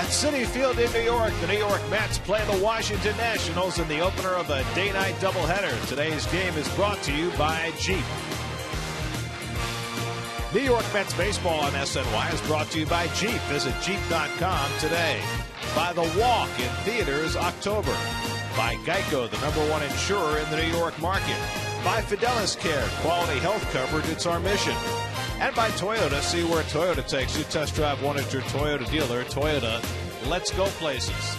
Citi Field in New York, the New York Mets play the Washington Nationals in the opener of a day-night doubleheader. Today's game is brought to you by Jeep. New York Mets baseball on SNY is brought to you by Jeep. Visit Jeep.com today. By The Walk in theaters October. By Geico, the #1 insurer in the New York market. By Fidelis Care, quality health coverage, it's our mission. And by Toyota, see where Toyota takes you. Test drive one at your Toyota dealer. Toyota, let's go places.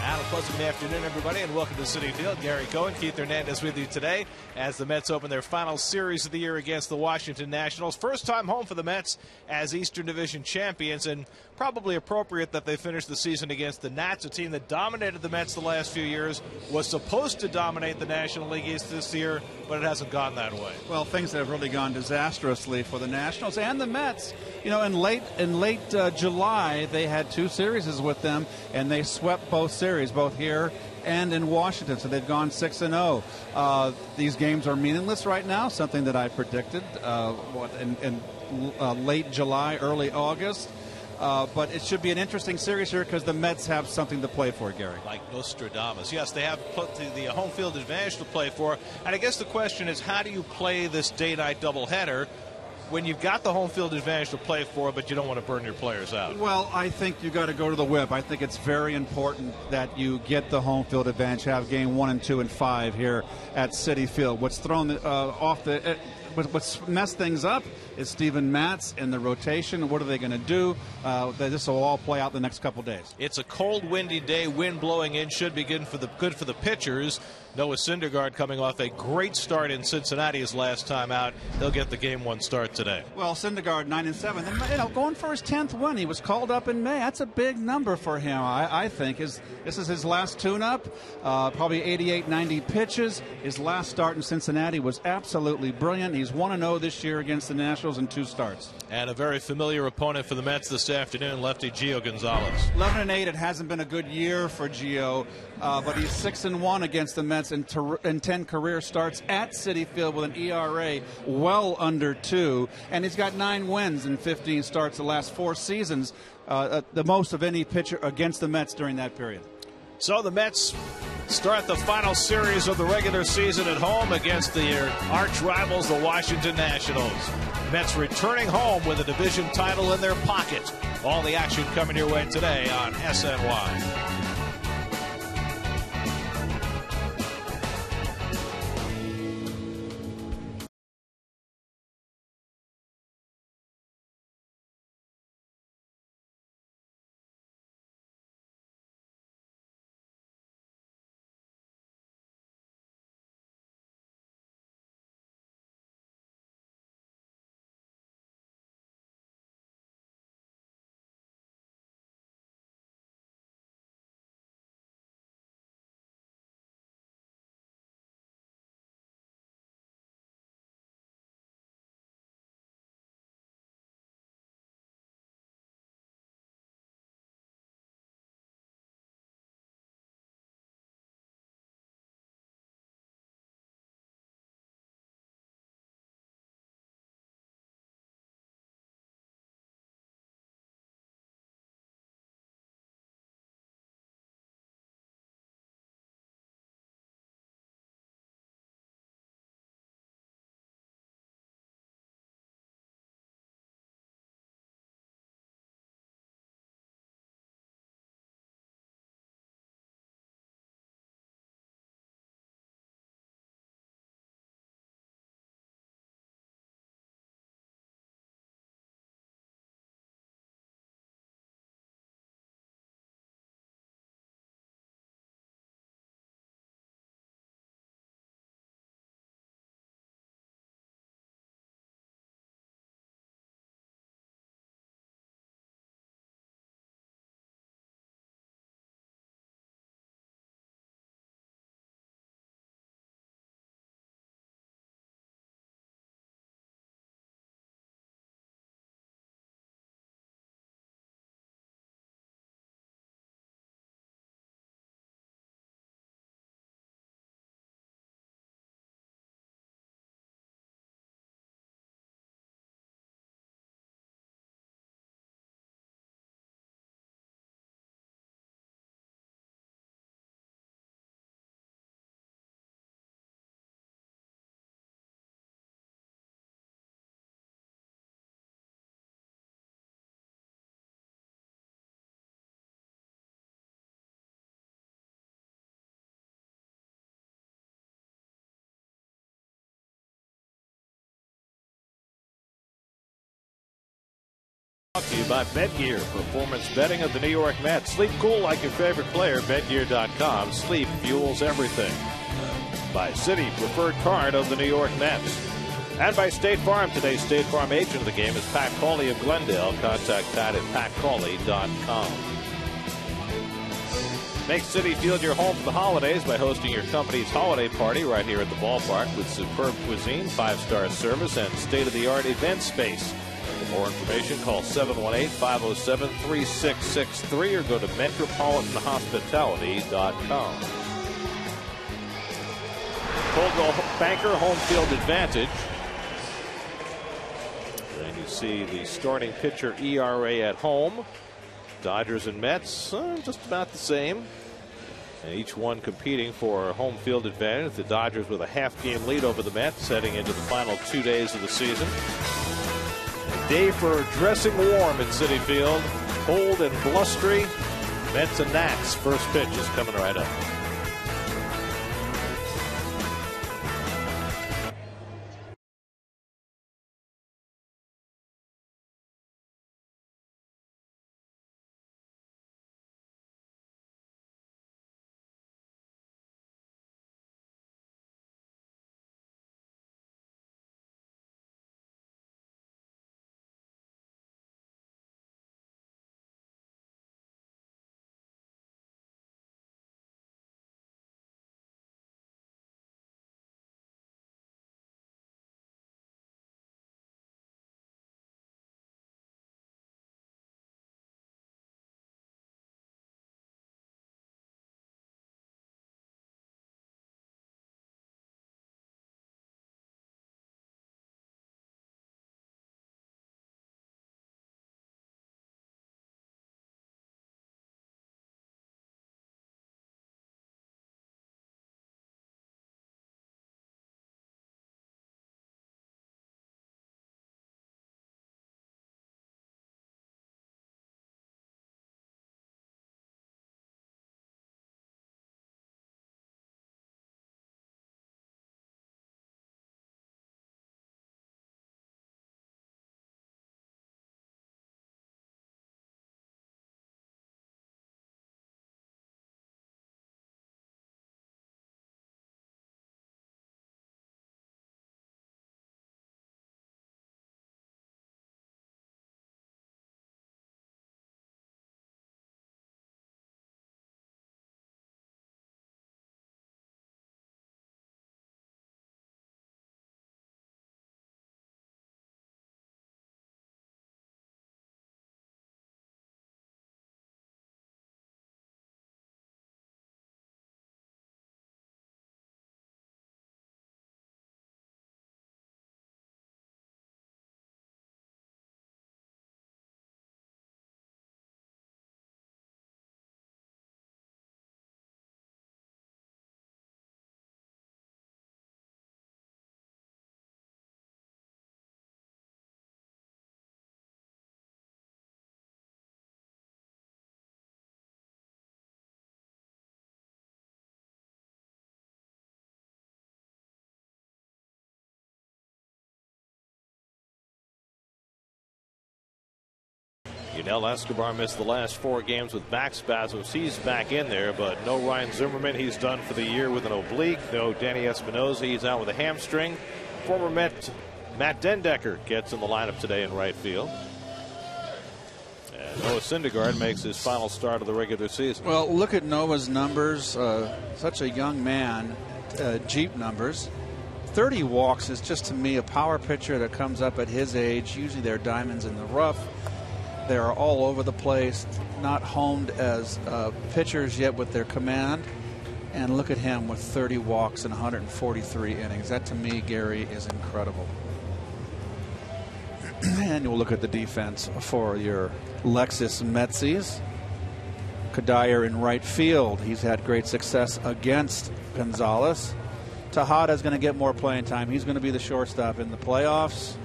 And a pleasant afternoon, everybody, and welcome to Citi Field. Gary Cohen, Keith Hernandez with you today as the Mets open their final series of the year against the Washington Nationals. First time home for the Mets as Eastern Division champions, and probably appropriate that they finished the season against the Nats, a team that dominated the Mets the last few years, was supposed to dominate the National League East this year, but it hasn't gone that way. Well, things have really gone disastrously for the Nationals and the Mets. You know, in late July, they had two series with them, and they swept both series, both here and in Washington, so they've gone 6-0. These games are meaningless right now, something that I predicted in late July, early August. But it should be an interesting series here because the Mets have something to play for, Gary. Like Nostradamus. Yes, they have put the home field advantage to play for. And I guess the question is, how do you play this day-night doubleheader when you've got the home field advantage to play for, but you don't want to burn your players out? Well, I think you got to go to the whip. I think it's very important that you get the home field advantage, have game 1 and 2 and 5 here at Citi Field. What's thrown what's messed things up is Steven Matz and the rotation. What are they going to do? This will all play out the next couple days. It's a cold, windy day. Wind blowing in should be good for the pitchers. Noah Syndergaard coming off a great start in Cincinnati his last time out. He'll get the game 1 start today. Well, Syndergaard 9-7. And, going for his 10th win. He was called up in May. That's a big number for him. I think this is his last tune-up. Probably 88, 90 pitches. His last start in Cincinnati was absolutely brilliant. He's 1-0 this year against the Nationals in 2 starts. And a very familiar opponent for the Mets this afternoon, lefty Gio Gonzalez. 11-8. It hasn't been a good year for Gio, but he's 6-1 against the Mets in 10 career starts at Citi Field with an ERA well under 2, and he's got 9 wins in 15 starts the last 4 seasons, the most of any pitcher against the Mets during that period. So the Mets start the final series of the regular season at home against their arch rivals, the Washington Nationals. Mets returning home with a division title in their pocket. All the action coming your way today on SNY. Brought to you by Bedgear, performance betting of the New York Mets. Sleep cool like your favorite player. Bedgear.com. Sleep fuels everything. By Citi, preferred card of the New York Mets. And by State Farm. Today's State Farm agent of the game is Pat Cawley of Glendale. Contact Pat at patcawley.com. Make Citi Field your home for the holidays by hosting your company's holiday party right here at the ballpark with superb cuisine, 5-star service, and state-of-the-art event space. For more information, call 718-507-3663 or go to metropolitanhospitality.com. Coldwell Banker home field advantage. And you see the starting pitcher ERA at home. Dodgers and Mets just about the same. And each one competing for home field advantage. The Dodgers with a half-game lead over the Mets heading into the final 2 days of the season. A day for dressing warm in Citi Field. Cold and blustery. Mets and Nats. First pitch is coming right up. Yunel Escobar missed the last 4 games with back spasms. He's back in there, but no Ryan Zimmerman. He's done for the year with an oblique. No Danny Espinosa. He's out with a hamstring. Former Met Matt Dendecker gets in the lineup today in right field. And Noah Syndergaard makes his final start of the regular season. Well, look at Noah's numbers. Such a young man. Jeep numbers. 30 walks is just, to me, a power pitcher that comes up at his age. Usually they're diamonds in the rough. They are all over the place, not honed as pitchers yet with their command. And look at him with 30 walks and 143 innings. That, to me, Gary, is incredible. And we'll look at the defense for your Lexus Metsies. Kadire in right field. He's had great success against Gonzalez. Tejada's going to get more playing time. He's going to be the shortstop in the playoffs.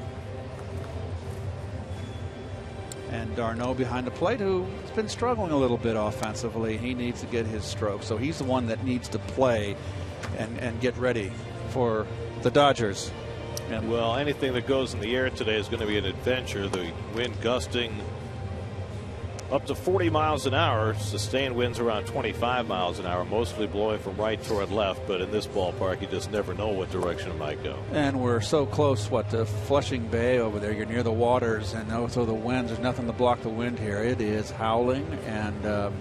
And d'Arnaud behind the plate, who's been struggling a little bit offensively. He needs to get his stroke. So he's the one that needs to play and get ready for the Dodgers. And well, anything that goes in the air today is going to be an adventure. The wind gusting up to 40 miles an hour. Sustained winds around 25 miles an hour, mostly blowing from right toward left. But in this ballpark, you just never know what direction it might go. And we're so close, to Flushing Bay over there. You're near the waters, and also the winds. There's nothing to block the wind here. It is howling, and I'm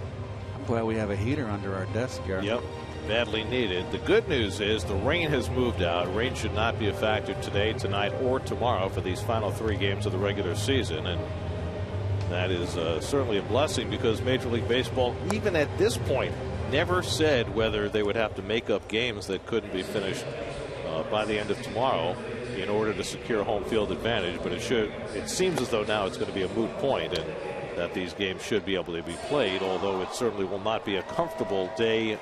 glad we have a heater under our desk here. Yep, badly needed. The good news is the rain has moved out. Rain should not be a factor today, tonight, or tomorrow for these final 3 games of the regular season. And that is certainly a blessing, because Major League Baseball, even at this point, never said whether they would have to make up games that couldn't be finished by the end of tomorrow in order to secure home field advantage. But it seems as though now it's going to be a moot point, and that these games should be able to be played, although it certainly will not be a comfortable day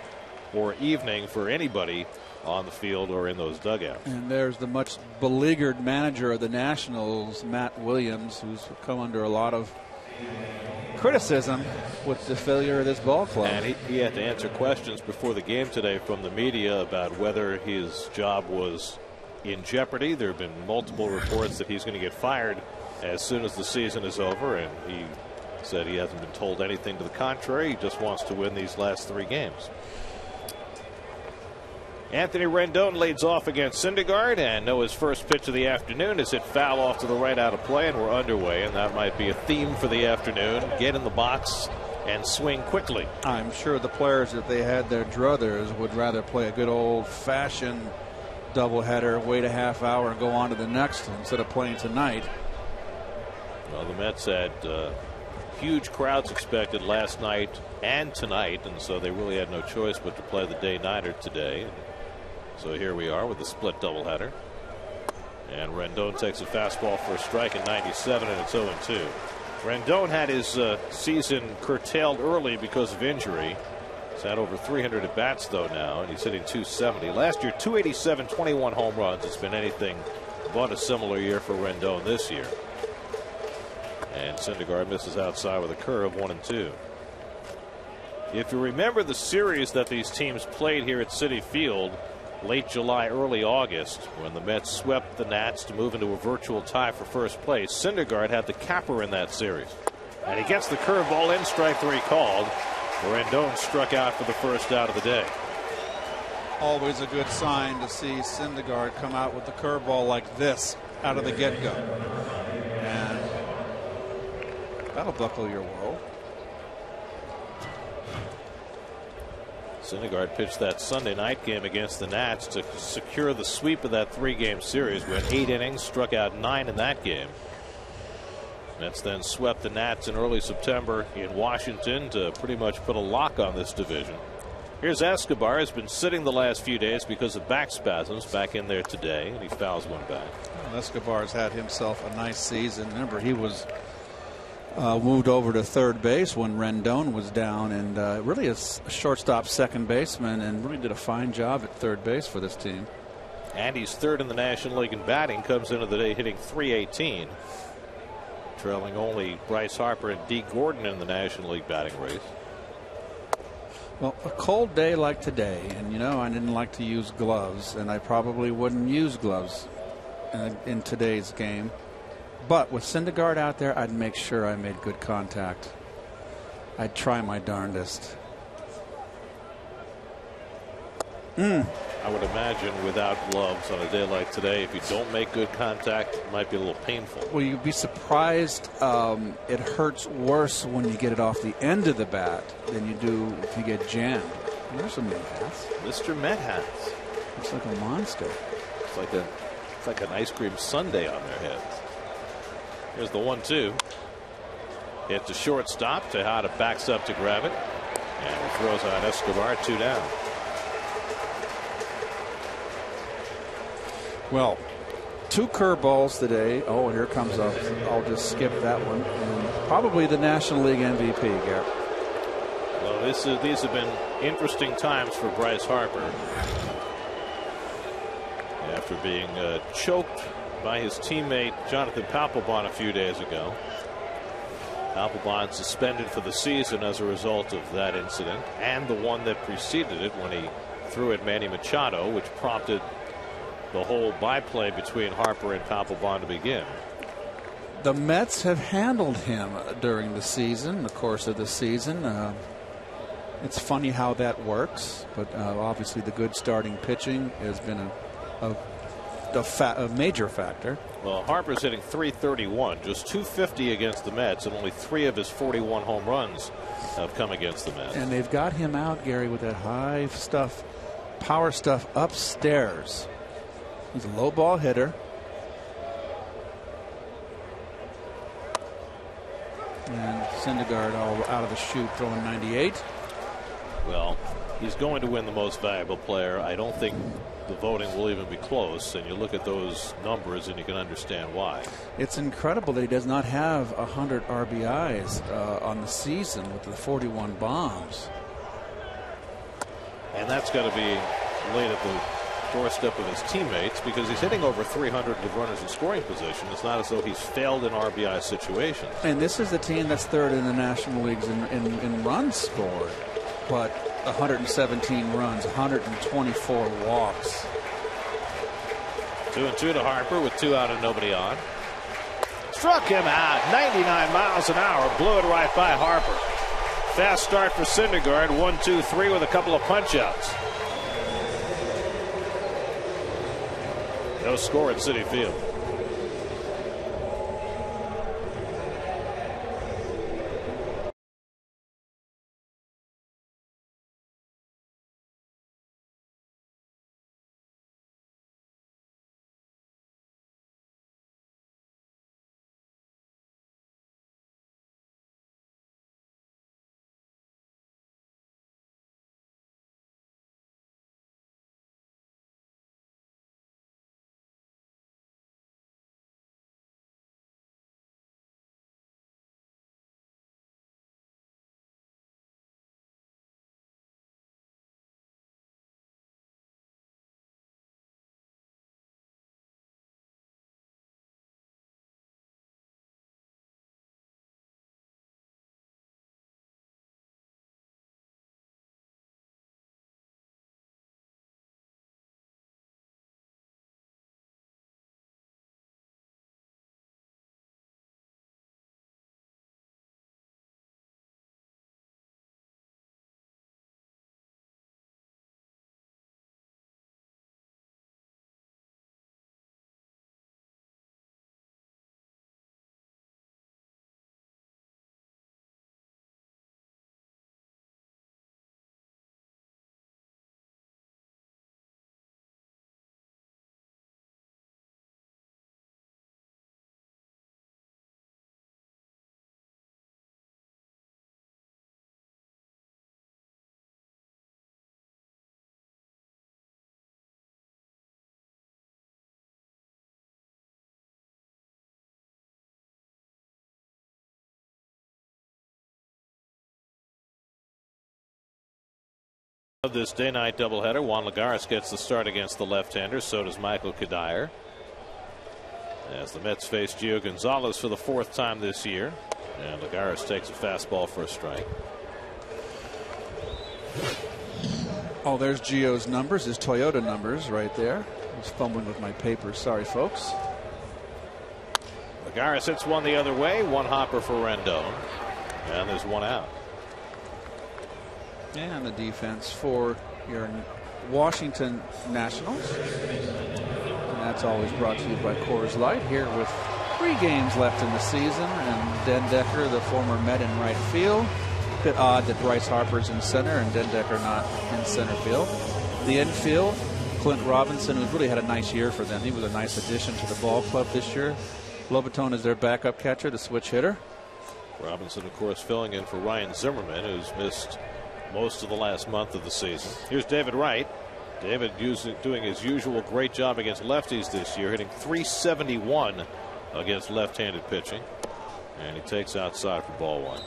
or evening for anybody on the field or in those dugouts. And there's the much beleaguered manager of the Nationals, Matt Williams, who's come under a lot of criticism with the failure of this ball club. And he had to answer questions before the game today from the media about whether his job was in jeopardy. There have been multiple reports that he's going to get fired as soon as the season is over, and he said he hasn't been told anything to the contrary. He just wants to win these last 3 games. Anthony Rendon leads off against Syndergaard, and Noah's first pitch of the afternoon is hit foul off to the right out of play, and we're underway. And that might be a theme for the afternoon. Get in the box and swing quickly. I'm sure the players, if they had their druthers, would rather play a good old-fashioned doubleheader, wait a half hour, and go on to the next instead of playing tonight. Well, the Mets had huge crowds expected last night and tonight, and so they really had no choice but to play the day-nighter today. So here we are with the split doubleheader. And Rendon takes a fastball for a strike at 97, and it's 0-2. Rendon had his season curtailed early because of injury. He's had over 300 at bats though now, and he's hitting .270. Last year, 287, 21 home runs. It's been anything but a similar year for Rendon this year. And Syndergaard misses outside with a curve, 1-2. If you remember the series that these teams played here at Citi Field late July, early August, when the Mets swept the Nats to move into a virtual tie for first place, Syndergaard had the capper in that series. And he gets the curveball in, strike 3 called. Rendon struck out for the first out of the day. Always a good sign to see Syndergaard come out with the curveball like this out of the get-go. And that'll buckle your world. Syndergaard pitched that Sunday night game against the Nats to secure the sweep of that 3-game series. Went 8 innings, struck out 9 in that game. Mets then swept the Nats in early September in Washington to pretty much put a lock on this division. Here's Escobar. Has been sitting the last few days because of back spasms. Back in there today, and he fouls one back. Well, Escobar's had himself a nice season. Remember, he was moved over to third base when Rendon was down, and really a shortstop, second baseman, and really did a fine job at third base for this team. And he's third in the National League in batting. Comes into the day hitting .318. Trailing only Bryce Harper and D. Gordon in the National League batting race. Well, a cold day like today, and you know I didn't like to use gloves, and I probably wouldn't use gloves in today's game. But with Syndergaard out there, I'd make sure I made good contact. I'd try my darndest. I would imagine without gloves on a day like today, if you don't make good contact, it might be a little painful. Well, you'd be surprised. It hurts worse when you get it off the end of the bat than you do if you get jammed. There's some Met hats. Mr. Met hats. Looks like a monster. It's like an ice cream sundae on their heads. Here's the 1-2. Hit to shortstop. Tejada backs up to grab it. And he throws on Escobar, 2 down. Well, 2 curveballs today. Oh, here comes I'll just skip that one. And probably the National League MVP, Garrett. Well, these have been interesting times for Bryce Harper. After being choked by his teammate Jonathan Papelbon a few days ago. Papelbon suspended for the season as a result of that incident, and the one that preceded it when he threw at Manny Machado, which prompted the whole byplay between Harper and Papelbon to begin. The Mets have handled him during the season, the course of the season. It's funny how that works, but obviously the good starting pitching has been a major factor. Well, Harper's hitting .331, just .250 against the Mets, and only 3 of his 41 home runs have come against the Mets. And they've got him out, Gary, with that high stuff, power stuff upstairs. He's a low ball hitter. And Syndergaard all out of the chute throwing 98. Well, he's going to win the most valuable player. I don't think the voting will even be close, and you look at those numbers and you can understand why. It's incredible that he does not have 100 RBIs on the season with the 41 bombs. And that's got to be laid at the doorstep of his teammates, because he's hitting over 300 with runners in scoring position. It's not as though he's failed in RBI situations. And this is the team that's third in the National Leagues in runs scored, but 117 runs, 124 walks. 2-2 to Harper with 2 out and nobody on. Struck him out, 99 miles an hour, blew it right by Harper. Fast start for Syndergaard, 1-2-3 with a couple of punch-outs. No score at Citi Field. Of this day-night doubleheader, Juan Lagares gets the start against the left-hander. So does Michael Kadire. As the Mets face Gio Gonzalez for the 4th time this year, and Lagares takes a fastball for a strike. Oh, there's Gio's numbers, his Toyota numbers right there. I was fumbling with my papers. Sorry, folks. Lagares hits one the other way. 1 hopper for Rendon, and there's 1 out. And the defense for your Washington Nationals. And that's always brought to you by Coors Light, here with 3 games left in the season. And Den Decker, the former Met, in right field. Bit odd that Bryce Harper's in center and Den Decker not in center field. The infield, Clint Robinson, who's really had a nice year for them. He was a nice addition to the ball club this year. Lobaton is their backup catcher, the switch hitter. Robinson, of course, filling in for Ryan Zimmerman, who's missed most of the last month of the season. Here's David Wright. David doing his usual great job against lefties this year, hitting .371 against left-handed pitching, and he takes outside for ball 1.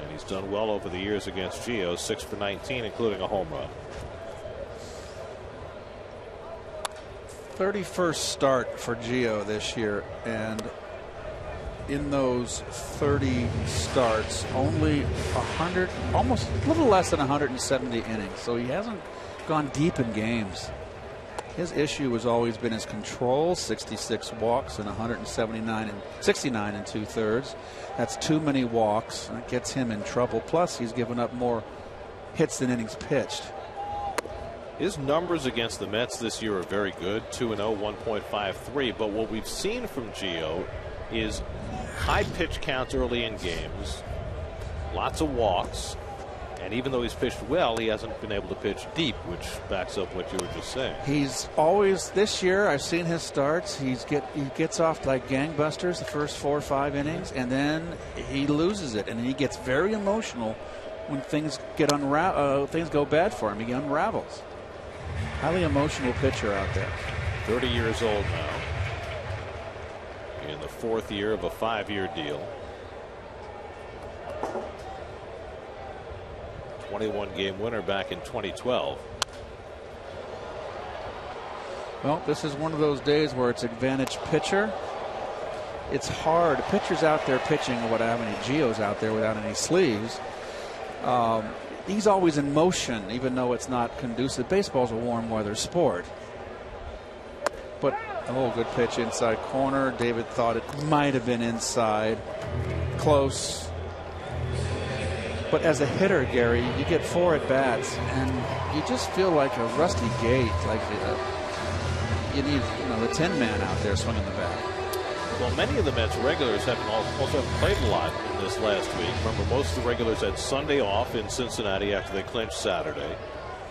And he's done well over the years against Gio, 6 for 19, including a home run. 31st start for Gio this year, and in those 30 starts, only 100, almost a little less than 170 innings. So he hasn't gone deep in games. His issue has always been his control, 66 walks and 69 and 2/3. That's too many walks. That gets him in trouble. Plus, he's given up more hits than innings pitched. His numbers against the Mets this year are very good, 2-0, 1.53. But what we've seen from Gio is high pitch counts early in games, lots of walks, and even though he's pitched well, he hasn't been able to pitch deep, which backs up what you were just saying. He's always, this year, I've seen his starts. He gets off like gangbusters the first 4 or 5 innings, and then he loses it, and he gets very emotional when things get things go bad for him. He unravels. Highly emotional pitcher out there. 30 years old now. In the 4th year of a 5-year deal. 21-game winner back in 2012. Well, this is one of those days where it's advantage pitcher. It's hard. Pitchers out there pitching without any Gios out there without any sleeves. He's always in motion, even though it's not conducive. Baseball's a warm weather sport. But, oh, good pitch inside corner. David thought it might have been inside. Close. But as a hitter, Gary, you get 4 at bats, and you just feel like a rusty gate. Like you need, the 10-man out there swinging the bat. Well, many of the Mets regulars also haven't played a lot in this last week. Remember, most of the regulars had Sunday off in Cincinnati after they clinched Saturday.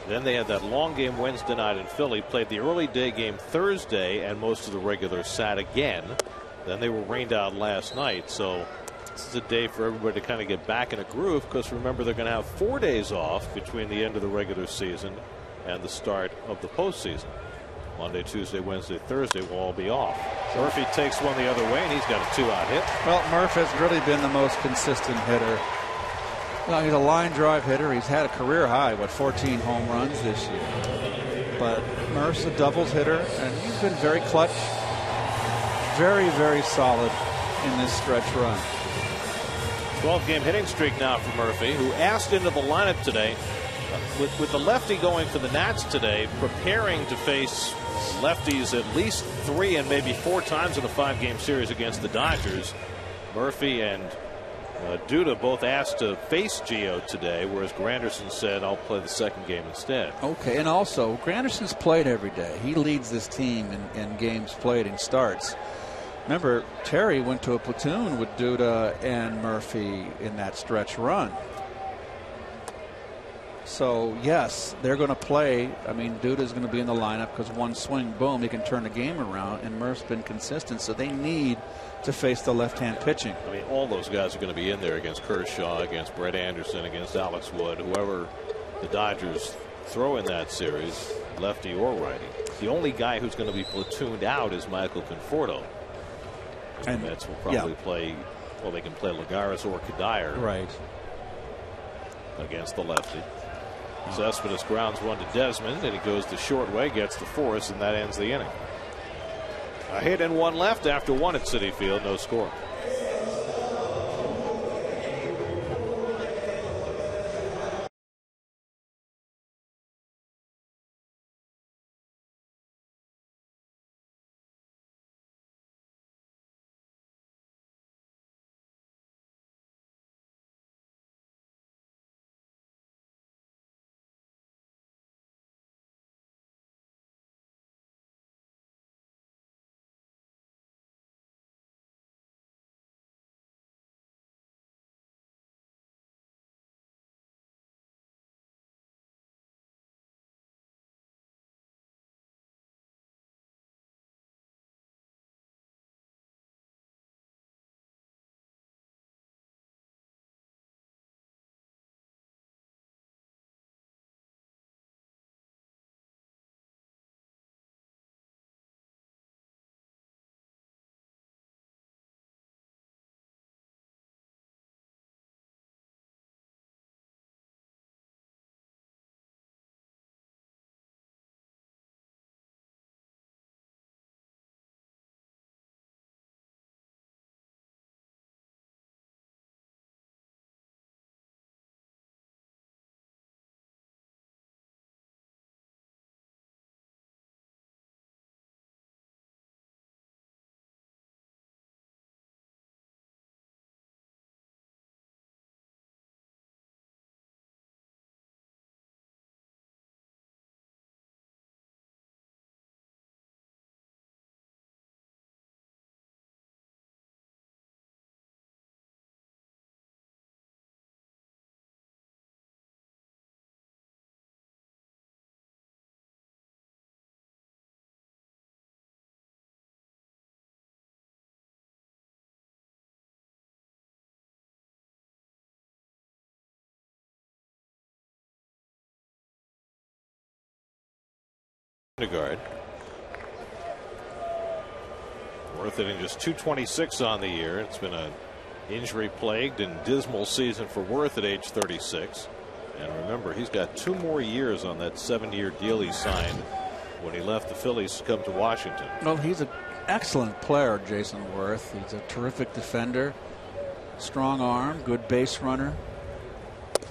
Then they had that long game Wednesday night in Philly, played the early day game Thursday, and most of the regulars sat again. Then they were rained out last night. So this is a day for everybody to kind of get back in a groove, because remember, they're going to have 4 days off between the end of the regular season and the start of the postseason. Monday, Tuesday, Wednesday, Thursday will all be off. Murphy takes one the other way, and he's got a 2-out hit. Well, Murph has really been the most consistent hitter. He's a line drive hitter. He's had a career high, 14 home runs this year. But Murph's a doubles hitter, and he's been very clutch, very, very solid in this stretch run. 12-game hitting streak now for Murphy, who asked into the lineup today. With the lefty going for the Nats today, preparing to face lefties at least 3 and maybe 4 times in a 5-game series against the Dodgers. Murphy and Duda both asked to face Gio today, whereas Granderson said, I'll play the second game instead. Okay, and also, Granderson's played every day. He leads this team in games played and starts. Remember, Terry went to a platoon with Duda and Murphy in that stretch run. So, yes, they're going to play. I mean, Duda's going to be in the lineup because one swing, boom, he can turn the game around, and Murph's been consistent, so they need to face the left-hand pitching. I mean, all those guys are going to be in there against Kershaw, against Brett Anderson, against Alex Wood, whoever the Dodgers throw in that series, lefty or righty. The only guy who's going to be platooned out is Michael Conforto. And the Mets will probably play, well, they can play Lagares or Kadire. Right. Against the lefty. Cespedes grounds one to Desmond, and he goes the short way, gets to Forrest, and that ends the inning. A hit and 1 left after 1 at Citi Field, no score. Syndergaard. Worth hitting just .226 on the year. It's been an injury-plagued and dismal season for Worth at age 36. And remember, he's got 2 more years on that 7-year deal he signed when he left the Phillies to come to Washington. Well, he's an excellent player, Jason Worth. He's a terrific defender, strong arm, good base runner.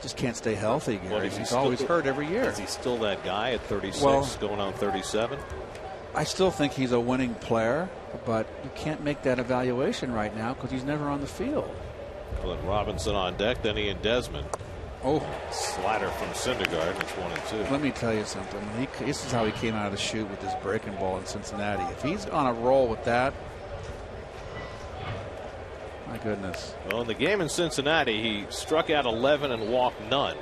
Just can't stay healthy, Gary. He's always hurt every year. Is he still that guy at 36, going on 37? I still think he's a winning player, but you can't make that evaluation right now because he's never on the field. Well, then Robinson on deck, then Ian Desmond. Oh, slider from Syndergaard. It's 1-2. Let me tell you something. This is how he came out of the chute with this breaking ball in Cincinnati. If he's on a roll with that, my goodness. Well, in the game in Cincinnati, he struck out 11 and walked none.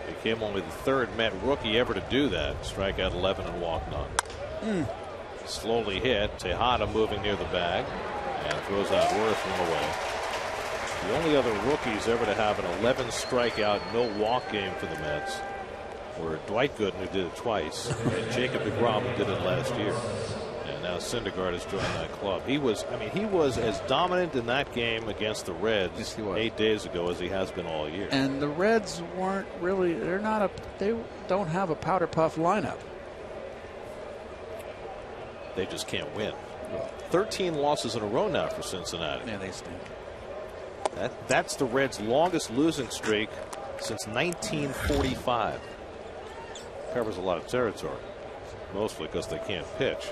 Became only the 3rd Met rookie ever to do that. Strike out 11 and walk none. Slowly hit. Tejada moving near the bag and throws out Worth one away. The only other rookies ever to have an 11 strikeout no walk game for the Mets were Dwight Gooden, who did it twice, and Jacob deGrom, who did it last year. And now Syndergaard has joined that club. He was as dominant in that game against the Reds 8 days ago as he has been all year. And the Reds weren't really, they don't have a powder puff lineup. They just can't win. 13 losses in a row now for Cincinnati. Yeah, they stink. That's the Reds' longest losing streak since 1945. Covers a lot of territory, mostly because they can't pitch.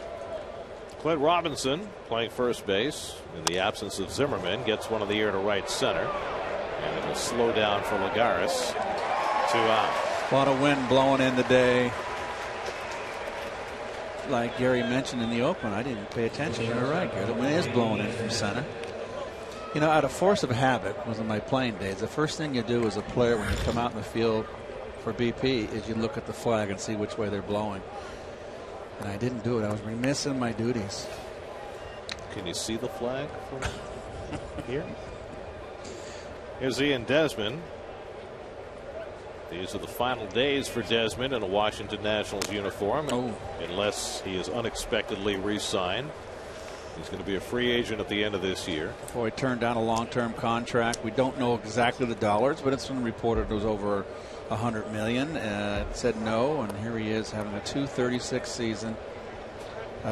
Clint Robinson playing first base in the absence of Zimmerman gets one of the air to right center, and it'll slow down for Lagares. 2 out. A lot of wind blowing in today. Like Gary mentioned in the Oakland, I didn't pay attention. You're right, Gary. The wind is blowing in from center. You know, out of force of habit, was in my playing days, the first thing you do as a player when you come out in the field for BP is you look at the flag and see which way they're blowing. And I didn't do it. I was remiss in my duties. Can you see the flag from here? Here's Ian Desmond. These are the final days for Desmond in a Washington Nationals uniform, unless he is unexpectedly re-signed. He's going to be a free agent at the end of this year. Boy, turned down a long-term contract. We don't know exactly the dollars, but it's been reported it was over $100 million. Said no, and here he is having a .236 season,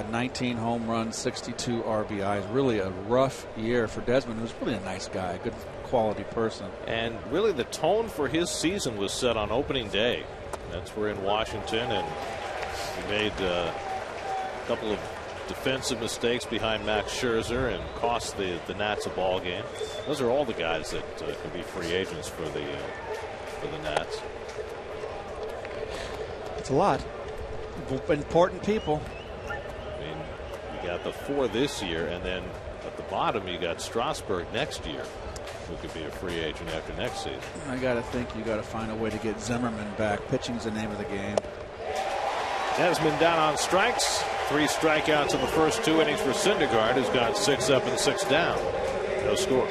19 home runs, 62 RBIs. Really a rough year for Desmond, who's really a nice guy, a good quality person. And really, the tone for his season was set on opening day. That's we're in Washington, and he made a couple of defensive mistakes behind Max Scherzer and cost the Nats a ball game. Those are all the guys that could be free agents for the Nats. It's a lot. Important people. I mean, you got the 4 this year, and then at the bottom you got Strasburg next year, who could be a free agent after next season. I got to think you got to find a way to get Zimmerman back. Pitching's the name of the game. Desmond down on strikes. 3 strikeouts in the first 2 innings for Syndergaard, who's got 6 up and 6 down. No score.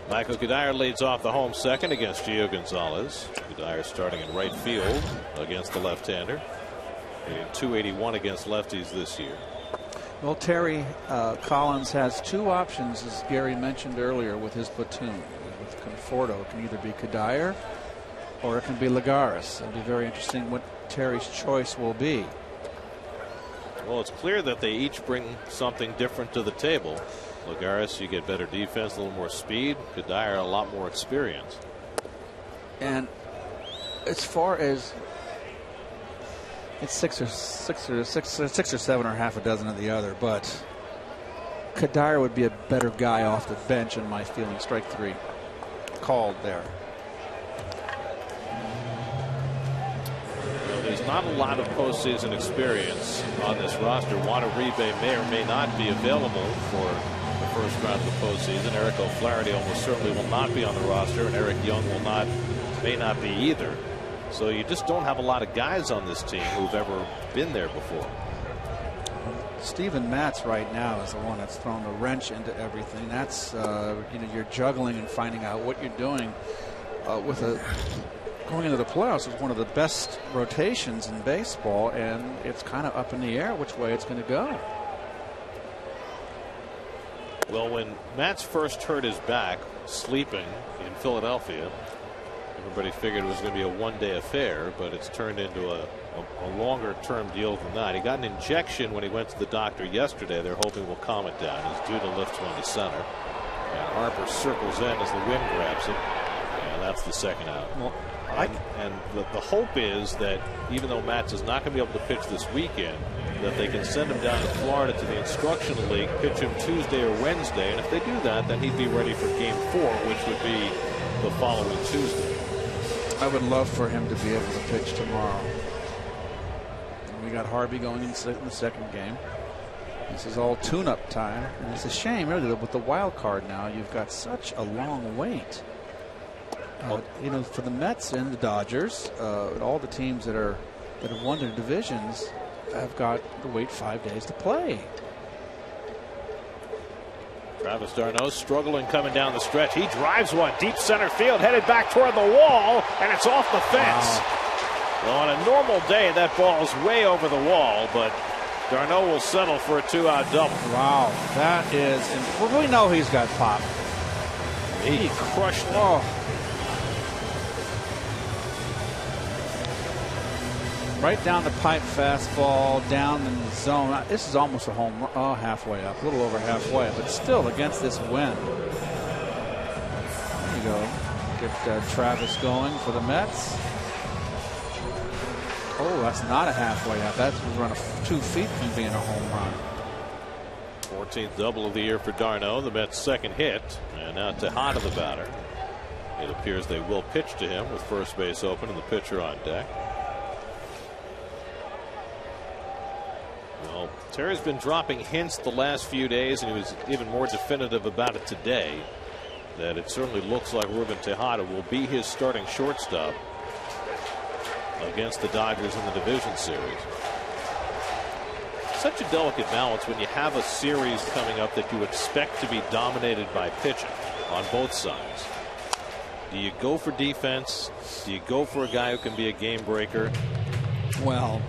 Michael Cuddyer leads off the home second against Gio Gonzalez. Cuddyer starting in right field against the left-hander. Hitting .281 against lefties this year. Well, Terry Collins has two options, as Gary mentioned earlier, with his platoon. With Conforto, it can either be Cuddyer or it can be Lagares. It'll be very interesting what Terry's choice will be. Well, it's clear that they each bring something different to the table. Lagares, you get better defense, a little more speed. Cuddyer, a lot more experience. And as far as it's six or seven or half a dozen of the other, but Cuddyer would be a better guy off the bench in my feeling. Strike three called there. Well, there's not a lot of postseason experience on this roster. Juan Uribe may or may not be available for the first round of the postseason. Eric O'Flaherty almost certainly will not be on the roster, and Eric Young may not be either. So you just don't have a lot of guys on this team who've ever been there before. Steven Matz right now is the one that's thrown the wrench into everything. That's you're juggling and finding out what you're doing with going into the playoffs is one of the best rotations in baseball, and it's kind of up in the air which way it's going to go. Well, when Matz first hurt his back sleeping in Philadelphia, everybody figured it was going to be a one-day affair, but it's turned into a longer-term deal than that. He got an injection when he went to the doctor yesterday. They're hoping will calm it down. He's due to lift from the center. And Harper circles in as the wind grabs him, and that's the second out. Well, and the hope is that even though Matz is not going to be able to pitch this weekend, that they can send him down to Florida to the Instructional League, pitch him Tuesday or Wednesday, and if they do that, then he'd be ready for Game 4, which would be the following Tuesday. I would love for him to be able to pitch tomorrow. And we got Harvey going in the second game. This is all tune-up time, and it's a shame really that with the wild card now you've got such a long wait. For the Mets and the Dodgers, all the teams that have won their divisions have got to wait 5 days to play. Travis d'Arnaud struggling coming down the stretch. He drives one deep center field, headed back toward the wall, and it's off the fence. Wow. Well, on a normal day, that ball's way over the wall, but d'Arnaud will settle for a two-out double. Wow, that is. Well, we know he's got pop. He crushed it. Right down the pipe fastball, down in the zone. This is almost a home run. Oh, halfway up, a little over halfway, but still against this wind. There you go. Get Travis going for the Mets. Oh, that's not a halfway up. That's run 2 feet from being a home run. 14th double of the year for d'Arnaud, the Mets' second hit, and now Tejada the batter. It appears they will pitch to him with first base open and the pitcher on deck. Well, Terry's been dropping hints the last few days, and he was even more definitive about it today, that it certainly looks like Ruben Tejada will be his starting shortstop against the Dodgers in the division series. Such a delicate balance when you have a series coming up that you expect to be dominated by pitching on both sides. Do you go for defense? Do you go for a guy who can be a game breaker? Well,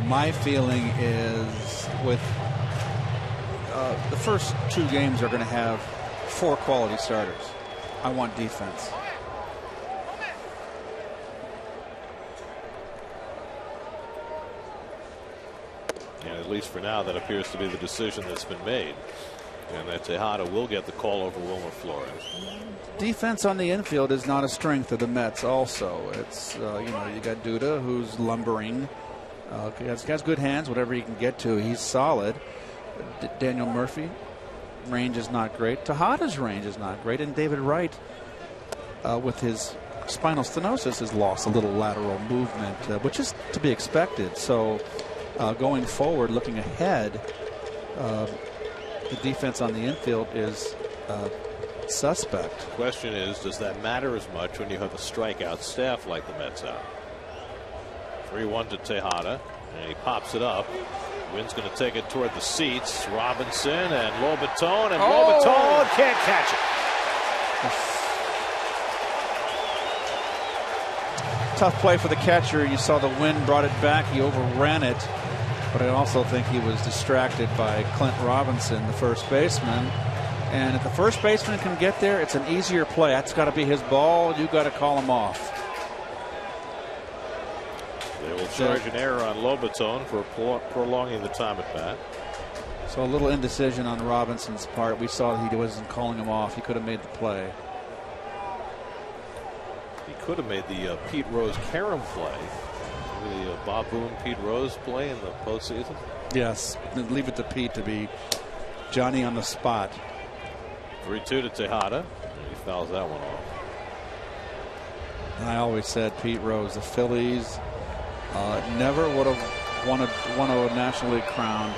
my feeling is with the first 2 games are going to have 4 quality starters. I want defense. And at least for now, that appears to be the decision that's been made. And that Tejada will get the call over Wilmer Flores. Defense on the infield is not a strength of the Mets also. It's, you got Duda, who's lumbering. He has good hands, whatever he can get to. He's solid. Daniel Murphy, range is not great. Tejada's range is not great. And David Wright, with his spinal stenosis, has lost a little lateral movement, which is to be expected. So going forward, looking ahead, the defense on the infield is suspect. The question is, does that matter as much when you have a strikeout staff like the Mets have? 3-1 to Tejada, and he pops it up. Wynn's going to take it toward the seats. Robinson and Lobaton, and Lobaton can't catch it. Tough play for the catcher. You saw the wind brought it back. He overran it. But I also think he was distracted by Clint Robinson, the first baseman. And if the first baseman can get there, it's an easier play. That's got to be his ball. You got to call him off. They will charge an error on Lobaton for prolonging the time at bat. So a little indecision on Robinson's part. We saw he wasn't calling him off. He could have made the play. He could have made the Pete Rose Karam play. The Bob Boone Pete Rose play in the postseason. Yes, leave it to Pete to be Johnny on the spot. 3-2 to Tejada. He fouls that one off. And I always said Pete Rose, the Phillies never would have won a National League crown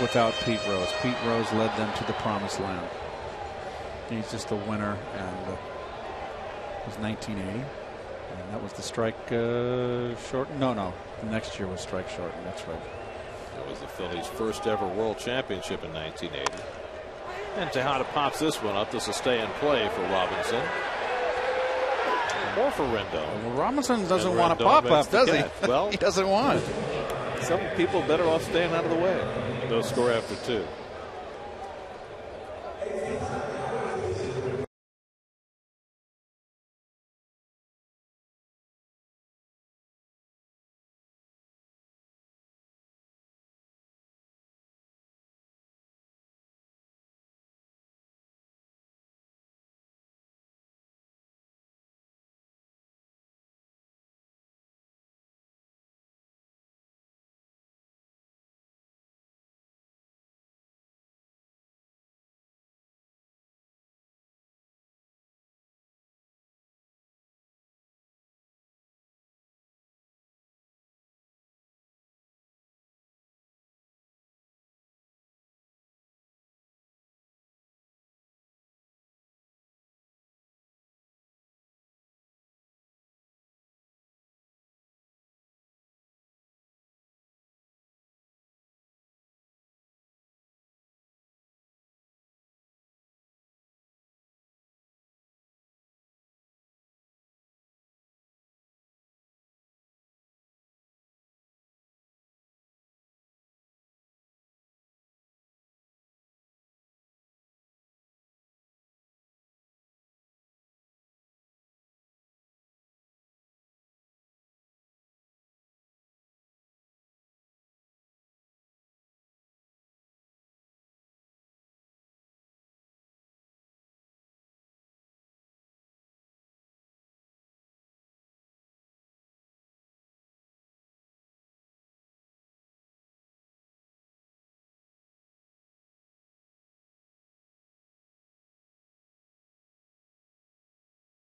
without Pete Rose. Pete Rose led them to the promised land. He's just a winner, and it was 1980. And that was the strike short. No. The next year was strike short. That's right. It was the Phillies' first ever World Championship in 1980. And Tejada pops this one up. This will stay in play for Robinson. Or for Rendon. Well, Robinson doesn't want to pop up, does he? Well, he doesn't want. Some people better off staying out of the way. No score after 2.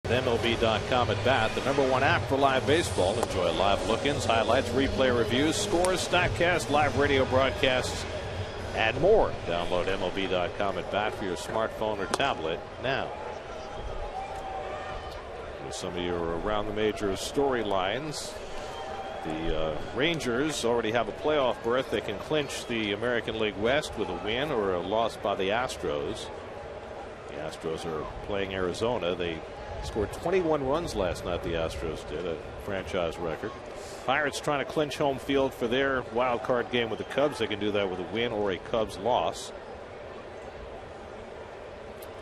MLB.com at bat, the #1 app for live baseball. Enjoy live look-ins, highlights, replay reviews, scores, StatCast, live radio broadcasts, and more. Download MLB.com at bat for your smartphone or tablet now. Here's some of your around the majors storylines. The Rangers already have a playoff berth. They can clinch the American League West with a win or a loss by the Astros. The Astros are playing Arizona. They scored 21 runs last night, the Astros did, a franchise record. Pirates trying to clinch home field for their wild card game with the Cubs. They can do that with a win or a Cubs loss.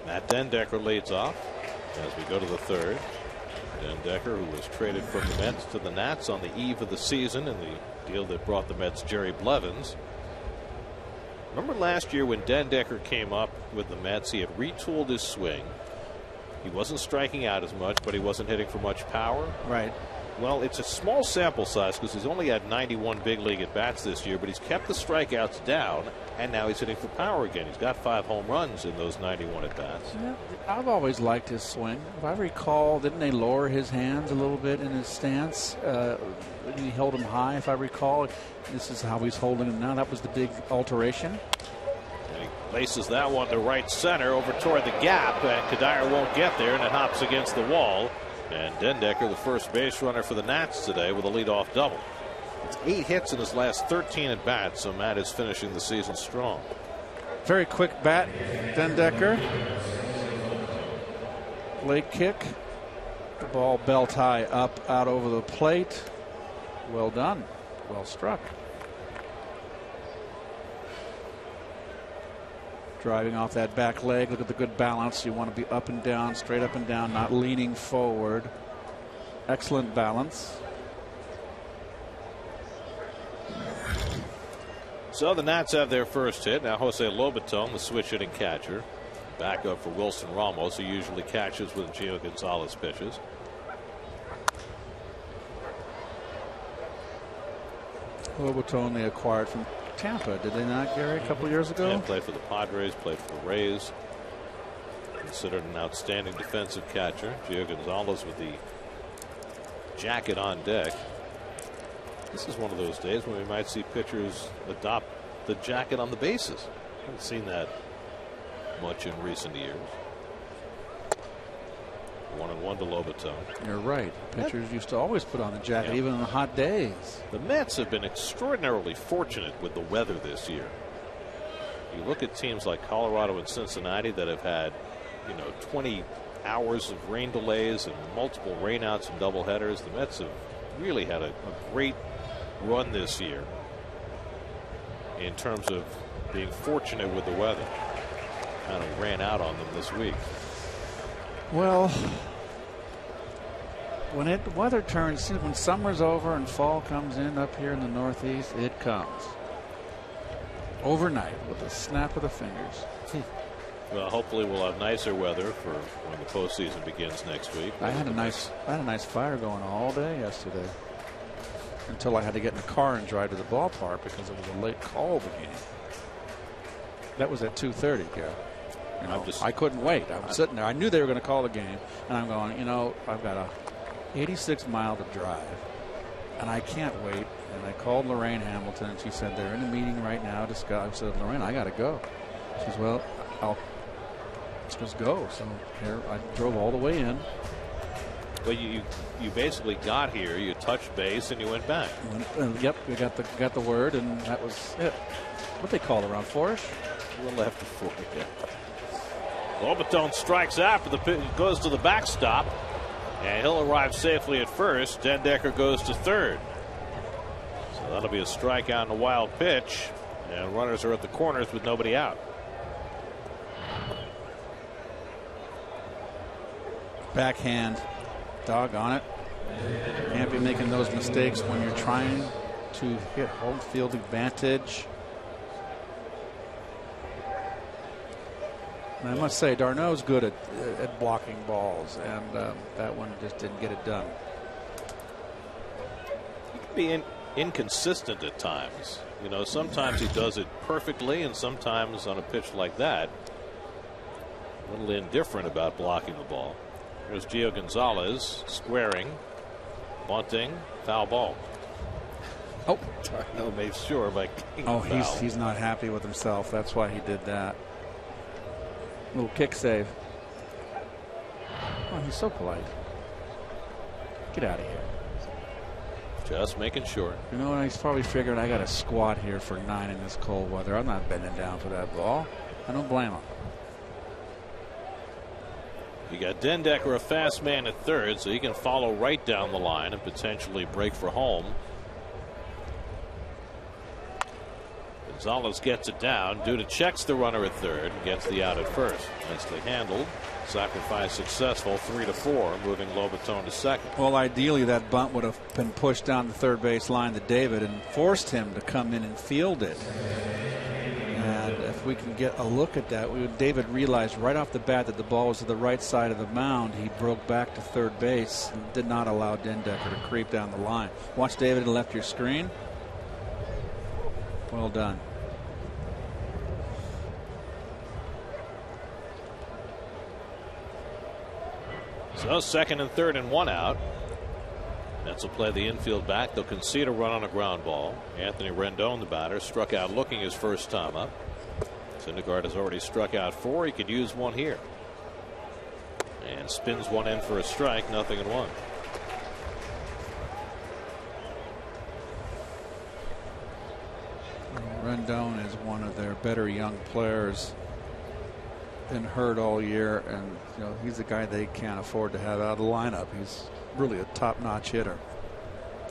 Matt Dendecker leads off as we go to the third. Dendecker, who was traded from the Mets to the Nats on the eve of the season in the deal that brought the Mets Jerry Blevins. Remember last year when Dendecker came up with the Mets, he had retooled his swing. He wasn't striking out as much, but he wasn't hitting for much power. Right. Well, it's a small sample size because he's only had 91 big league at bats this year, but he's kept the strikeouts down, and now he's hitting for power again. He's got 5 home runs in those 91 at bats. Yeah, I've always liked his swing. If I recall, didn't they lower his hands a little bit in his stance? He held them high, if I recall. This is how he's holding them now. That was the big alteration. Laces that one to right center over toward the gap, and Kadire won't get there, and it hops against the wall. And Dendecker, the first base runner for the Nats today, with a leadoff double. It's 8 hits in his last 13 at bats, so Matt is finishing the season strong. Very quick bat, Dendecker. leg kick. The ball belt high up out over the plate. Well done. Well struck. Driving off that back leg. Look at the good balance. You want to be up and down, straight up and down, not leaning forward. Excellent balance. So the Nats have their first hit. Now Jose Lobaton, the switch hitting catcher. Backup for Wilson Ramos, who usually catches when Gio Gonzalez pitches. Lobaton they acquired from Tampa, did they not, Gary, a couple years ago? Yeah, played for the Padres, played for the Rays. Considered an outstanding defensive catcher. Gio Gonzalez with the jacket on deck. This is one of those days when we might see pitchers adopt the jacket on the bases. Haven't seen that much in recent years. 1-1 to Lobaton. You're right. Pitchers used to always put on the jacket, even on the hot days. The Mets have been extraordinarily fortunate with the weather this year. You look at teams like Colorado and Cincinnati that have had, 20 hours of rain delays and multiple rainouts and doubleheaders. The Mets have really had a great run this year in terms of being fortunate with the weather. Kind of ran out on them this week. Well, when weather turns, when summer's over and fall comes in up here in the Northeast, it comes overnight with a snap of the fingers. Well, hopefully we'll have nicer weather for when the postseason begins next week. I had a nice fire going all day yesterday until I had to get in the car and drive to the ballpark because it was a late call of the game. That was at 2:30, Gary. I couldn't wait. I was sitting there. I knew they were going to call the game, and I'm going, I've got a 86 mile to drive, and I can't wait. And I called Lorraine Hamilton, and she said they're in a meeting right now. I said, Lorraine, I got to go. She says, well, let's just go. So here I drove all the way in. Well, you basically got here, you touched base, and you went back. Yep, we got the word, and that was it. What they call around 4-ish? A little after 4, yeah. Lobaton strikes out, but the pitch goes to the backstop, and he'll arrive safely at first. Dendecker goes to third. So that'll be a strikeout and a wild pitch, and runners are at the corners with nobody out. Backhand. Doggone it. Can't be making those mistakes when you're trying to hit home field advantage. And I must say, Darno's good at blocking balls, and that one just didn't get it done. He can be inconsistent at times. Sometimes he does it perfectly, and sometimes on a pitch like that, a little indifferent about blocking the ball. There's Gio Gonzalez squaring, bunting, foul ball. Oh, Darno made sure by kicking the foul. He's not happy with himself. That's why he did that. Little kick save. Oh, he's so polite. Get out of here. Just making sure. He's probably figuring I got to squat here for 9 in this cold weather. I'm not bending down for that ball. I don't blame him. You got Dendecker, a fast man at third, so he can follow right down the line and potentially break for home. Gonzalez gets it down. Duda checks the runner at third and gets the out at first. Nicely handled. Sacrifice successful. 3-4, moving Lobaton to second. Well, ideally that bunt would have been pushed down the third base line to David and forced him to come in and field it. And if we can get a look at that, David realized right off the bat that the ball was to the right side of the mound. He broke back to third base and did not allow Dendecker to creep down the line. Watch David and left your screen. Well done. So second and third and 1 out. Mets will play the infield back. They'll concede a run on a ground ball. Anthony Rendon, the batter, struck out looking his first time up. Syndergaard has already struck out 4. He could use one here. And spins one in for a strike. 0-1. Rendon is one of their better young players. been hurt all year, and he's a guy they can't afford to have out of the lineup. He's really a top-notch hitter.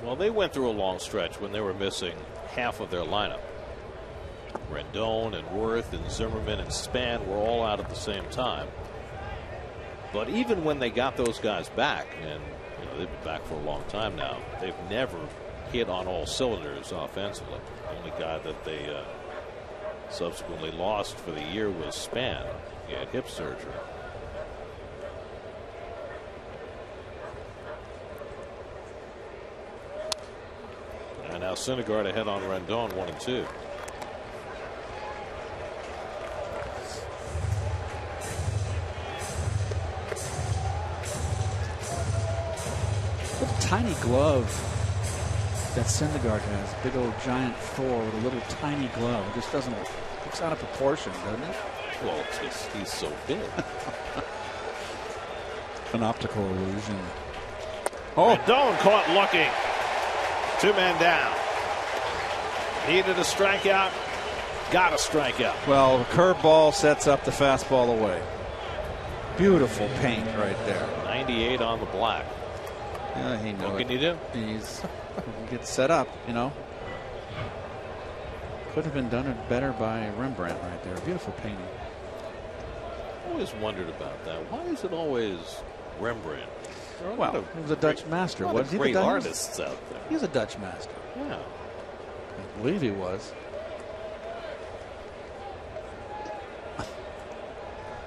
Well, they went through a long stretch when they were missing half of their lineup. Rendon and Worth and Zimmerman and Span were all out at the same time. But even when they got those guys back, and they've been back for a long time now, they've never hit on all cylinders offensively. The only guy that they subsequently lost for the year was Span. He had hip surgery. And now Syndergaard ahead on Rendon, 1-2. What a tiny glove that Syndergaard has. Big old giant Thor with a little tiny glove. It just looks out of proportion, doesn't it? Well, it's just he's so big. An optical illusion. Oh, Rendon caught looking. 2 men down. Needed a strikeout. Got a strikeout. Well, the curveball sets up the fastball away. Beautiful paint right there. 98 on the black. Yeah, he knows. What can you do? He gets set up, Could have been done better by Rembrandt right there. Beautiful painting. I always wondered about that. Why is it always Rembrandt? Well, he was a Dutch master. Was he great artists out there? He's a Dutch master. Yeah. I believe he was.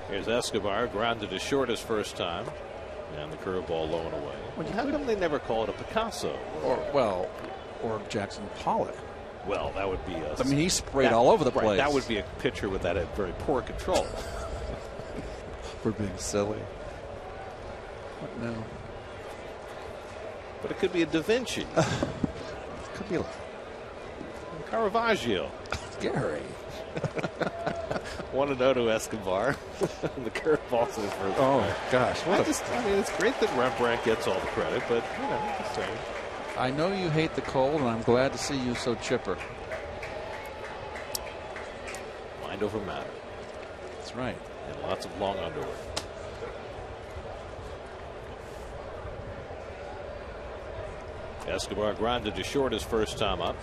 Here's Escobar, grounded to short his first time. And the curveball low and away. Well, how come they never call it a Picasso? Or Jackson Pollock. Well, that would be I mean, he sprayed all over the place. That would be a pitcher with that very poor control. We're being silly. What now? But it could be a Da Vinci. It could be a Caravaggio. Gary. 1-0 to Escobar. The curveball to the first. Oh gosh! I mean, it's great that Rembrandt gets all the credit, but just saying. I know you hate the cold, and I'm glad to see you so chipper. Mind over matter. That's right. And lots of long underwear. Escobar grounded to short his first time up.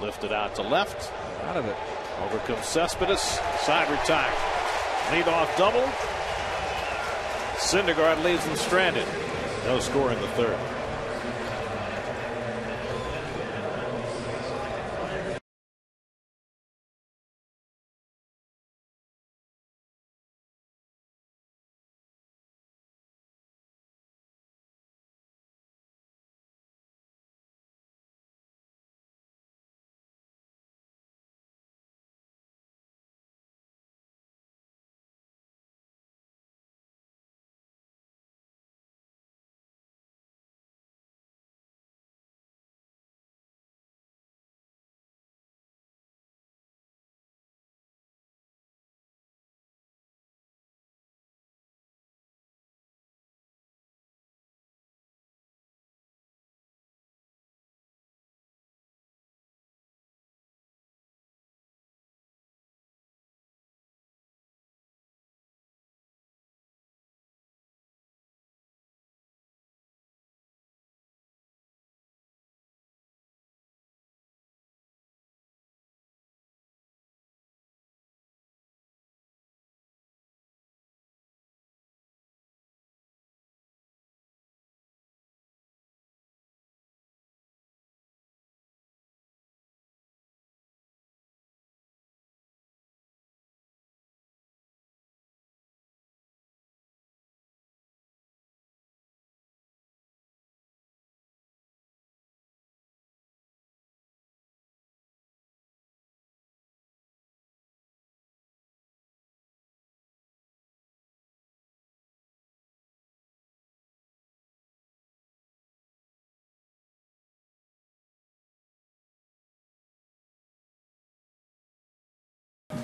Lifted out to left. Out of it. Over comes Cespedes. Side retired. Lead off double. Syndergaard leaves them stranded. No score in the third.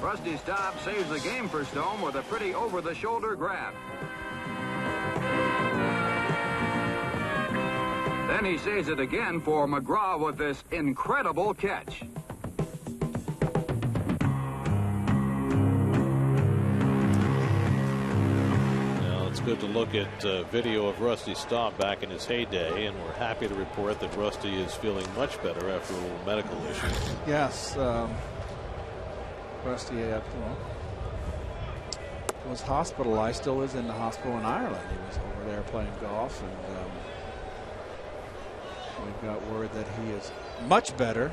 Rusty Staub saves the game for Stone with a pretty over-the-shoulder grab. Then he saves it again for McGraw with this incredible catch. good to look at video of Rusty Staub back in his heyday, and we're happy to report that Rusty is feeling much better after a little medical issue. Yes, Rusty was hospitalized, still is in the hospital in Ireland. He was over there playing golf, and we've got word that he is much better,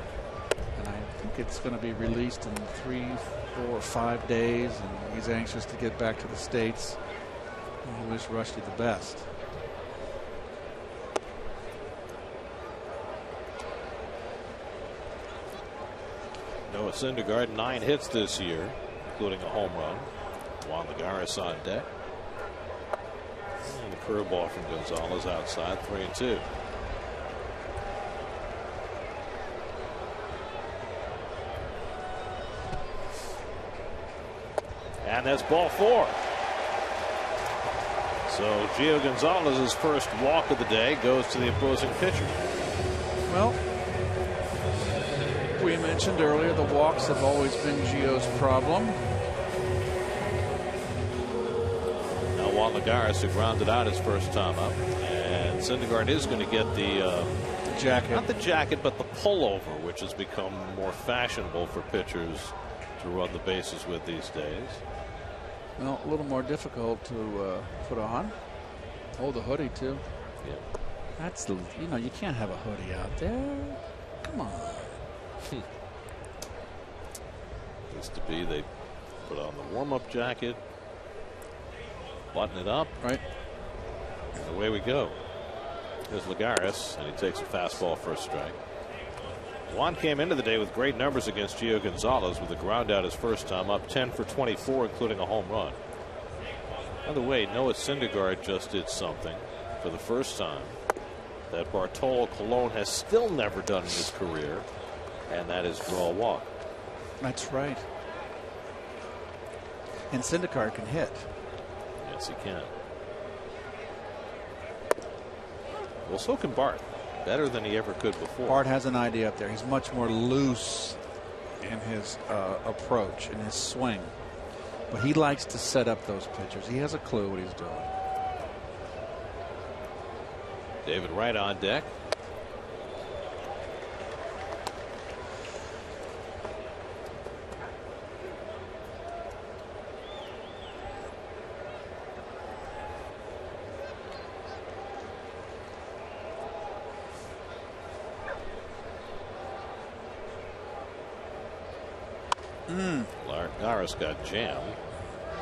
and I think it's going to be released in 3, 4, 5 days, and he's anxious to get back to the States. I wish Rusty the best. Noah Syndergaard, 9 hits this year, including a home run. Juan Lagares on deck. And the curveball from Gonzalez outside, 3-2. And that's ball 4. So Gio Gonzalez's first walk of the day goes to the opposing pitcher. Well, we mentioned earlier the walks have always been Gio's problem. Now Juan Lagares, who grounded out his first time up, and Syndergaard is going to get the jacket. Not the jacket, but the pullover, which has become more fashionable for pitchers to run the bases with these days. Well, a little more difficult to put on. Hold the hoodie too. Yeah. That's the, you know, you can't have a hoodie out there. Come on. Used to be they put on the warm-up jacket, button it up, right, and away we go. Here's Lagares, and he takes a fastball for a strike. Juan came into the day with great numbers against Gio Gonzalez with a ground out his first time up, 10 for 24, including a home run. By the way, Noah Syndergaard just did something for the first time that Bartolo Colon has still never done in his career, and that is draw a walk. That's right. And Syndergaard can hit. Yes, he can. Well, so can Bart. Better than he ever could before. Bart has an idea up there. He's much more loose in his approach, in his swing. But he likes to set up those pitchers. He has a clue what he's doing. David Wright on deck. Lagares got jammed.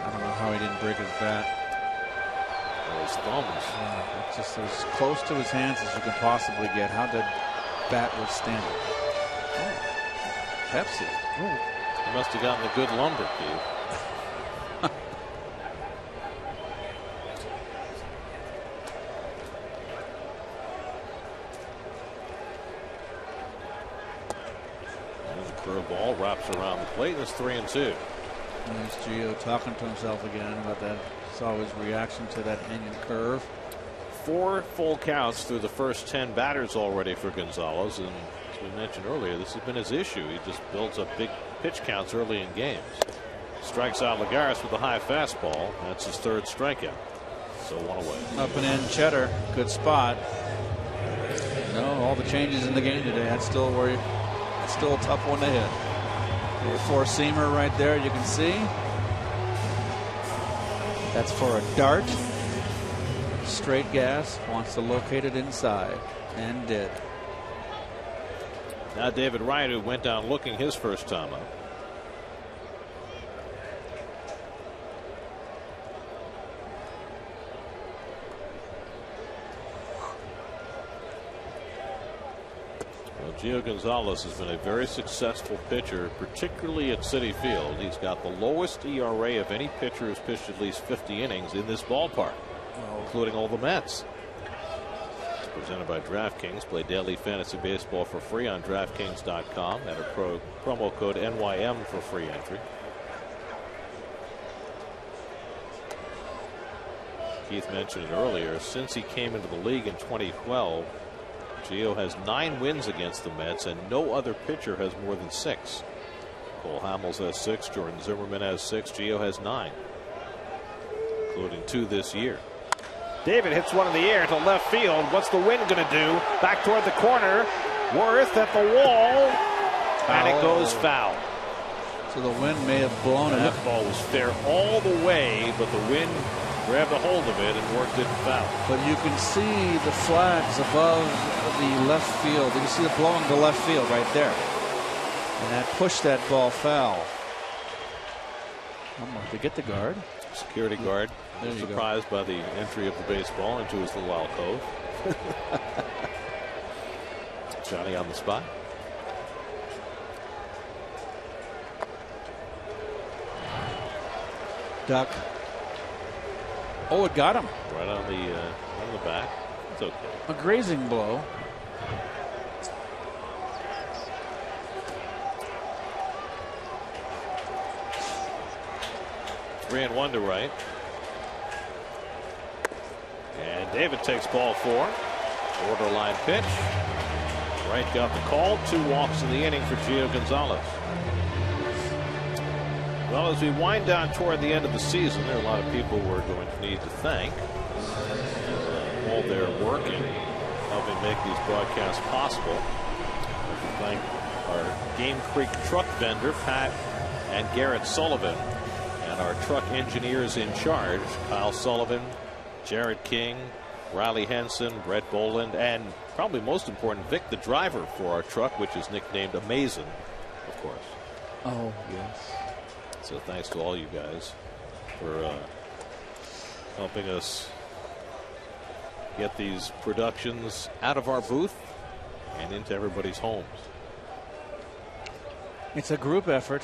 I don't know how he didn't break his bat. Or his thumbs. It's just as close to his hands as you can possibly get. How did bat withstand it? Oh, Pepsi. Ooh. He must have gotten a good lumber, Keith. Curveball wraps around the plate, and it's 3-2. There's Gio talking to himself again about that. Saw his reaction to that hanging curve. 4 full counts through the first 10 batters already for Gonzalez, and as we mentioned earlier, this has been his issue. He just builds up big pitch counts early in games. Strikes out Lagares with a high fastball. That's his 3rd strikeout. So 1 away. Up and in Cheddar, good spot. No, all the changes in the game today. That's still where you. Still a tough one to hit. A 4-seamer right there, you can see. That's for a dart. Straight gas, wants to locate it inside, and did. Now David Wright, who went down looking his first time up. Gio Gonzalez has been a very successful pitcher, particularly at Citi Field. He's got the lowest ERA of any pitcher who's pitched at least 50 innings in this ballpark, including all the Mets. It's presented by DraftKings. Play daily fantasy baseball for free on DraftKings.com. Enter promo code NYM for free entry. Keith mentioned it earlier. Since he came into the league in 2012, Gio has 9 wins against the Mets, and no other pitcher has more than 6. Cole Hamels has 6, Jordan Zimmerman has 6, Gio has 9, including 2 this year. David hits one in the air to left field. What's the wind going to do? Back toward the corner. Worth at the wall. And it goes foul. So the wind may have blown it. That ball was fair all the way, but the wind grabbed a hold of it and worked it foul. But you can see the flags above the left field. You can see it blowing to left field right there. And that pushed that ball foul. To get the guard. Security guard. Surprised by the entry of the baseball into his little alcove. Johnny on the spot. Duck. Oh, it got him. Right on the back. It's okay. A grazing blow. Three and one to right. And David takes ball 4. Borderline pitch. Wright got the call. 2 walks in the inning for Gio Gonzalez. Well, as we wind down toward the end of the season, there are a lot of people we're going to need to thank. All their work in helping make these broadcasts possible. We thank our Game Creek truck vendor, Pat and Garrett Sullivan, and our truck engineers in charge, Kyle Sullivan, Jared King, Riley Henson, Brett Boland, and probably most important, Vic, the driver for our truck, which is nicknamed Amazing, of course. Oh, yes. So thanks to all you guys for helping us get these productions out of our booth and into everybody's homes. It's a group effort.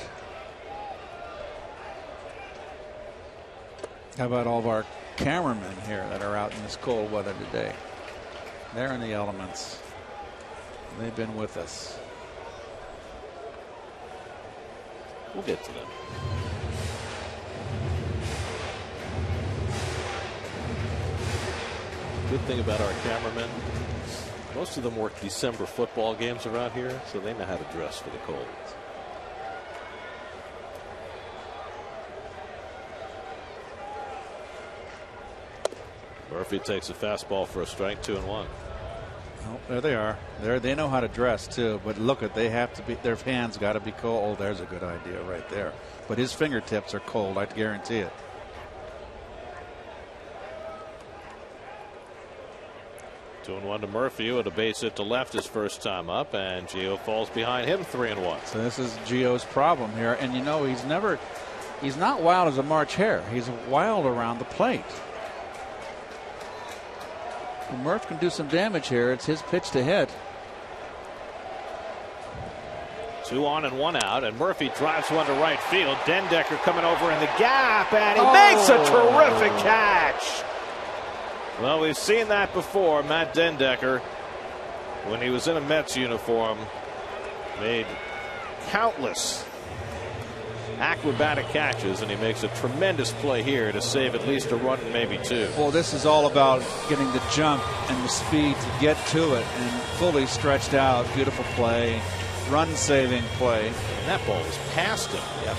How about all of our cameramen here that are out in this cold weather today? They're in the elements. They've been with us. We'll get to them. Good thing about our cameramen, most of them work December football games around here, so they know how to dress for the cold. Murphy takes a fastball for a strike, 2-1. Oh, there they are. They know how to dress too. But look at, they have to be, their hands got to be cold. Oh, there's a good idea right there. But his fingertips are cold, I guarantee it. Two and 1 to Murphy with a base hit to left his first time up, and Gio falls behind him 3-1. So this is Gio's problem here, and you know he's not wild as a March hare. He's wild around the plate. Murph can do some damage here. It's his pitch to hit. 2 on and 1 out, and Murphy drives one to right field. Dendecker coming over in the gap, and he makes a terrific catch. Well, we've seen that before. Matt Dendecker, when he was in a Mets uniform, made countless acrobatic catches, and he makes a tremendous play here to save at least a run and maybe 2. Well, this is all about getting the jump and the speed to get to it, and fully stretched out. Beautiful play, run-saving play. And that ball was past him. Yep.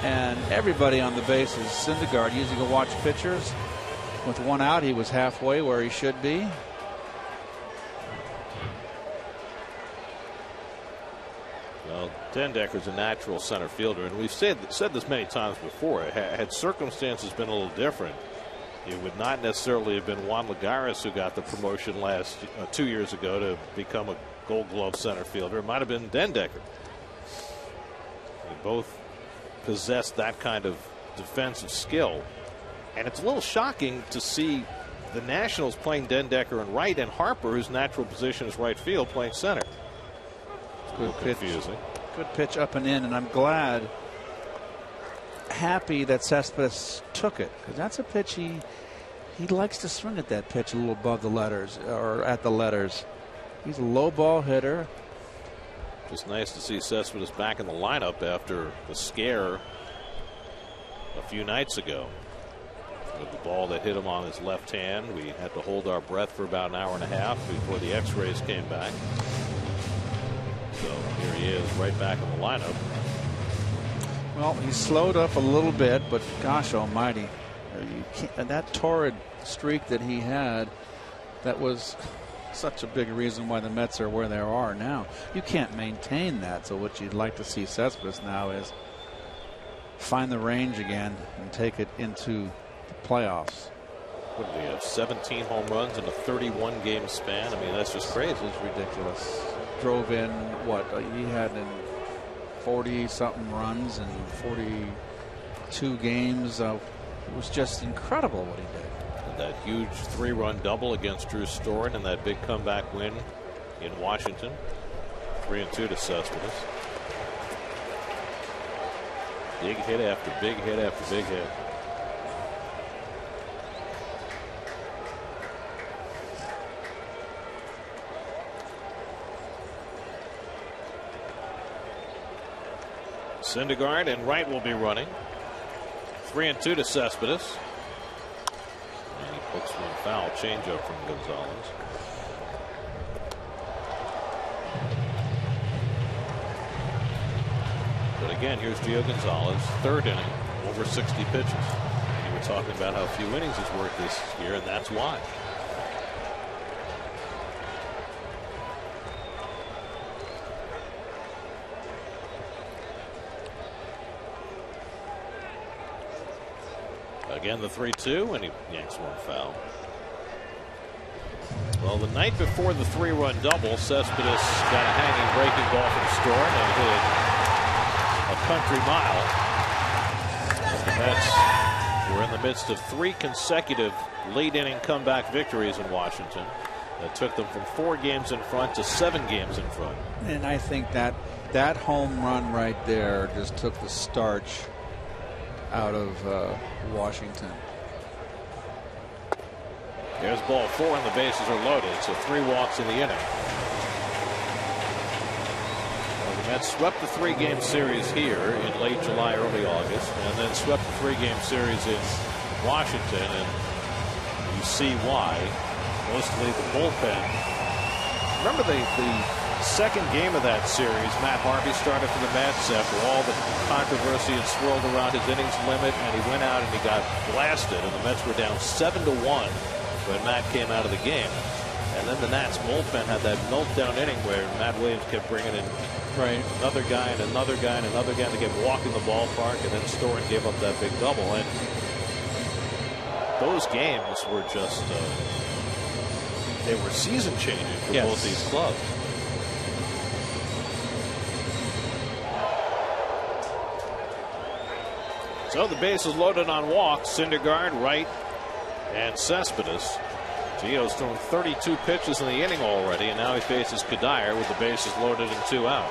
And everybody on the bases. Syndergaard usually go watch pitchers. With 1 out, he was halfway where he should be. Well, Dendecker's a natural center fielder, and we've said this many times before. Had circumstances been a little different, it would not necessarily have been Juan Lagares who got the promotion 2 years ago to become a Gold Glove center fielder. It might have been Dendecker. They both possess that kind of defensive skill, and it's a little shocking to see the Nationals playing Dendecker in right and Harper, whose natural position is right field, playing center. Good pitch. Confusing. Good pitch up and in, and I'm glad, happy that Cespedes took it, because that's a pitch he likes to swing at that pitch a little above the letters, or at the letters. He's a low ball hitter. Just nice to see Cespedes back in the lineup after the scare a few nights ago. With the ball that hit him on his left hand, we had to hold our breath for about an hour and a half before the X-rays came back. So here he is, right back in the lineup. Well, he slowed up a little bit, but gosh almighty, You can't, and that torrid streak that he had, that was such a big reason why the Mets are where they are now. You can't maintain that. So what you'd like to see Cespedes now is find the range again and take it into the playoffs. What did he have? 17 home runs in a 31-game span. I mean, that's just crazy. It's ridiculous. Drove in what he had in 40-something runs and 42 games. It was just incredible what he did. And that huge 3-run double against Drew Storen and that big comeback win in Washington. 3-2 to Cespedes. Big hit after big hit after big hit. Syndergaard and Wright will be running. 3-2 to Cespedes. And he pokes one foul. Changeup from Gonzalez. But again, here's Gio Gonzalez, third inning, over 60 pitches. And you were talking about how few innings he's worked this year, and that's why. Again, the 3-2, and he yanks one foul. Well, the night before the 3-run double, Cespedes got a hanging breaking ball from Storen and hit a country mile. The Mets were in the midst of 3 consecutive late inning comeback victories in Washington that took them from 4 games in front to 7 games in front. And I think that home run right there just took the starch out of Washington. There's ball 4 and the bases are loaded, so 3 walks in the inning. Well, the Mets swept the 3-game series here in late July, early August, and then swept the 3-game series in Washington, and you see why. Mostly the bullpen. Remember the second game of that series, Matt Harvey started for the Mets after all the controversy had swirled around his innings limit, and he went out and he got blasted, and the Mets were down 7-1 when Matt came out of the game. And then the Nats bullpen had that meltdown inning where Matt Williams kept bringing in another guy and another guy and another guy to get walking the ballpark, and then Storen gave up that big double. And those games were just they were season changing for both these clubs. So the bases loaded on walks. Syndergaard, Wright, and Cespedes. Gio's thrown 32 pitches in the inning already, and now he faces Kadire with the bases loaded and 2 out.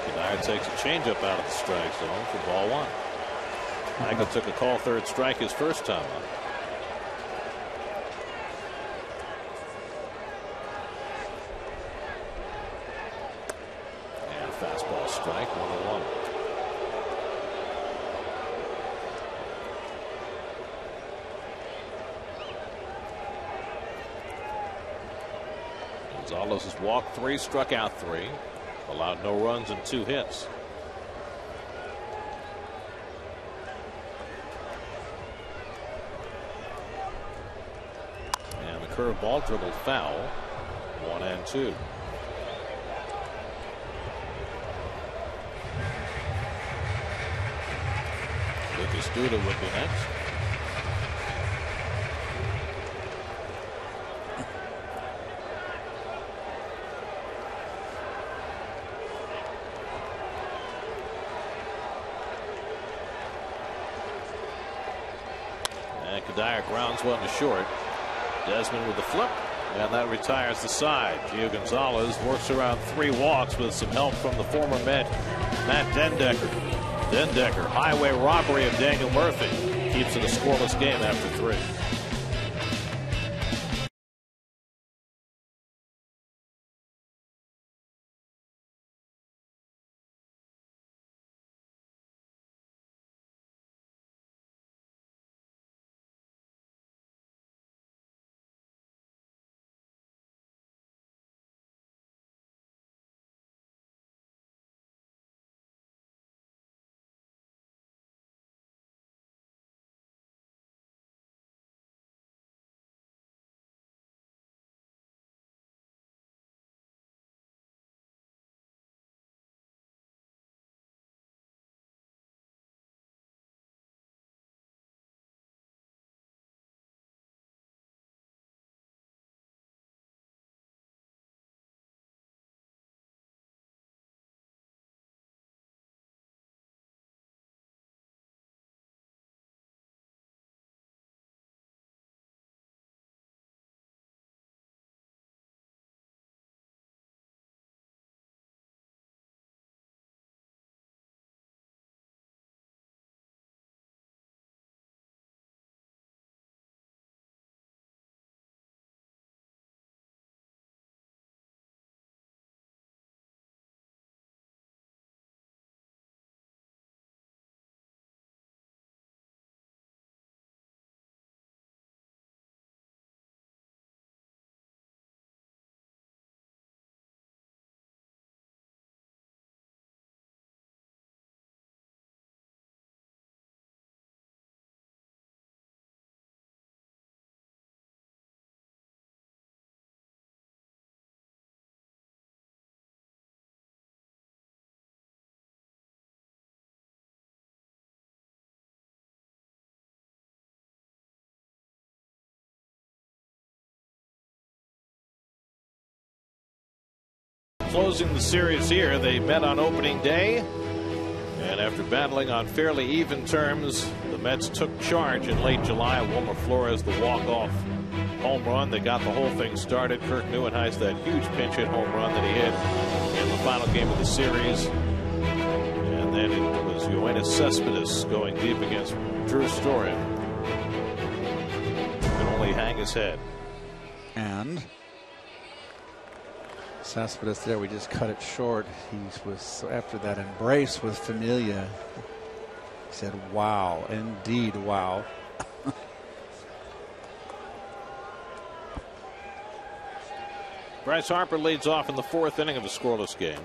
Kadire takes a changeup out of the strike zone for ball 1. Michael took a call third strike his first time up. And fastball strike, 1-1. Gonzalez has walked 3, struck out 3, allowed no runs and 2 hits. And the curveball dribbled foul, 1-2. Lucas Duda would be next. Kadire grounds one to short. Desmond with the flip, and that retires the side. Gio Gonzalez works around 3 walks with some help from the former Met, Matt Dendecker. Dendecker, highway robbery of Daniel Murphy, keeps it a scoreless game after 3. closing the series here. They met on opening day, and after battling on fairly even terms, the Mets took charge in late July. Wilmer Flores, the walk-off home run that got the whole thing started. Kirk Neuenhuis, that huge pinch hit home run that he hit in the final game of the series. And then it was Yoenis Cespedes going deep against Drew Story. Can only hang his head. And Cespedes there, we just cut it short. He was, after that embrace with Familia, he said, wow, indeed, wow. Bryce Harper leads off in the 4th inning of a scoreless game.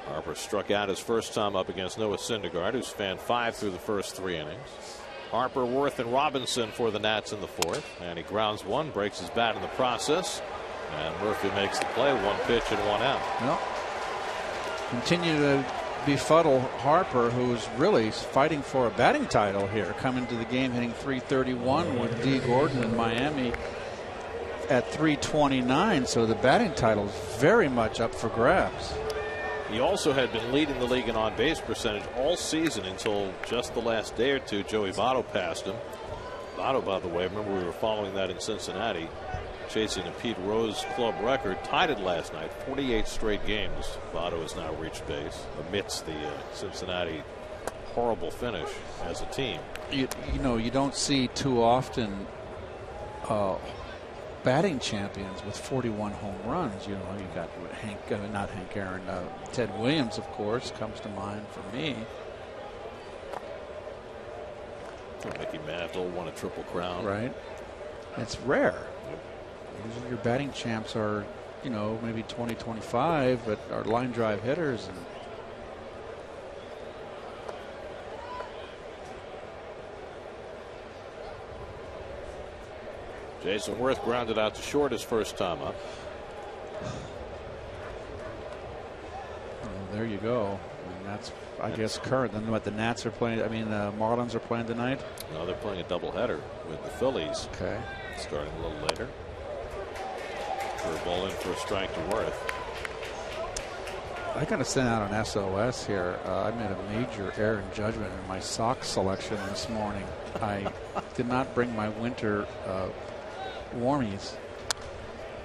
Harper struck out his first time up against Noah Syndergaard, who's fanned 5 through the first 3 innings. Harper, Worth, and Robinson for the Nats in the 4th. And he grounds one, breaks his bat in the process. And Murphy makes the play, 1 pitch and 1 out. Well, continue to befuddle Harper, who's really fighting for a batting title here. Coming to the game hitting .331 with D. Gordon in Miami at .329. So the batting title is very much up for grabs. He also had been leading the league in on-base percentage all season until just the last day or two. Joey Votto passed him. Votto, by the way, remember we were following that in Cincinnati, chasing a Pete Rose club record, tied it last night, 48 straight games. Votto has now reached base amidst the Cincinnati horrible finish as a team. You know, you don't see too often batting champions with 41 home runs. You know, you got not Hank Aaron, Ted Williams, of course, comes to mind for me. Mickey Mantle won a Triple Crown. Right. It's rare. Usually your batting champs are, you know, maybe 20, 25, but are line drive hitters. And Jason Worth grounded out to short his first time up. Well, there you go. And that's, I guess, current. Then what the Nats are playing, I mean, the Marlins are playing tonight? No, they're playing a doubleheader with the Phillies. Okay. Starting a little later. Ball in for a strike to Worth. I got to send out an SOS here. I made a major error in judgment in my sock selection this morning. I did not bring my winter warmies,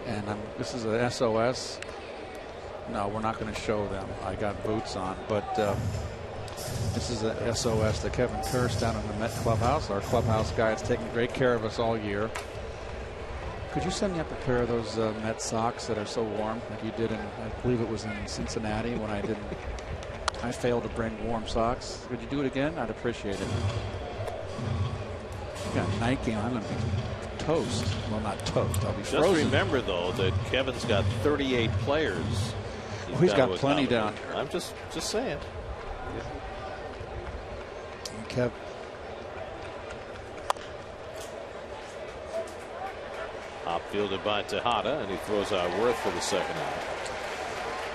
and this is a SOS. No, we're not going to show them. I got boots on, but this is a SOS to Kevin Kerst down in the Met clubhouse. Our clubhouse guy has taken great care of us all year. Could you send me up a pair of those Met socks that are so warm, like you did in, I believe it was in Cincinnati when I failed to bring warm socks. Could you do it again? I'd appreciate it. You got Nike, I'm going to be toast. Well, not toast. I'll be frozen. Just remember, though, that Kevin's got 38 players. He's got plenty down here. I'm just saying. Yeah. Kev. Hop fielded by Tejada, and he throws out Worth for the second out.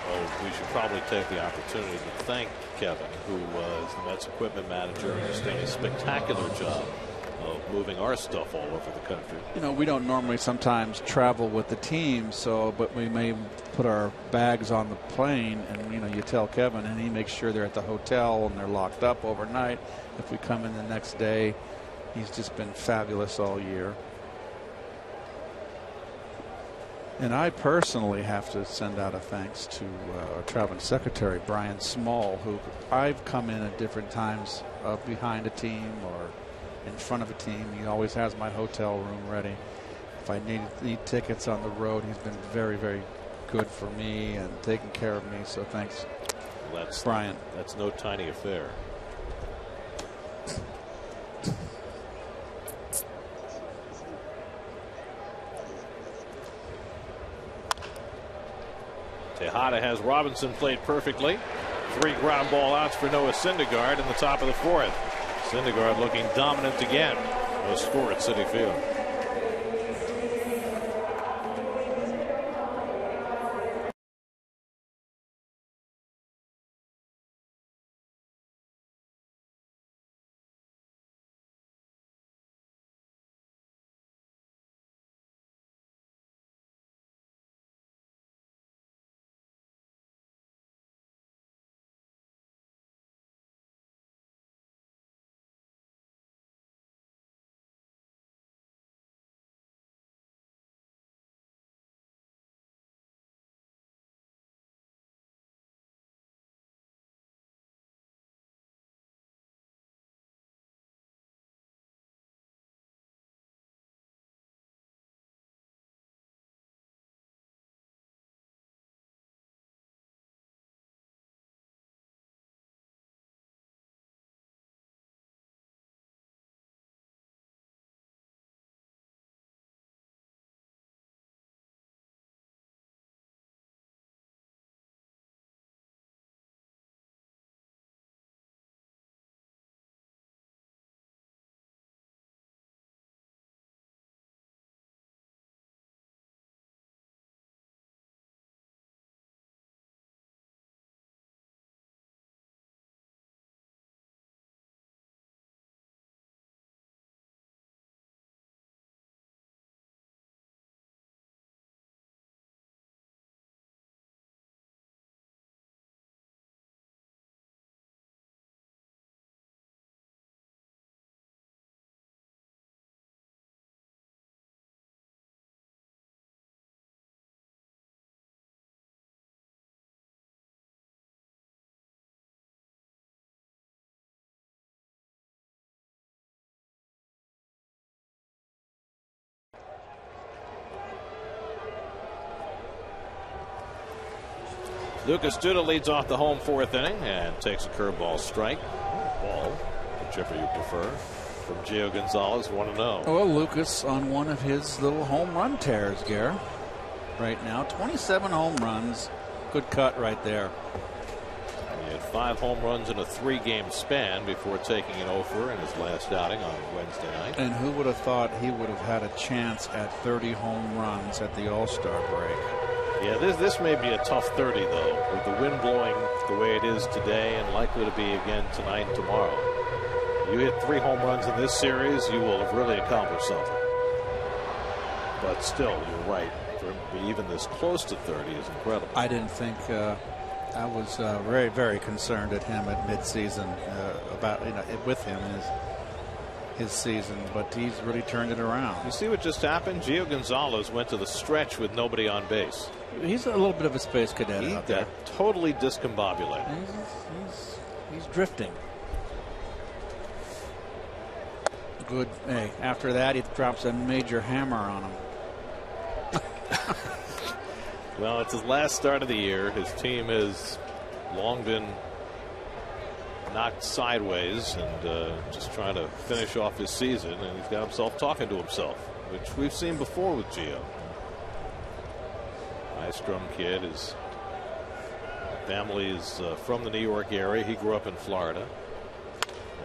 Oh, we should probably take the opportunity to thank Kevin, who was the Mets equipment manager and has done a spectacular job of moving our stuff all over the country. You know, we don't normally sometimes travel with the team, but we may put our bags on the plane, and you know, you tell Kevin, and he makes sure they're at the hotel and they're locked up overnight. If we come in the next day, he's just been fabulous all year. And I personally have to send out a thanks to our traveling secretary, Brian Small, who I've come in at different times behind a team or in front of a team. He always has my hotel room ready. If I need tickets on the road, he's been very, very good for me and taking care of me. So thanks, Brian. That's no tiny affair. Tejada has Robinson played perfectly. 3 ground ball outs for Noah Syndergaard in the top of the 4th. Syndergaard looking dominant again. No score at Citi Field. Lucas Duda leads off the home 4th inning and takes a curveball strike. Ball, whichever you prefer, from Gio Gonzalez, 1-0. Well, Lucas on one of his little home run tears, Gare. Right now, 27 home runs. Good cut right there. He had 5 home runs in a 3-game span before taking an offer in his last outing on Wednesday night. And who would have thought he would have had a chance at 30 home runs at the All-Star break? Yeah, this may be a tough 30, though, with the wind blowing the way it is today and likely to be again tonight and tomorrow. You hit 3 home runs in this series, you will have really accomplished something. But still, you're right. For him to be even this close to 30 is incredible. I didn't think I was very, very concerned at him at midseason about with him his season, but he's really turned it around. You see what just happened? Gio Gonzalez went to the stretch with nobody on base. He's a little bit of a space cadet He out there. got totally discombobulated. He's drifting. Good. Hey, after that, he drops a major hammer on him. Well, it's his last start of the year. His team has long been knocked sideways and just trying to finish off his season, and he's got himself talking to himself, which we've seen before with Gio. High-strung kid. His family is from the New York area. He grew up in Florida.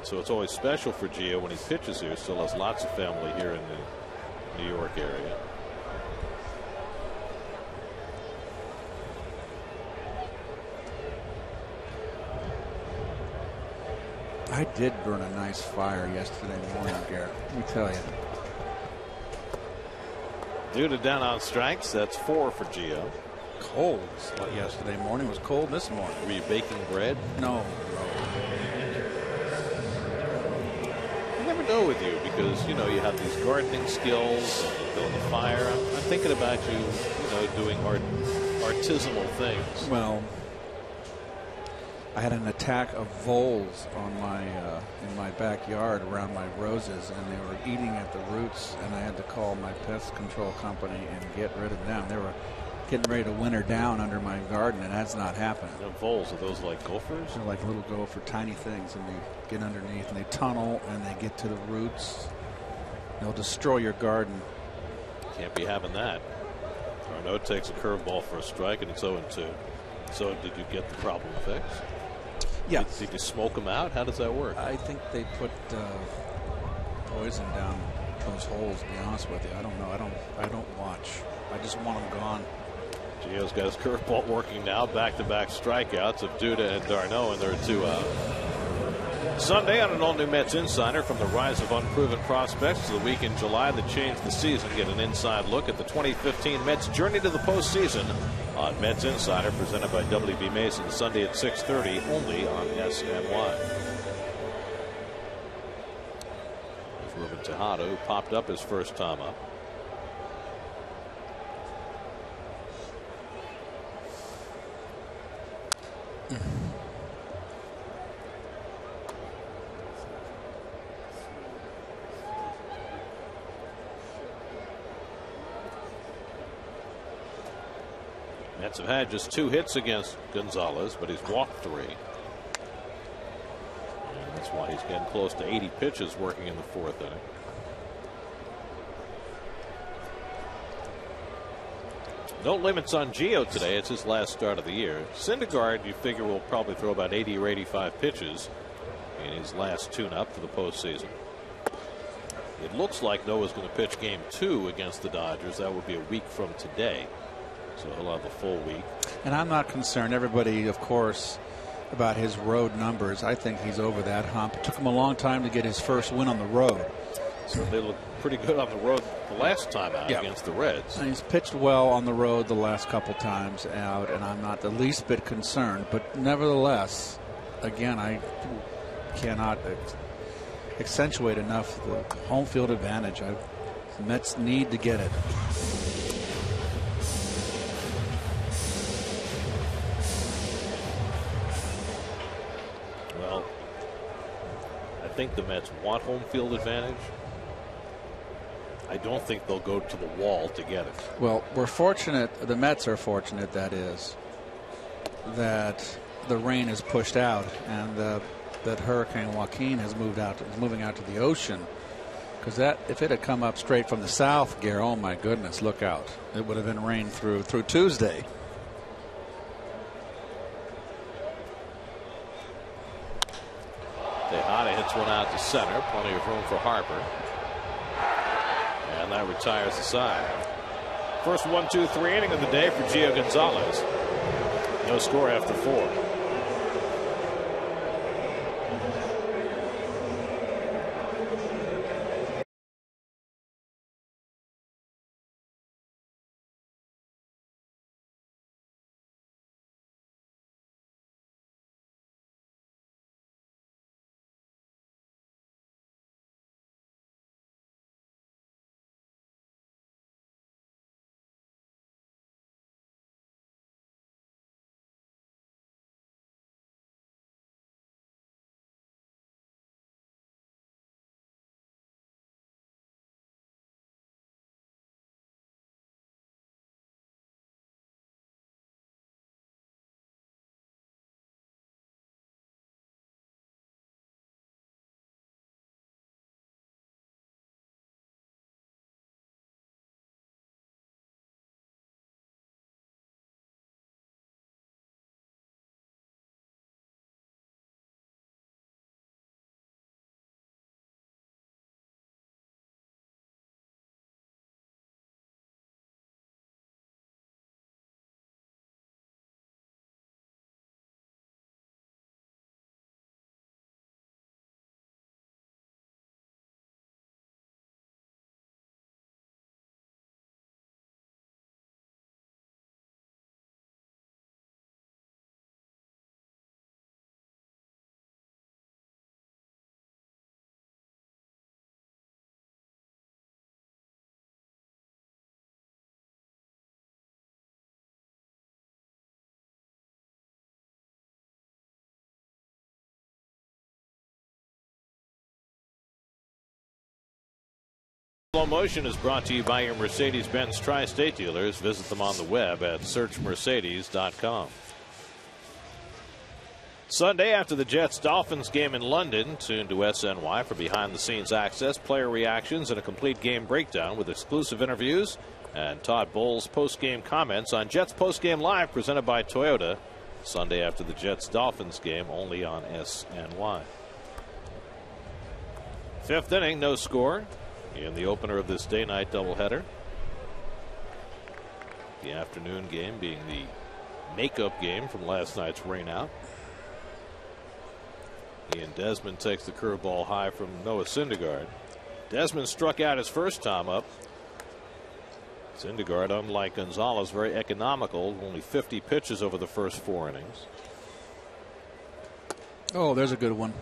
So it's always special for Gio when he pitches here. Still has lots of family here in the New York area. I did burn a nice fire yesterday morning, Garrett. Let me tell you. Duda down on strikes. That's 4 for Gio. Cold yesterday morning. It was cold this morning. Were you baking bread? No. I never know with you because, you have these gardening skills and you build a fire. I'm thinking about you, doing artisanal things. Well, I had an attack of voles on in my backyard around my roses, and they were eating at the roots, and I had to call my pest control company and get rid of them. They were getting ready to winter down under my garden, and that's not happening. The voles, are those like gophers? They're like little gopher, tiny things, and they get underneath and they tunnel and they get to the roots. They'll destroy your garden. Can't be having that. Arnaud takes a curveball for a strike, and it's 0-2. So did you get the problem fixed? Yeah. Did you smoke them out? How does that work? I think they put poison down those holes, to be honest with you. I don't know. I don't watch. I just want them gone. Gio's got his curveball working now. Back-to-back strikeouts of Duda and Darno, and there are 2 out. Sunday on an all-new Mets Insider, from the rise of unproven prospects to the week in July that changed the season. Get an inside look at the 2015 Mets journey to the postseason on Mets Insider, presented by WB Mason, Sunday at 6:30, only on SNY. There's Ruben Tejada, who popped up his first time up. Mets have had just 2 hits against Gonzalez, but he's walked 3. And that's why he's getting close to 80 pitches working in the 4th inning. No limits on Gio today. It's his last start of the year. Syndergaard, you figure, will probably throw about 80 or 85 pitches in his last tune-up for the postseason. It looks like Noah's going to pitch game 2 against the Dodgers. That would be a week from today. So he'll have a full week. And I'm not concerned. Everybody, of course, about his road numbers. I think he's over that hump. It took him a long time to get his first win on the road. So they look pretty good on the road the last time out against the Reds. And he's pitched well on the road the last couple times out, and I'm not the least bit concerned. But nevertheless, again, I cannot accentuate enough the home field advantage. The Mets need to get it. Well, I think the Mets want home field advantage. I don't think they'll go to the wall to get it. Well, we're fortunate. The Mets are fortunate, that is. that the rain is pushed out and that Hurricane Joaquin is moving out to the ocean. Because if it had come up straight from the south, Gare, oh my goodness, look out! It would have been rain through Tuesday. Tejada hits one out to center. Plenty of room for Harper. And that retires the side. First 1-2-3 inning of the day for Gio Gonzalez. No score after 4. Slow Motion is brought to you by your Mercedes-Benz Tri-State dealers. Visit them on the web at searchmercedes.com. Sunday after the Jets-Dolphins game in London, tune to SNY for behind-the-scenes access, player reactions, and a complete game breakdown with exclusive interviews and Todd Bowles' post-game comments on Jets Post-Game Live presented by Toyota. Sunday after the Jets-Dolphins game, only on SNY. Fifth inning, no score in the opener of this day-night doubleheader. The afternoon game being the makeup game from last night's rainout. Ian Desmond takes the curveball high from Noah Syndergaard. Desmond struck out his first time up. Syndergaard, unlike Gonzalez, very economical, only 50 pitches over the first 4 innings. Oh, there's a good one.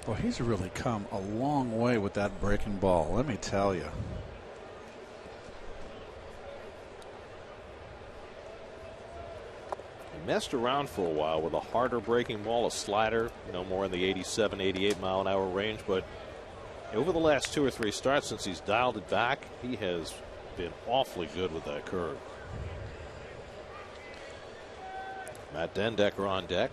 Well, he's really come a long way with that breaking ball, let me tell you. He messed around for a while with a harder breaking ball, a slider, no more in the 87, 88 mile an hour range. But over the last 2 or 3 starts since he's dialed it back, he has been awfully good with that curve. Matt Dendecker on deck.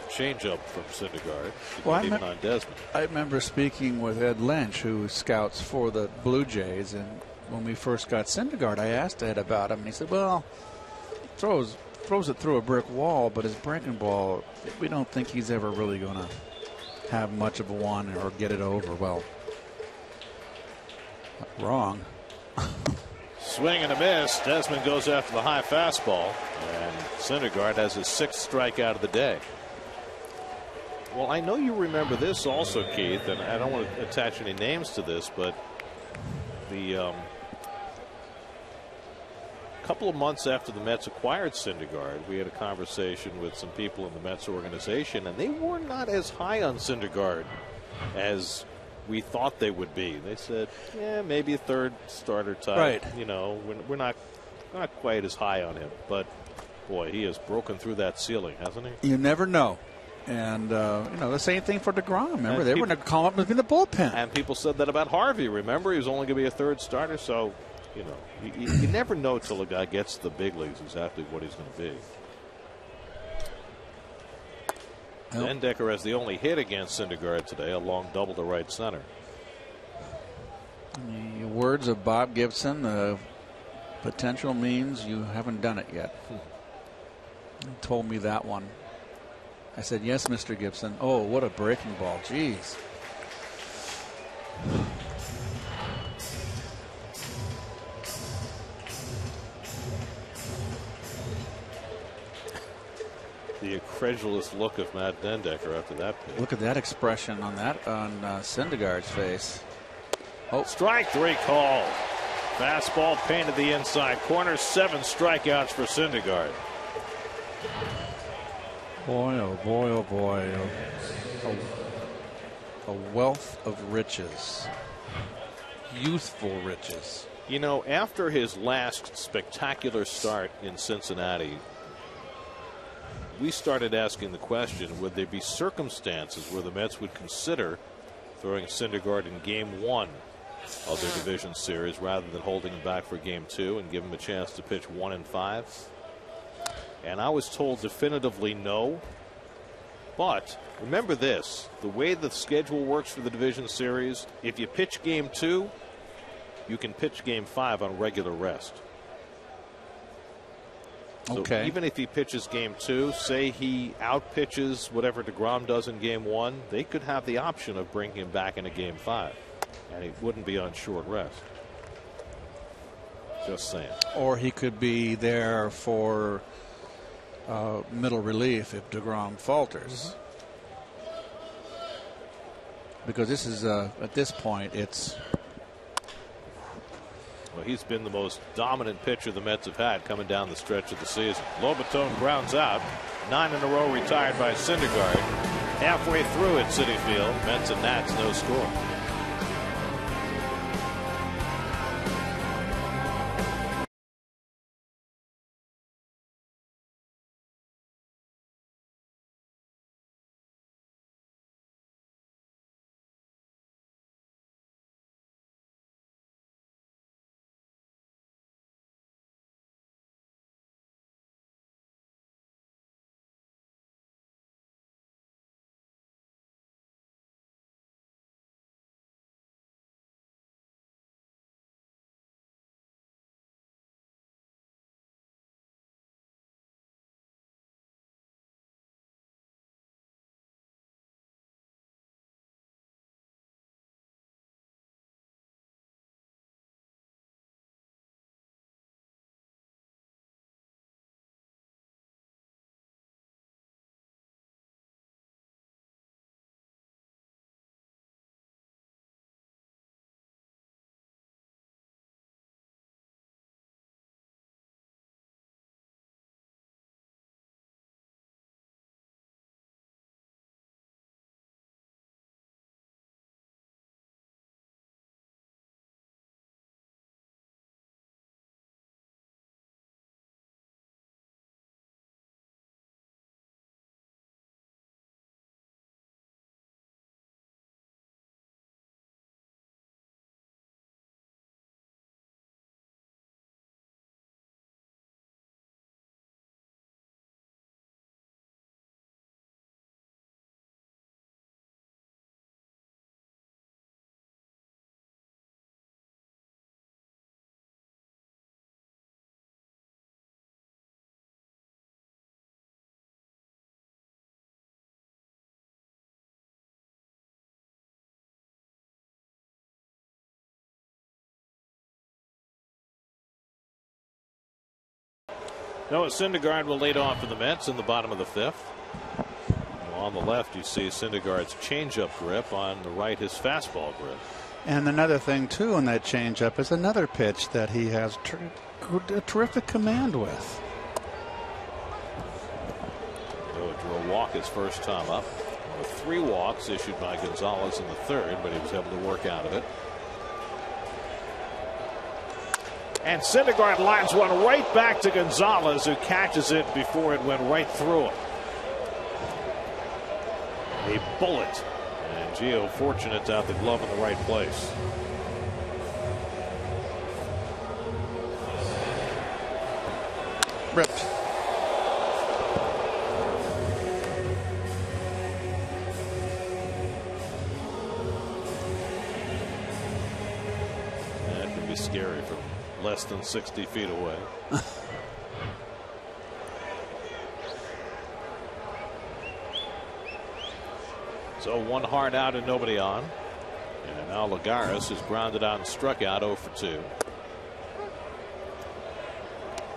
Change up from Syndergaard. Well, even on Desmond. I remember speaking with Ed Lynch, who scouts for the Blue Jays, and when we first got Syndergaard, I asked Ed about him, and he said, well, throws it through a brick wall, but his breaking ball, we don't think he's ever really going to have much of a one or get it over. Well, wrong. Swing and a miss. Desmond goes after the high fastball, and Syndergaard has his 6th strikeout of the day. Well, I know you remember this also, Keith, and I don't want to attach any names to this, but the couple of months after the Mets acquired Syndergaard, we had a conversation with some people in the Mets organization, and they were not as high on Syndergaard as we thought they would be. They said, yeah, maybe a 3rd starter type. Right. You know, we're not quite as high on him, but boy, he has broken through that ceiling, hasn't he? You never know. And, the same thing for DeGrom. Remember, they were going to call him in the bullpen. And people said that about Harvey. Remember, he was only going to be a third starter. So, you never know till a guy gets to the big leagues exactly what he's going to be. Dendecker has the only hit against Syndergaard today, a long double to right center. In the words of Bob Gibson, potential means you haven't done it yet. He told me that one. I said, yes, Mr. Gibson. Oh, what a breaking ball. Jeez. The incredulous look of Matt Dendecker after that pitch. Look at that expression on Syndergaard's face. Oh, strike 3 call. Fastball painted the inside corner. 7 strikeouts for Syndergaard. Boy, oh boy, oh boy. A wealth of riches. Youthful riches. After his last spectacular start in Cincinnati, we started asking the question, would there be circumstances where the Mets would consider throwing Syndergaard in Game 1 of their division series rather than holding him back for Game 2 and give him a chance to pitch 1 and 5? And I was told definitively no. But remember this, the way the schedule works for the division series, if you pitch Game 2, you can pitch Game 5 on regular rest. So even if he pitches Game 2, say he outpitches whatever DeGrom does in Game 1, they could have the option of bringing him back into Game 5. And he wouldn't be on short rest. Just saying. Or he could be there for middle relief if DeGrom falters. Because this is at this point it's. Well, he's been the most dominant pitcher the Mets have had coming down the stretch of the season. Lobaton grounds out. 9 in a row retired by Syndergaard. Halfway through at Citi Field, Mets and Nats no score. Noah Syndergaard will lead off for the Mets in the bottom of the 5th. On the left, you see Syndergaard's changeup grip. On the right, his fastball grip. And another thing, too, on that changeup is another pitch that he has a terrific command with. Noah drew a walk his first time up. 3 walks issued by Gonzalez in the 3rd, but he was able to work out of it. And Syndergaard lines one right back to Gonzalez, who catches it before it went right through him. a bullet. And Gio fortunate to have the glove in the right place. Ripped. That can be scary from less than 60 feet away. So one hard out and nobody on. And now Lagares is grounded out and struck out 0 for 2.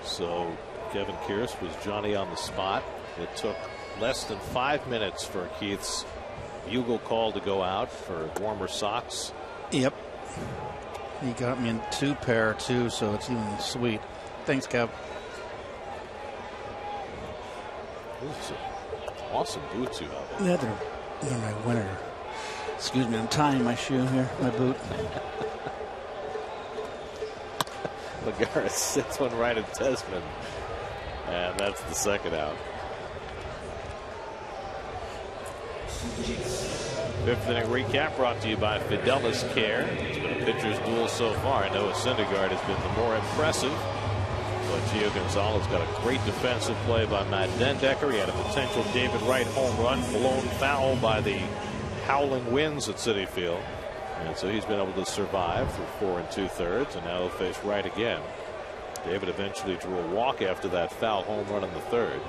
So Kevin Kearse was Johnny on the spot. It took less than 5 minutes for Keith's bugle call to go out for warmer socks. Yep. He got me in 2 pair too, so it's even sweet. Thanks, Kev. Those are awesome boots you have. Yeah, they're my winter. Excuse me, I'm tying my shoe here, my boot. Lagares sits one right at Desmond. And that's the second out. 5th inning recap brought to you by Fidelis Care. It's been a pitcher's duel so far. Noah Syndergaard has been the more impressive. But Gio Gonzalez got a great defensive play by Matt Dendecker. He had a potential David Wright home run blown foul by the howling winds at Citi Field. And so he's been able to survive for 4 2/3. And now he'll face Wright again. David eventually drew a walk after that foul home run in the 3rd.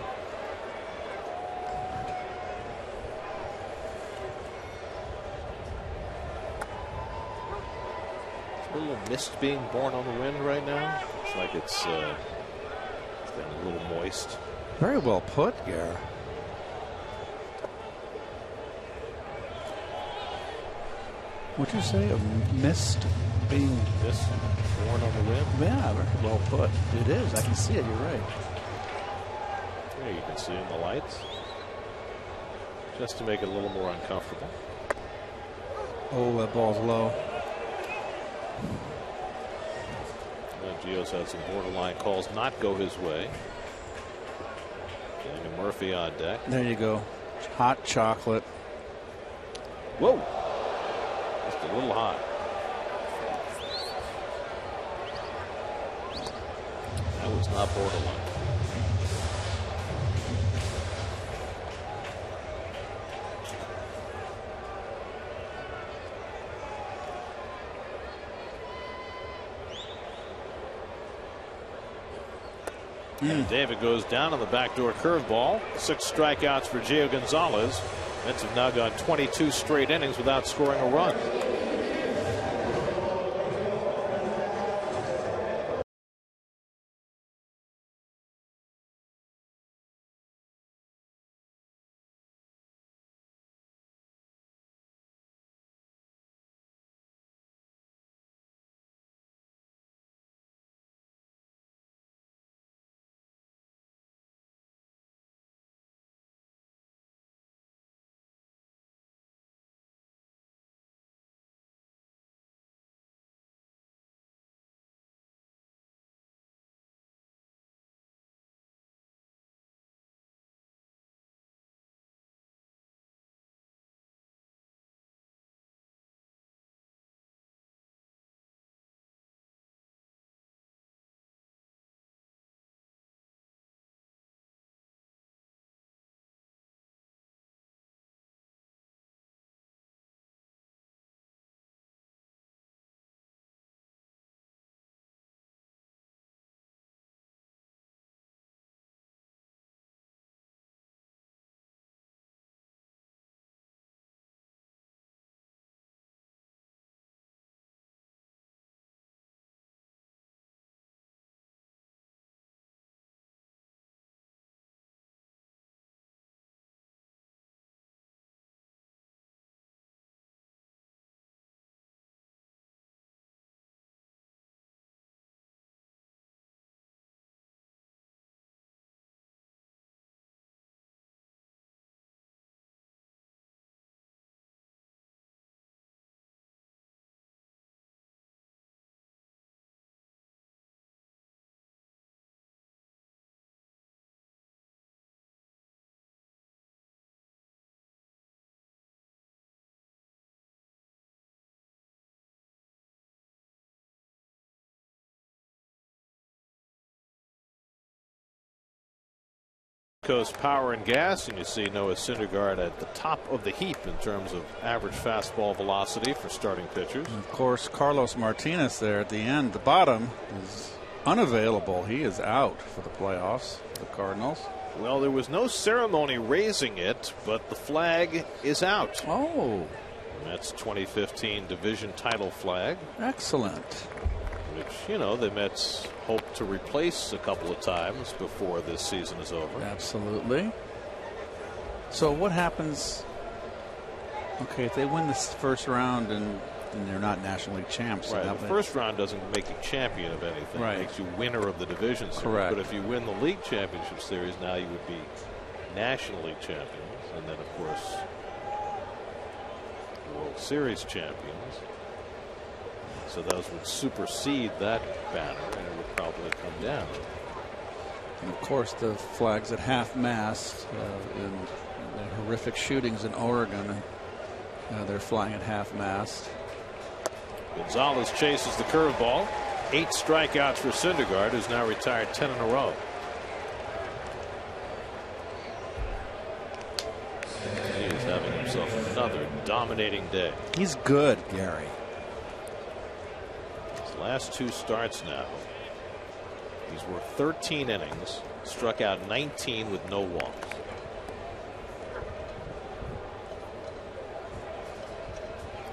A little mist being born on the wind right now. It's like it's getting a little moist. Very well put, Gare. What'd you say? A mist being Mist born on the wind? Yeah, very well put. It is. I can see it. You're right. Yeah, you can see in the lights. Just to make it a little more uncomfortable. Oh, that ball's low. Gio's had some borderline calls not go his way. Danny Murphy on deck. There you go. Hot chocolate. Whoa. Just a little hot. That was not borderline. And David goes down on the backdoor curveball. 6 strikeouts for Gio Gonzalez. Mets have now gone 22 straight innings without scoring a run. Coast power and gas, and you see Noah Syndergaard at the top of the heap in terms of average fastball velocity for starting pitchers. And of course, Carlos Martinez there at the end, the bottom, is unavailable. He is out for the playoffs, the Cardinals. Well, there was no ceremony raising it, but the flag is out. Oh. Mets 2015 division title flag. Excellent. Which, you know, the Mets hope to replace a couple of times before this season is over. Absolutely. So what happens? Okay, if they win this first round and they're not National League champs. Right. The first round doesn't make you champion of anything. Right. It makes you winner of the division series. Correct. But if you win the league championship series, now you would be National League champions. And then, of course, World Series champions. So those would supersede that banner, and it would probably come down. And of course, the flags at half-mast in the horrific shootings in Oregon. They're flying at half-mast. Gonzalez chases the curveball. 8 strikeouts for Syndergaard, who's now retired 10 in a row. He is having himself another dominating day. He's good, Gary. His last 2 starts now. He's worked 13 innings, struck out 19 with no walks.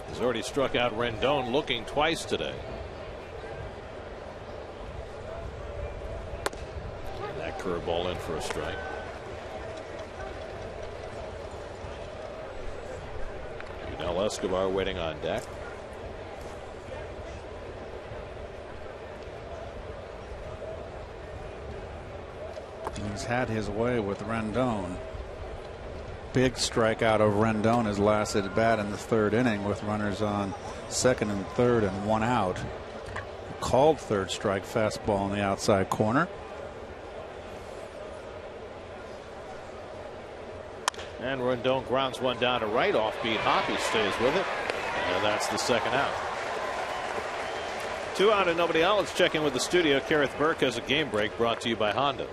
He's already struck out Rendon, looking twice today. And that curveball in for a strike. Now Escobar waiting on deck. He's had his way with Rendon. Big strikeout of Rendon, his last at bat in the 3rd inning with runners on 2nd and 3rd and 1 out. Called 3rd strike fastball in the outside corner. And Rendon grounds one down to right. Offbeat Hoppy stays with it. And that's the 2nd out. 2 out and nobody out. Let's check in with the studio. Kareth Burke has a game break brought to you by Honda.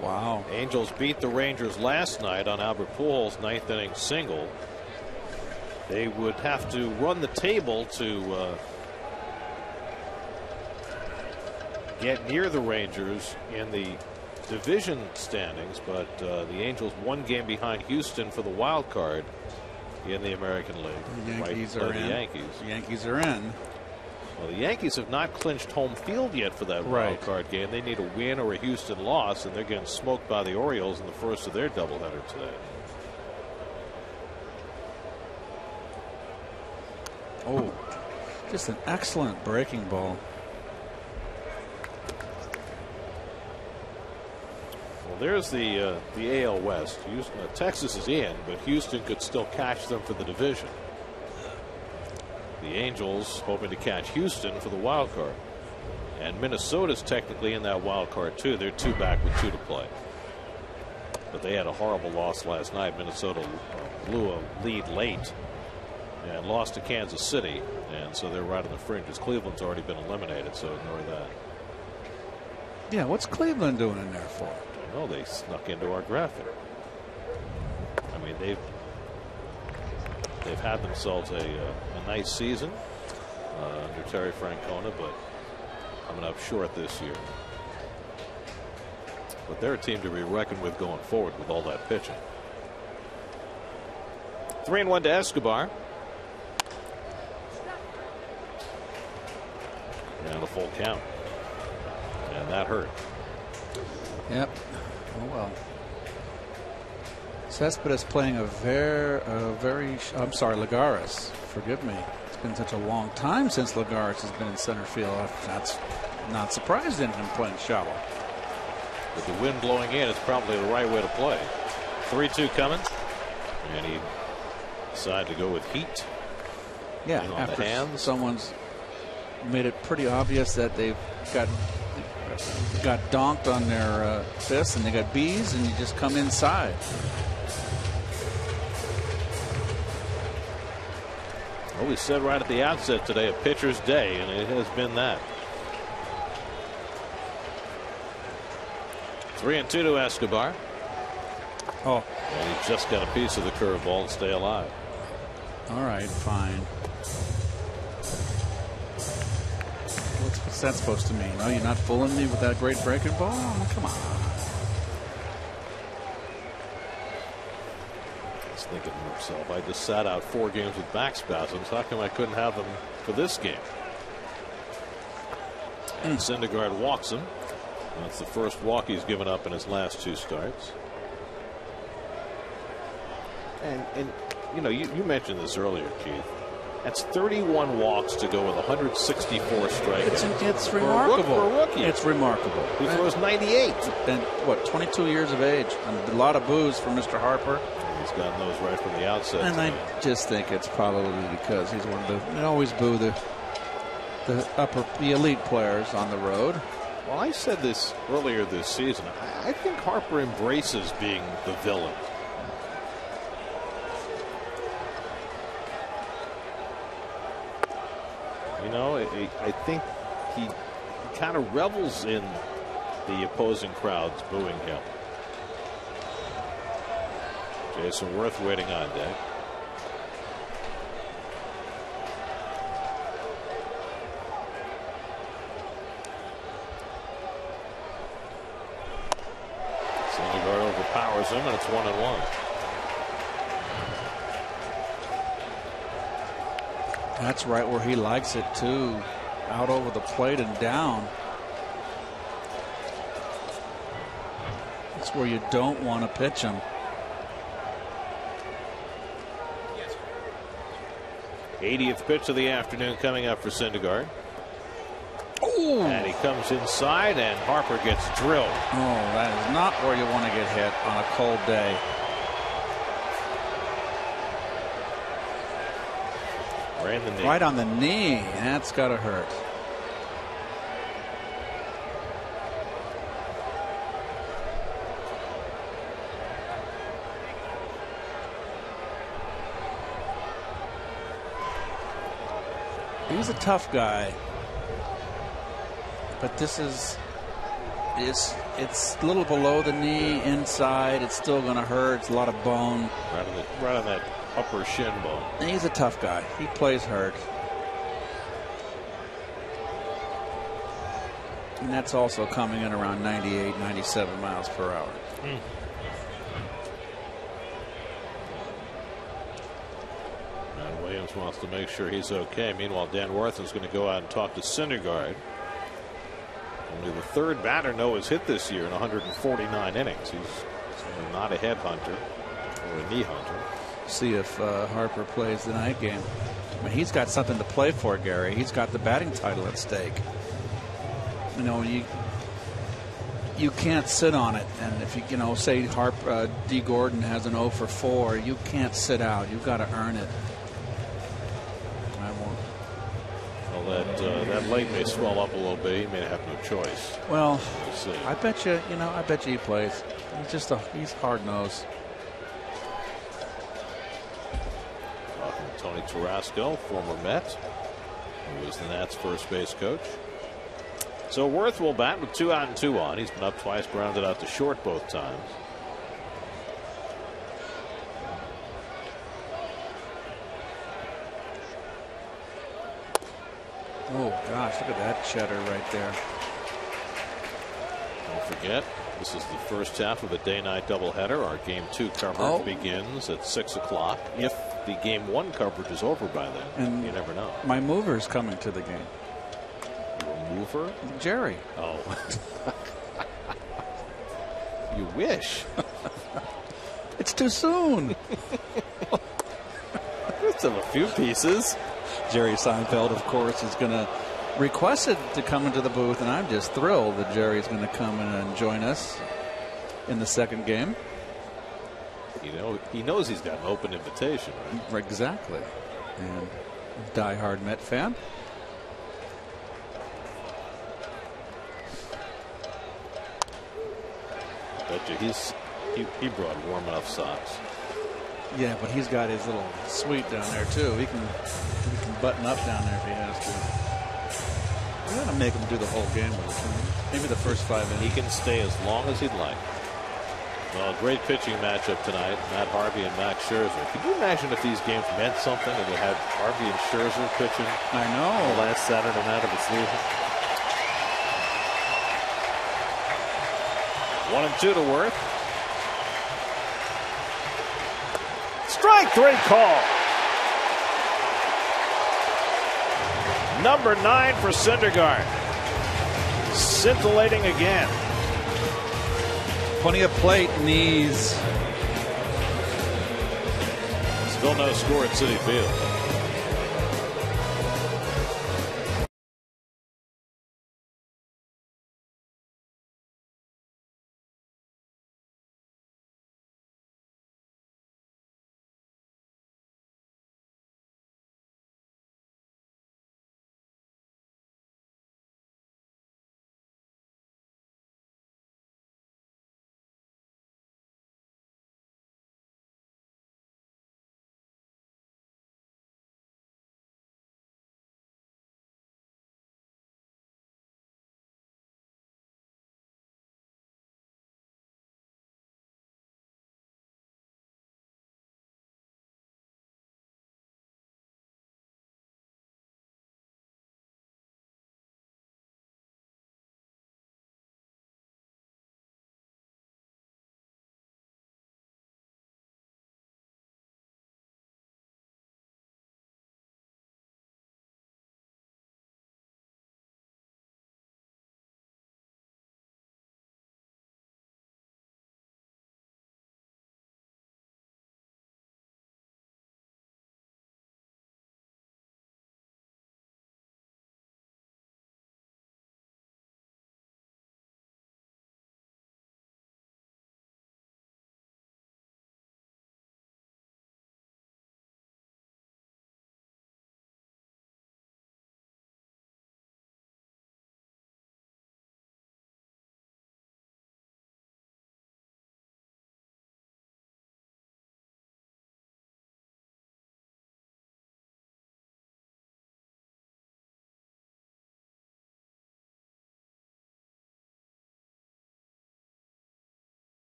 Wow. Angels beat the Rangers last night on Albert Pujols' 9th inning single. They would have to run the table to get near the Rangers in the division standings, but the Angels 1 game behind Houston for the wild card in the American League. The Yankees right are in. Yankees. The Yankees are in. Well, the Yankees have not clinched home field yet for that wild card game. They need a win or a Houston loss, and they're getting smoked by the Orioles in the first of their doubleheader today. Oh, just an excellent breaking ball. Well, there's the AL West. Houston, Texas is in, but Houston could still catch them for the division. The Angels hoping to catch Houston for the wild card, and Minnesota's technically in that wild card too. They're 2 back with 2 to play, but they had a horrible loss last night. Minnesota blew a lead late and lost to Kansas City, and so they're right on the fringes. Cleveland's already been eliminated, so ignore that. Yeah, what's Cleveland doing in there for? I don't know. They snuck into our graphic. I mean, they've had themselves a nice season under Terry Francona, but coming up short this year. But they're a team to be reckoned with going forward with all that pitching. 3-1 to Escobar. And a full count. And that hurt. Yep. Oh well. Cespedes playing I'm sorry, Lagares. Forgive me. It's been such a long time since Lagares has been in center field. That's not surprised in him playing shallow. With the wind blowing in, it's probably the right way to play. 3-2 coming. And he decided to go with heat. Yeah, on after the hands. Someone's made it pretty obvious that they've got donked on their fists and they got bees, and you just come inside. Well, we said right at the outset today, a pitcher's day, and it has been that. 3-2 to Escobar. Oh. And he just got a piece of the curveball and stay alive. All right, fine. What's that supposed to mean? Oh, you're not fooling me with that great breaking ball? Oh, come on. He's thinking to himself, I just sat out 4 games with back spasms. How come I couldn't have them for this game? And Syndergaard walks him. That's the first walk he's given up in his last 2 starts. And you know, you mentioned this earlier, Keith. That's 31 walks to go with 164 strikeouts. It's remarkable. For a rookie. It's remarkable. He throws 98. And what, 22 years of age. And a lot of boos for Mr. Harper. He's gotten those right from the outset. And I just think it's probably because he's one of the. They always boo the elite players on the road. Well, I said this earlier this season. I think Harper embraces being the villain. You know, I think he kind of revels in the opposing crowds booing him. Jason Worth waiting on deck. Syndergaard overpowers him, and it's 1-1. That's right where he likes it too, out over the plate and down. That's where you don't want to pitch him. 80th pitch of the afternoon coming up for Syndergaard. Ooh. And he comes inside, and Harper gets drilled. Oh, that is not where you want to get hit on a cold day. Right on the knee. That's got to hurt. He's a tough guy, but this is it's a little below the knee inside. It's still going to hurt. It's a lot of bone. Right on that upper shin bone. And he's a tough guy. He plays hurt. And that's also coming in around 98, 97 miles per hour. And Williams wants to make sure he's okay. Meanwhile, Dan Worth is going to go out and talk to Syndergaard. Only the 3rd batter Noah's hit this year in 149 innings. He's not a headhunter or a knee hunter. See if Harper plays the night game. I mean, he's got something to play for, Gary. He's got the batting title at stake. You know, you can't sit on it. And if you say D. Gordon has an 0 for 4, you can't sit out. You've got to earn it. I won't. Well, that leg may swell up a little bit. He may have no choice. Well, we'll see. I bet you he plays. He's hard nosed. Tony Tarasco, former Met, who was the Nats' first base coach. So Worth will bat with 2 out and 2 on. He's been up twice, grounded out to short both times. Oh gosh, look at that cheddar right there. Don't forget, this is the first half of a day-night doubleheader. Our Game 2 coverage begins at 6 o'clock. If the Game 1 coverage is over by then, and you never know. My mover's coming to the game. Your mover? Jerry. Oh. You wish. It's too soon. Let's have a few pieces. Jerry Seinfeld, of course, is going to request it to come into the booth, and I'm just thrilled that Jerry's going to come in and join us in the second game. You know, he knows he's got an open invitation, right? Exactly. And diehard Met fan. I bet you he brought warm enough socks. Yeah, but he's got his little suite down there too. He can button up down there if he has to. We're gonna make him do the whole game with us. Maybe the first 5 innings. He can stay as long as he'd like. Well, great pitching matchup tonight. Matt Harvey and Max Scherzer. Could you imagine if these games meant something and you had Harvey and Scherzer pitching? I know. The last Saturday night of the season. 1-2 to Worth. Strike 3 call. Number 9 for Syndergaard. Scintillating again. Plenty of plate, knees. Still no score at Citi Field.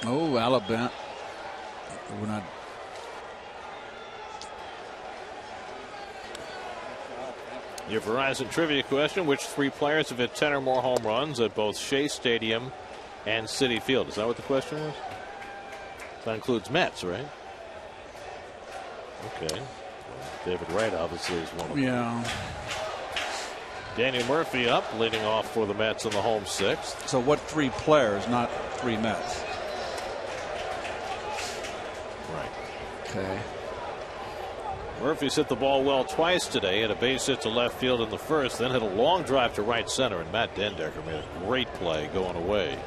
Oh, Alabama. We're not. Your Verizon trivia question: which 3 players have hit 10 or more home runs at both Shea Stadium and Citi Field? Is that what the question was? That includes Mets, right? Okay. David Wright obviously is one of them. Yeah. Danny Murphy up, leading off for the Mets in the home 6th. So what 3 players, not 3 Mets? Right. Okay. Murphy's hit the ball well twice today, and a base hit to left field in the first, then hit a long drive to right center, and Matt Dendecker made a great play going away.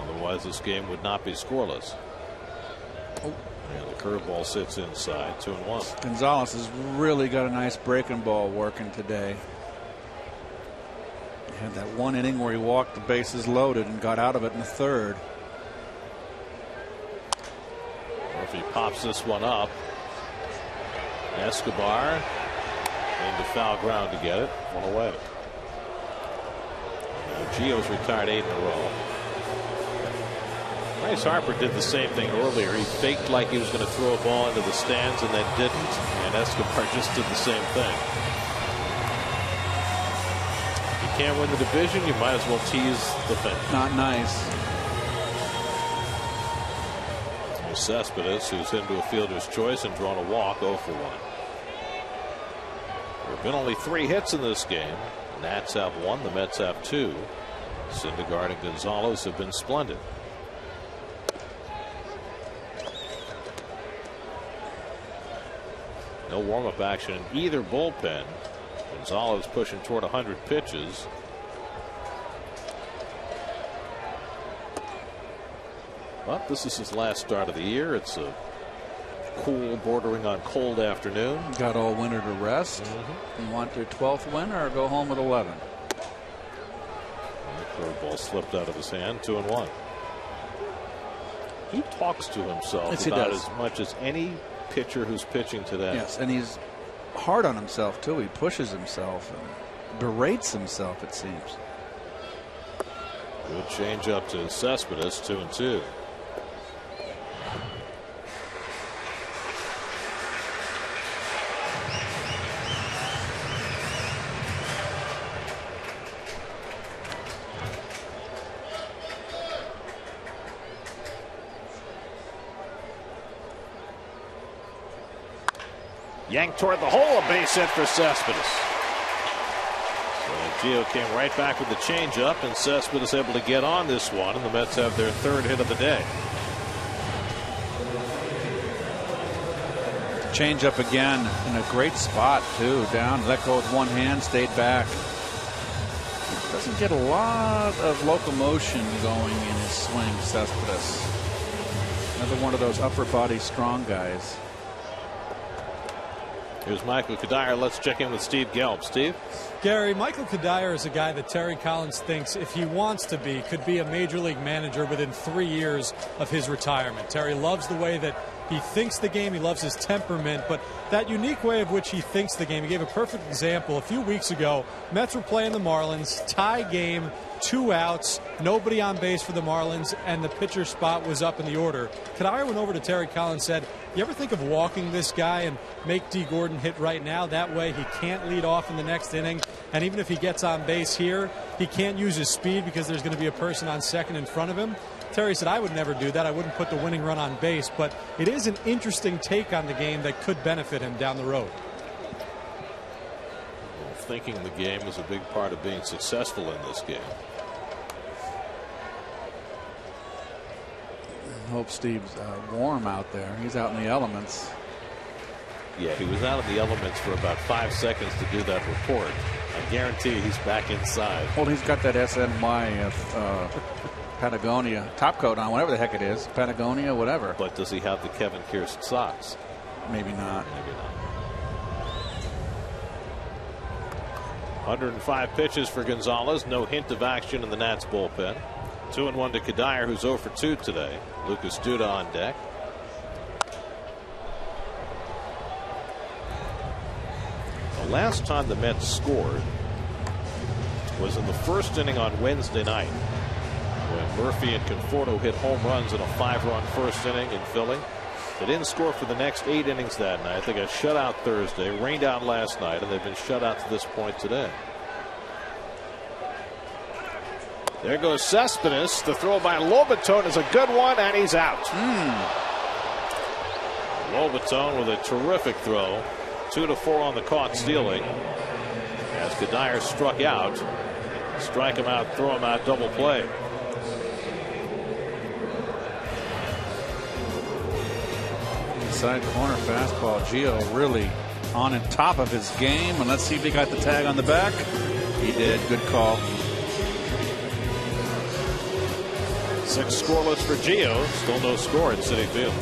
Otherwise, this game would not be scoreless. Oh. And the curveball sits inside, 2-1. Gonzalez has really got a nice breaking ball working today. He had that 1 inning where he walked the bases loaded and got out of it in the 3rd. Murphy pops this one up. Escobar into foul ground to get it. 1 away. Now Gio's retired 8 in a row. Bryce Harper did the same thing earlier. He faked like he was going to throw a ball into the stands and then didn't. And Escobar just did the same thing. If you can't win the division, you might as well tease the finish. Not nice. Cespedes, who's into a fielder's choice and drawn a walk, 0 for 1. There have been only 3 hits in this game. The Nats have 1, the Mets have 2. Syndergaard and Gonzalez have been splendid. No warm-up action in either bullpen. Gonzalez pushing toward 100 pitches. But this is his last start of the year. It's a cool, bordering on cold afternoon. Got all winter to rest. You want their 12th win or go home with 11? The curveball slipped out of his hand. 2-1. He talks to himself yes, about as much as any pitcher who's pitching today. Yes, and he's hard on himself too. He pushes himself and berates himself, it seems. Good change up to Cespedes. 2-2. Yanked toward the hole, a base hit for Cespedes. So Gio came right back with the changeup, and Cespedes able to get on this one, and the Mets have their 3rd hit of the day. Changeup again in a great spot too. Down, let go with one hand, stayed back. Doesn't get a lot of locomotion going in his swing, Cespedes. Another one of those upper body strong guys. Here's Michael Kadire. Let's check in with Steve Gelb. Steve? Gary, Michael Kadire is a guy that Terry Collins thinks, if he wants to be, could be a major league manager within 3 years of his retirement. Terry loves the way that he thinks the game. He loves his temperament, but that unique way of which he thinks the game. He gave a perfect example a few weeks ago. Mets were playing the Marlins, tie game, 2 outs, nobody on base for the Marlins, and the pitcher spot was up in the order. Kadire went over to Terry Collins and said, you ever think of walking this guy and make D. Gordon hit right now? That way he can't lead off in the next inning. And even if he gets on base here, he can't use his speed because there's going to be a person on second in front of him. Terry said, I would never do that. I wouldn't put the winning run on base. But it is an interesting take on the game that could benefit him down the road. Well, thinking the game is a big part of being successful in this game. Hope Steve's warm out there. He's out in the elements. Yeah, he was out in the elements for about 5 seconds to do that report. I guarantee he's back inside. Well, he's got that SNY Patagonia top coat on, whatever the heck it is. Patagonia, whatever. But does he have the Kevin Kierst socks? Maybe not. Maybe not. 105 pitches for Gonzalez. No hint of action in the Nats bullpen. 2-1 to Kadire, who's 0 for 2 today. Lucas Duda on deck. The last time the Mets scored was in the 1st inning on Wednesday night, when Murphy and Conforto hit home runs in a 5-run 1st inning in Philly. They didn't score for the next 8 innings that night. They got shut out Thursday, rained out last night, and they've been shut out to this point today. There goes Cespedes. The throw by Lobaton is a good one, and he's out. Lobaton with a terrific throw. 2-4 on the caught stealing. As Kadire struck out. Strike him out, throw him out, double play. Inside corner fastball. Gio really on top of his game. And let's see if he got the tag on the back. He did. Good call. 6 scoreless for Gio. Still no score at Citi Field.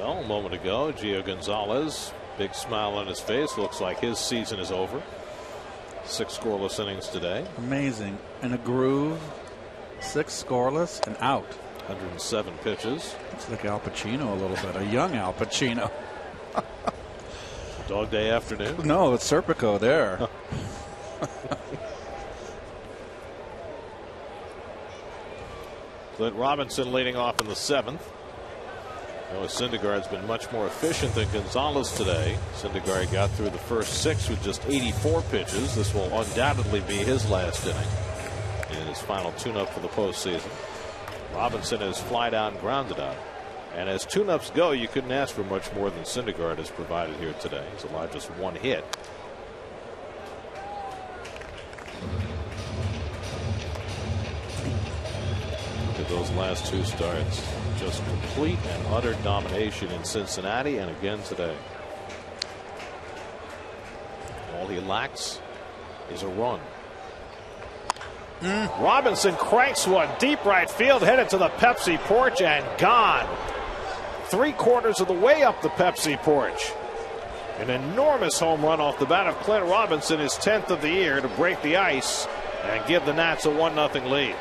Well, a moment ago, Gio Gonzalez, big smile on his face. Looks like his season is over. 6 scoreless innings today. Amazing. In a groove. 6 scoreless and out. 107 pitches. It's like Al Pacino a little bit. A young Al Pacino. Dog Day Afternoon. No, it's Serpico there. Clint Robinson leading off in the 7th. Noah Syndergaard's been much more efficient than Gonzalez today. Syndergaard got through the first 6 with just 84 pitches. This will undoubtedly be his last inning in his final tune-up for the postseason. Robinson has flied out and grounded out. And as tune-ups go, you couldn't ask for much more than Syndergaard has provided here today. He's allowed just 1 hit. Look at those last 2 starts. Just complete and utter domination in Cincinnati and again today. All he lacks is a run. Robinson cranks one deep right field, headed to the Pepsi porch and gone. 3/4 of the way up the Pepsi porch. An enormous home run off the bat of Clint Robinson, his 10th of the year, to break the ice and give the Nats a 1-0 lead.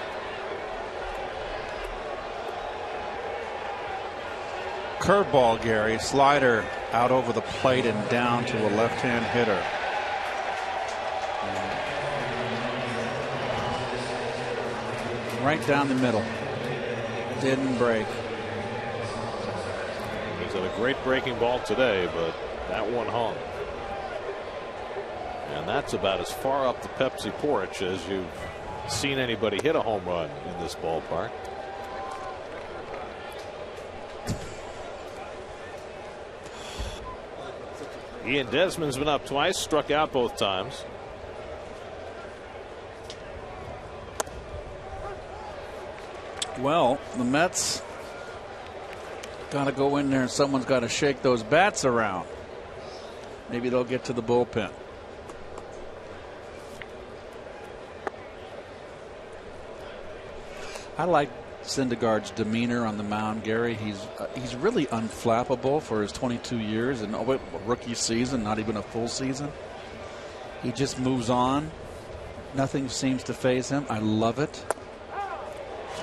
Curveball, Gary. Slider out over the plate and down to a left-hand hitter. Right down the middle. Didn't break. He's had a great breaking ball today, but that one hung. And that's about as far up the Pepsi porch as you've seen anybody hit a home run in this ballpark. Ian Desmond's been up twice, struck out both times. Well, the Mets got to go in there and someone's got to shake those bats around. Maybe they'll get to the bullpen. I like Syndergaard's demeanor on the mound, Gary. He's really unflappable for his 22 years and rookie season, not even a full season. He just moves on. Nothing seems to faze him. I love it.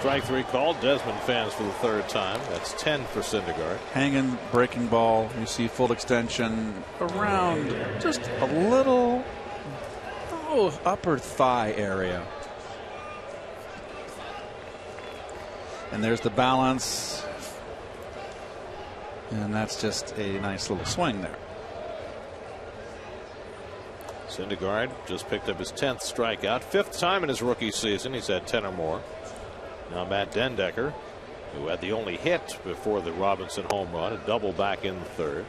Strike 3 called. Desmond fans for the 3rd time. That's 10 for Syndergaard. Hanging breaking ball. You see full extension around just a little upper thigh area. And there's the balance. And that's just a nice little swing there. Syndergaard just picked up his 10th strikeout. 5th time in his rookie season. He's had 10 or more. Now Matt Dendecker, who had the only hit before the Robinson home run, a double back in the 3rd.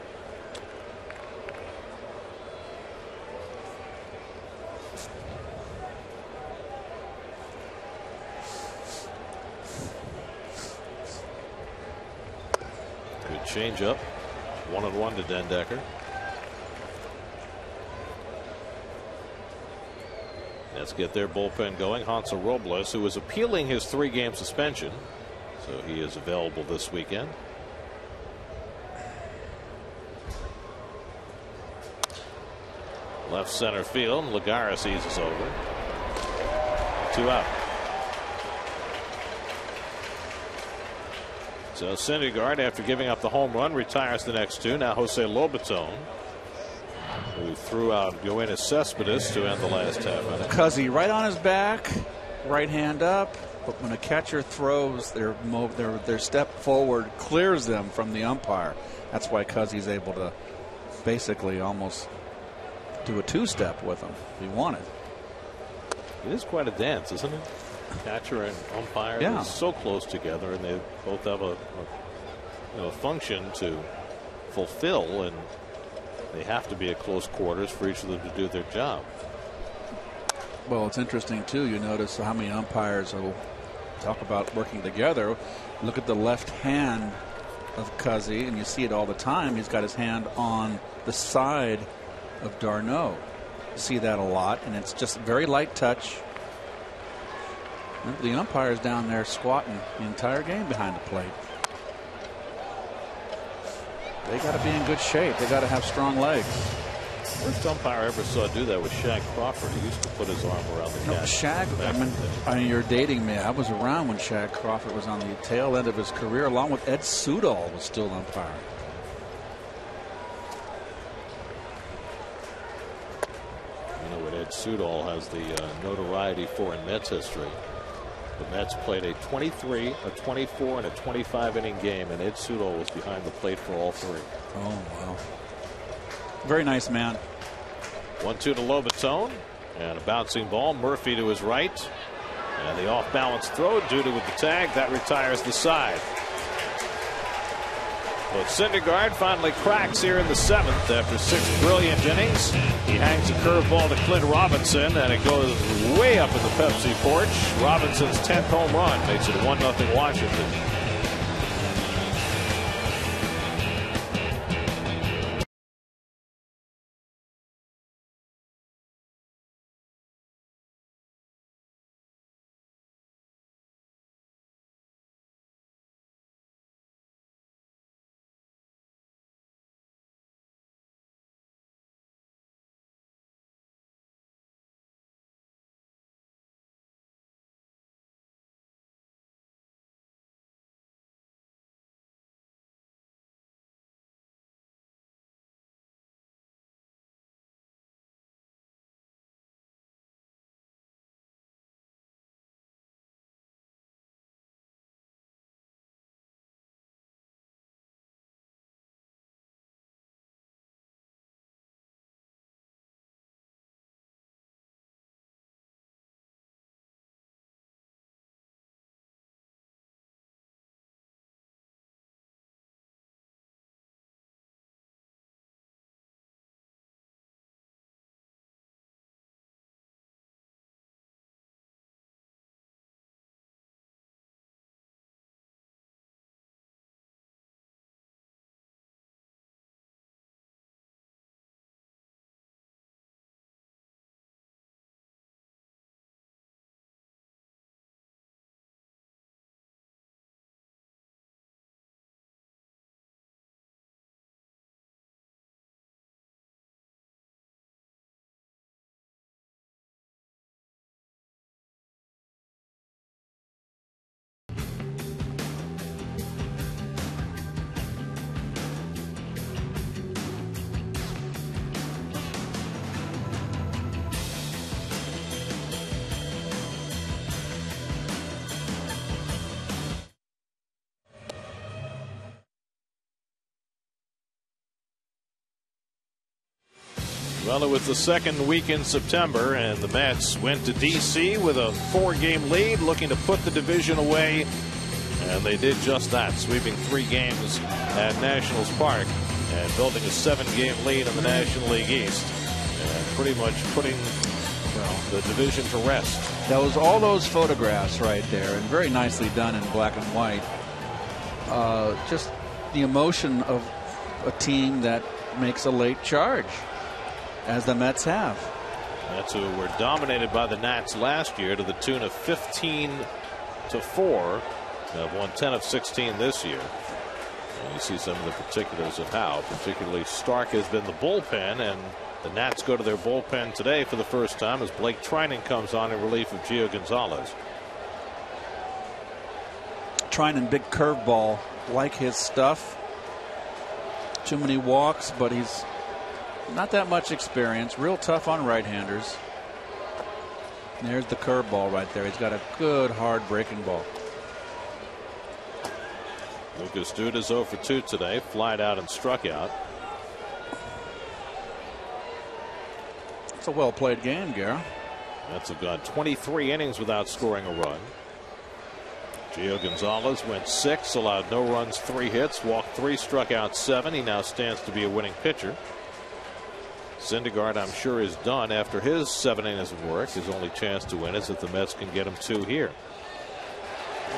Good changeup. 1-1 to Dendecker. Let's get their bullpen going. Hansel Robles, who is appealing his 3-game suspension, so he is available this weekend. Left center field. Lagares eases over. 2 out. So Syndergaard, after giving up the home run, retires the next 2. Now Jose Lobaton, who threw out Yoenis Cespedes to end the last half inning. Cuzzy right on his back, right hand up, but when a catcher throws, their step forward clears them from the umpire. That's why Cuzzy's able to basically almost do a 2-step with him if he wanted. It is quite a dance, isn't it? Catcher and umpire, yeah, they're so close together, and they both have a function to fulfill, and they have to be at close quarters for each of them to do their job. Well, it's interesting too. You notice how many umpires will talk about working together. Look at the left hand of Cuzzy, and you see it all the time. He's got his hand on the side of d'Arnaud. You see that a lot, and it's just very light touch. The umpire's down there squatting the entire game behind the plate. They got to be in good shape. They got to have strong legs. First umpire I ever saw do that was Shaq Crawford. He used to put his arm around the catch. Shaq, I mean, you're dating me. I was around when Shaq Crawford was on the tail end of his career, along with Ed Sudol was still umpiring. You know what Ed Sudol has the notoriety for in Mets history. The Mets played a 23, a 24, and a 25 inning game, and Ed Sudol was behind the plate for all three. Oh, wow. Very nice man. 1-2 to Lobatone, and a bouncing ball. Murphy to his right, and the off-balance throw. Duda with the tag that retires the side. But Syndergaard finally cracks here in the 7th after 6 brilliant innings. He hangs a curveball to Clint Robinson, and it goes way up in the Pepsi porch. Robinson's 10th home run makes it 1-0 Washington. Well, it was the second week in September, and the Mets went to D.C. with a 4-game lead, looking to put the division away, and they did just that, sweeping 3 games at Nationals Park and building a 7-game lead in the National League East, and pretty much putting the division to rest. That was all those photographs right there, and very nicely done in black and white. Just the emotion of a team that makes a late charge, as the Mets have. Mets who were dominated by the Nats last year to the tune of 15-4. Have won 10 of 16 this year. And you see some of the particulars of how particularly stark has been the bullpen, and the Nats go to their bullpen today for the first time as Blake Trinan comes on in relief of Gio Gonzalez. Trinan, big curveball, like his stuff. Too many walks, but he's not that much experience. Real tough on right-handers. There's the curveball right there. He's got a good hard breaking ball. Lucas Duda's 0 for 2 today. Flied out and struck out. It's a well-played game, Gary. Mets have gone 23 innings without scoring a run. Gio Gonzalez went 6, allowed no runs, 3 hits, walked 3, struck out 7. He now stands to be a winning pitcher. Syndergaard, I'm sure, is done after his 7 innings of work. His only chance to win is if the Mets can get him 2 here.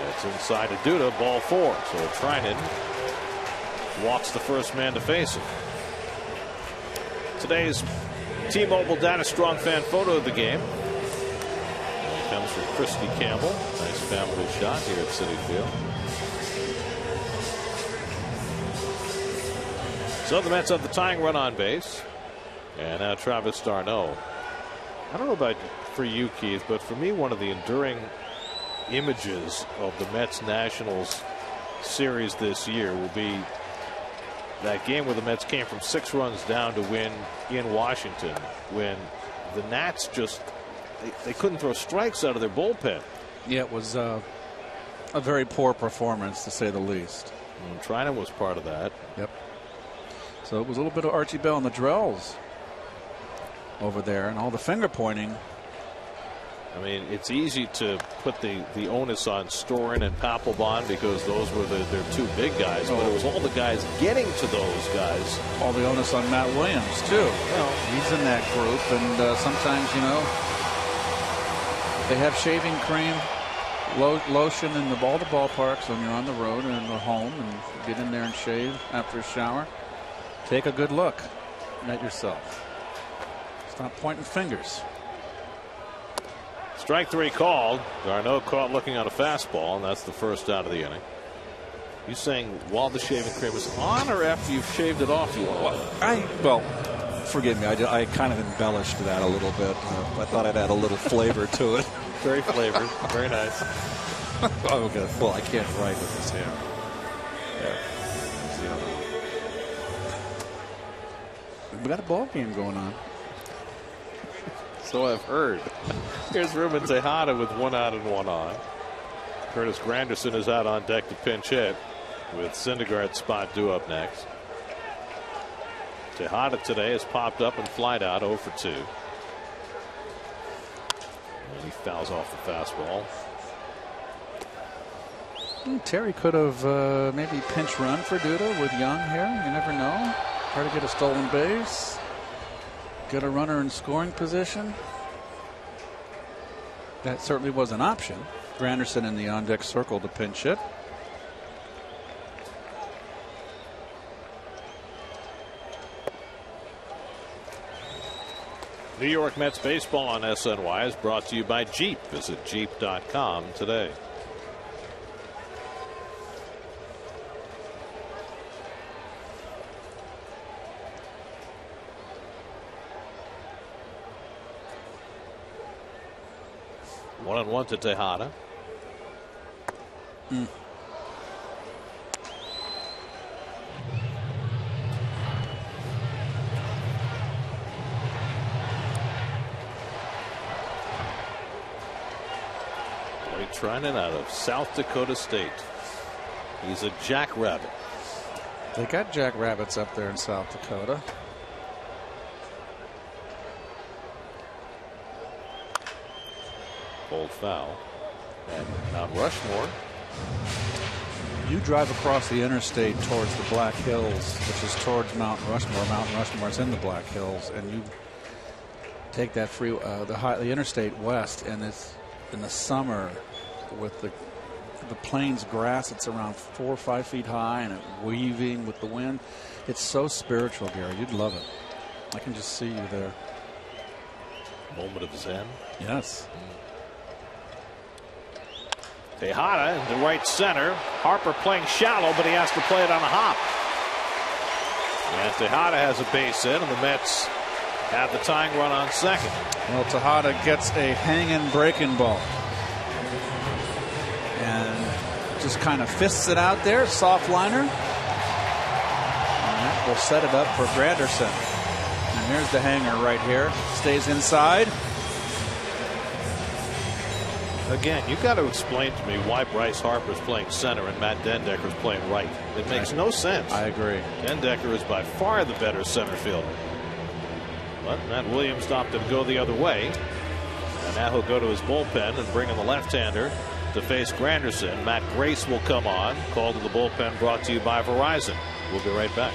It's inside to Duda, ball 4. So Trinan walks the first man to face him. Today's T-Mobile Data Strong fan photo of the game. It comes from Christy Campbell. Nice family shot here at Citi Field. So the Mets have the tying run on base. And now Travis d'Arnaud. I don't know about for you, Keith, but for me, one of the enduring images of the Mets Nationals series this year will be that game where the Mets came from 6 runs down to win in Washington, when the Nats just they couldn't throw strikes out of their bullpen. Yeah, it was a very poor performance, to say the least. And Trinan was part of that. Yep. So it was a little bit of Archie Bell and the Drells over there, and all the finger pointing. I mean, it's easy to put the onus on Storin and Papelbon because those were their 2 big guys, but it was all the guys getting to those guys. All the onus on Matt Williams, too. Well, he's in that group, and sometimes, they have shaving cream, lotion in all the ballparks when you're on the road and in the home, and get in there and shave after a shower. Take a good look at yourself. Stop pointing fingers. Strike 3 called. d'Arnaud caught looking on a fastball, and that's the first out of the inning. You saying while the shaving cream is on, or after you've shaved it off? You want? Well, forgive me. I kind of embellished that a little bit. I thought I'd add a little flavor to it. Very flavored. Very nice. Okay. Well, I can't write with this hair. We got a ball game going on. So I've heard. Here's Ruben Tejada with 1 out and 1 on. Curtis Granderson is out on deck to pinch hit, with Syndergaard's spot due up next. Tejada today has popped up and flied out 0 for 2. And he fouls off the fastball. Terry could have maybe pinch run for Duda with Young here. You never know. Try to get a stolen base. Get a runner in scoring position. That certainly was an option. Granderson in the on-deck circle to pinch hit. New York Mets baseball on SNY is brought to you by Jeep. Visit Jeep.com today. One on one to Tejada. Trinan out of South Dakota State. He's a jackrabbit. They got jackrabbits up there in South Dakota. Old foul. And Mount Rushmore. You drive across the interstate towards the Black Hills, which is towards Mount Rushmore. Mount Rushmore is in the Black Hills, and you take that the interstate west, and it's in the summer with the plains grass. It's around 4 or 5 feet high, and it weaving with the wind. It's so spiritual, Gary. You'd love it. I can just see you there. Moment of zen. Yes. Tejada into right center. Harper playing shallow, but he has to play it on a hop. And Tejada has a base hit, and the Mets have the tying run on second. Well, Tejada gets a hanging breaking ball and just kind of fists it out there, soft liner. And that will set it up for Granderson. And here's the hanger right here. Stays inside. Again, you've got to explain to me why Bryce Harper's playing center and Matt Dendecker's playing right. It makes no sense. I agree. Dendecker is by far the better center fielder. But Matt Williams opted to go the other way. And now he'll go to his bullpen and bring in the left-hander to face Granderson. Matt Grace will come on. Call to the bullpen brought to you by Verizon. We'll be right back.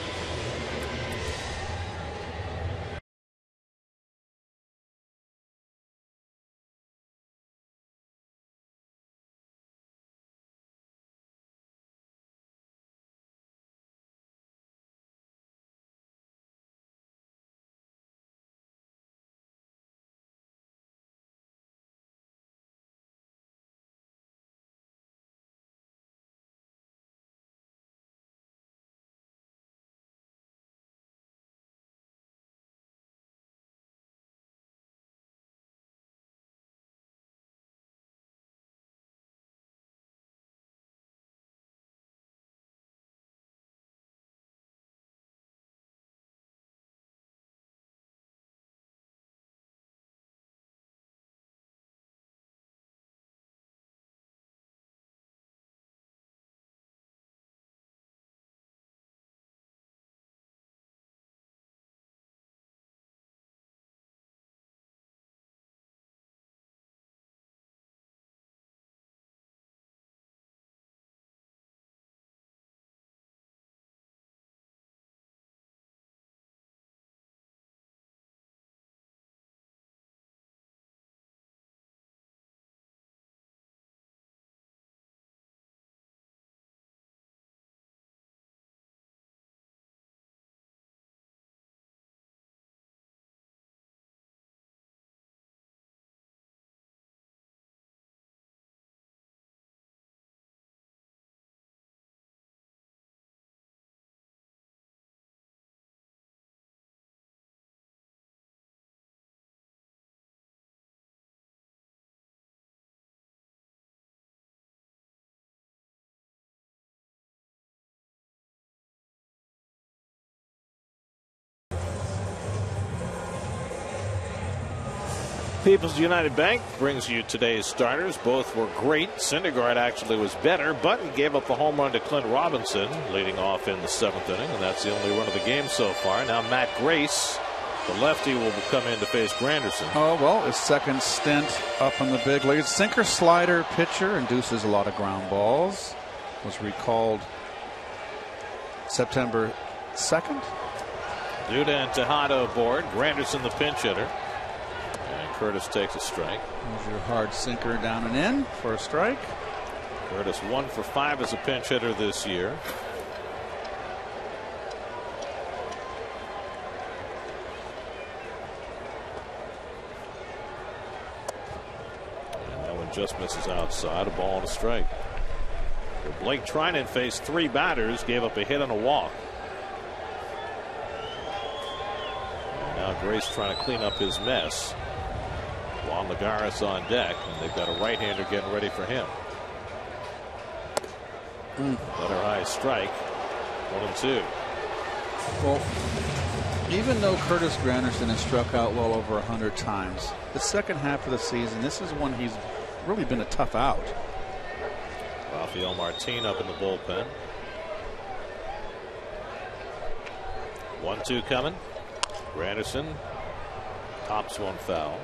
People's United Bank brings you today's starters. Both were great. Syndergaard actually was better, but he gave up a home run to Clint Robinson, leading off in the 7th inning, and that's the only run of the game so far. Now Matt Grace, the lefty, will come in to face Granderson. Oh, well, his second stint up in the big leagues. Sinker slider pitcher, induces a lot of ground balls. Was recalled September 2nd. Duda and Tejada aboard. Granderson the pinch hitter. And Curtis takes a strike. There's your hard sinker down and in for a strike. Curtis 1 for 5 as a pinch hitter this year. And that one just misses outside. A ball and a strike. Blake Trinan faced 3 batters, gave up a hit and a walk. And now Grace trying to clean up his mess. Juan Lagares on deck, and they've got a right-hander getting ready for him. Letter high strike. 1-2. Well, even though Curtis Granderson has struck out well over 100 times, the second half of the season, this is when he's really been a tough out. Rafael Martin up in the bullpen. 1-2 coming. Granderson tops one foul.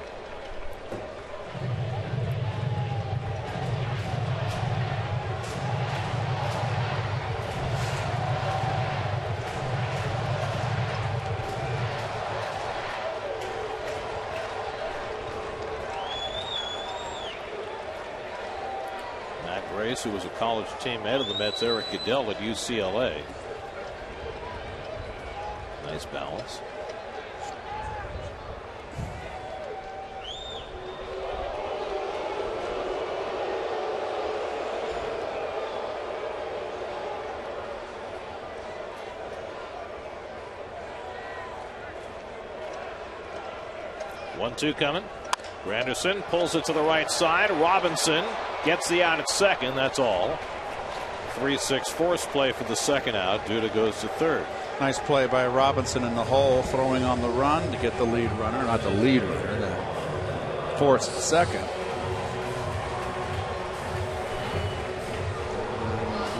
Grace, who was a college teammate of the Mets' Eric Goodell at UCLA. Nice balance. One-two coming. Granderson pulls it to the right side. Robinson gets the out at second. That's all. 3-6 force play for the second out. Duda goes to third. Nice play by Robinson in the hole, throwing on the run to get the lead runner. Not the lead runner, the forced second.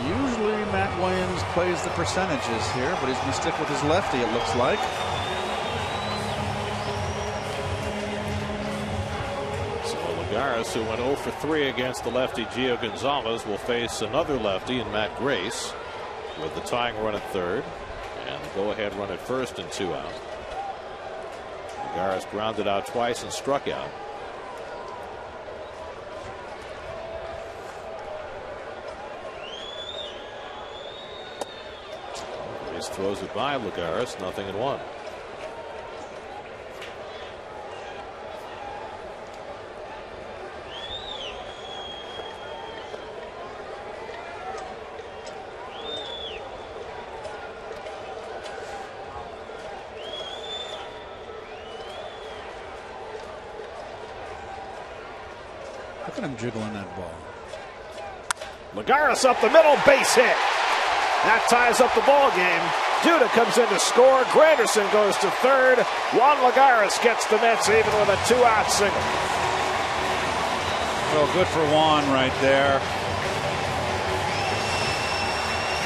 Usually Matt Williams plays the percentages here, but he's going to stick with his lefty, it looks like. Lagares, who went 0 for 3 against the lefty Gio Gonzalez, will face another lefty in Matt Grace with the tying run at third and the go-ahead run at first and 2 out. Lagares grounded out twice and struck out. Grace throws it by Lagares, 0-1. Look at him jiggling that ball. Lagares up the middle, base hit. That ties up the ball game. Duda comes in to score. Granderson goes to third. Juan Lagares gets the Mets even with a 2-out single. Well, good for Juan right there.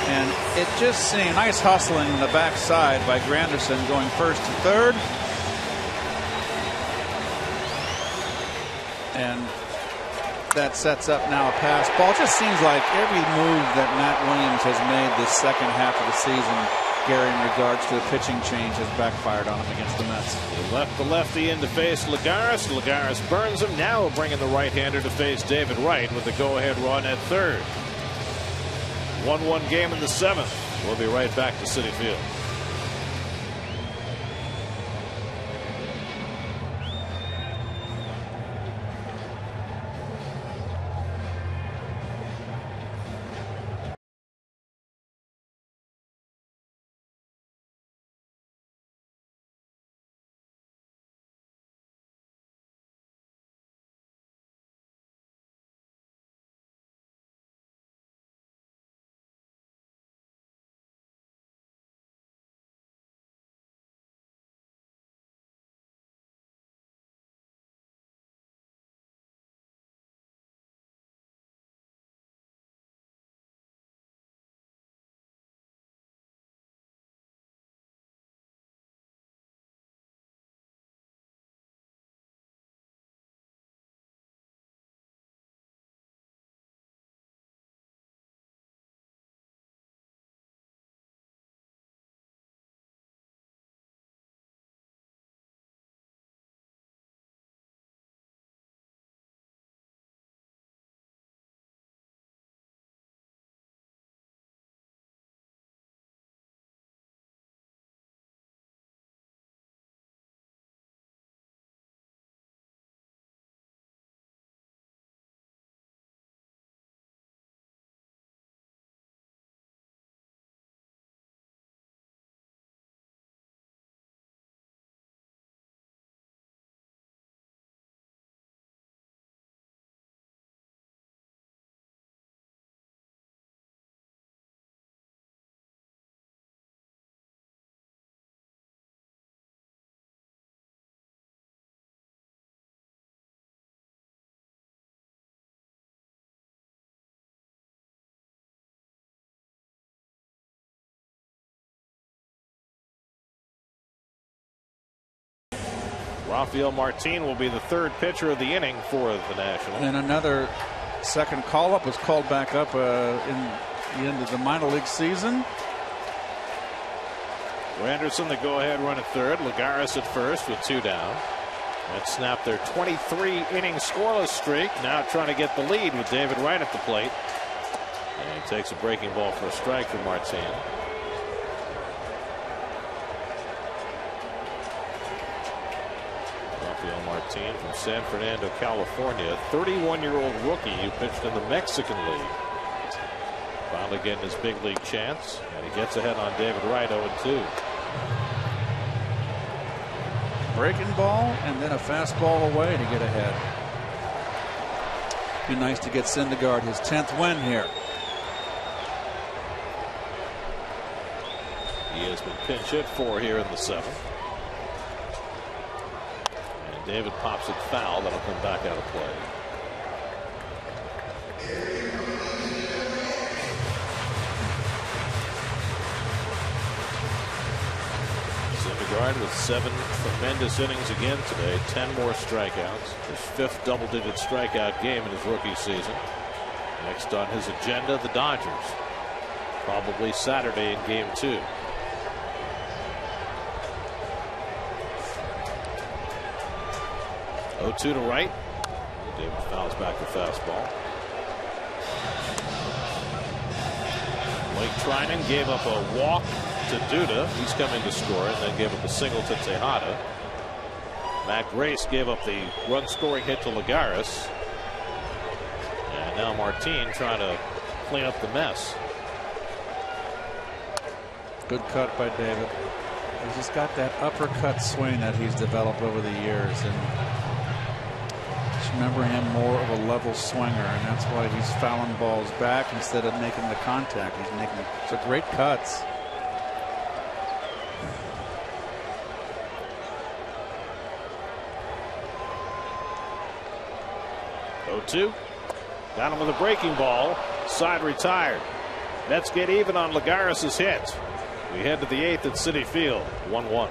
And it just seemed nice hustling in the backside by Granderson going first to third. And that sets up now a pass ball. It just seems like every move that Matt Williams has made this second half of the season, Gary, in regards to the pitching change, has backfired on him against the Mets. He left the lefty in to face Lagares. Lagares burns him. Now bringing the right-hander to face David Wright with the go-ahead run at third. 1-1 game in the 7th. We'll be right back to Citi Field. Rafael Martin will be the third pitcher of the inning for the Nationals. And another second call-up was called back up in the end of the minor league season. Anderson, the go-ahead run at third. Lagares at first with 2 down. That snapped their 23-inning scoreless streak. Now trying to get the lead with David Wright at the plate. And he takes a breaking ball for a strike from Martin. Rafael Martin from San Fernando, California. 31-year-old rookie who pitched in the Mexican League. Finally getting his big league chance. And he gets ahead on David Wright, 0-2. Breaking ball and then a fastball away to get ahead. Be nice to get Syndergaard his 10th win here. He has been pinch hit for here in the 7th. And David pops it foul. That'll come back out of play. Syndergaard with 7 tremendous innings again today. 10 more strikeouts. His 5th double-digit strikeout game in his rookie season. Next on his agenda, the Dodgers. Probably Saturday in Game 2. To right. David fouls back the fastball. Blake Trinan gave up a walk to Duda. He's coming to score, and then gave up a single to Tejada. Matt Grace gave up the run-scoring hit to Lagares. And now Martin trying to clean up the mess. Good cut by David. He's just got that uppercut swing that he's developed over the years, and remember him more of a level swinger, and that's why he's fouling balls back instead of making the contact. He's making some great cuts. Two. Got him with a breaking ball. Side retired. Mets get even on Lagares' hit. We head to the 8th at Citi Field. 1-1.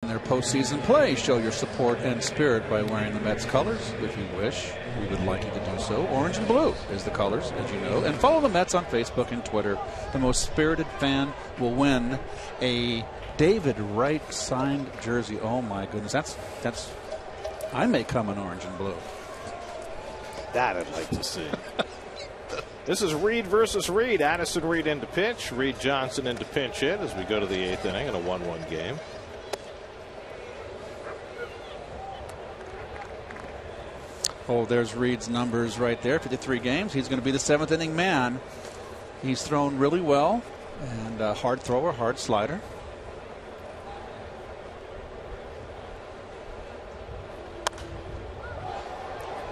Their postseason play. Show your support and spirit by wearing the Mets colors. If you wish, we would like you to do so. Orange and blue is the colors, as you know. And follow the Mets on Facebook and Twitter. The most spirited fan will win a David Wright signed jersey. Oh my goodness, that's I may come in orange and blue. That I'd like to see. This is Reed versus Reed. Addison Reed into pitch. Reed Johnson into pinch hit as we go to the 8th inning in a 1-1 game. Oh, there's Reed's numbers right there. 53 games. He's going to be the 7th inning man. He's thrown really well, and a hard thrower, hard slider.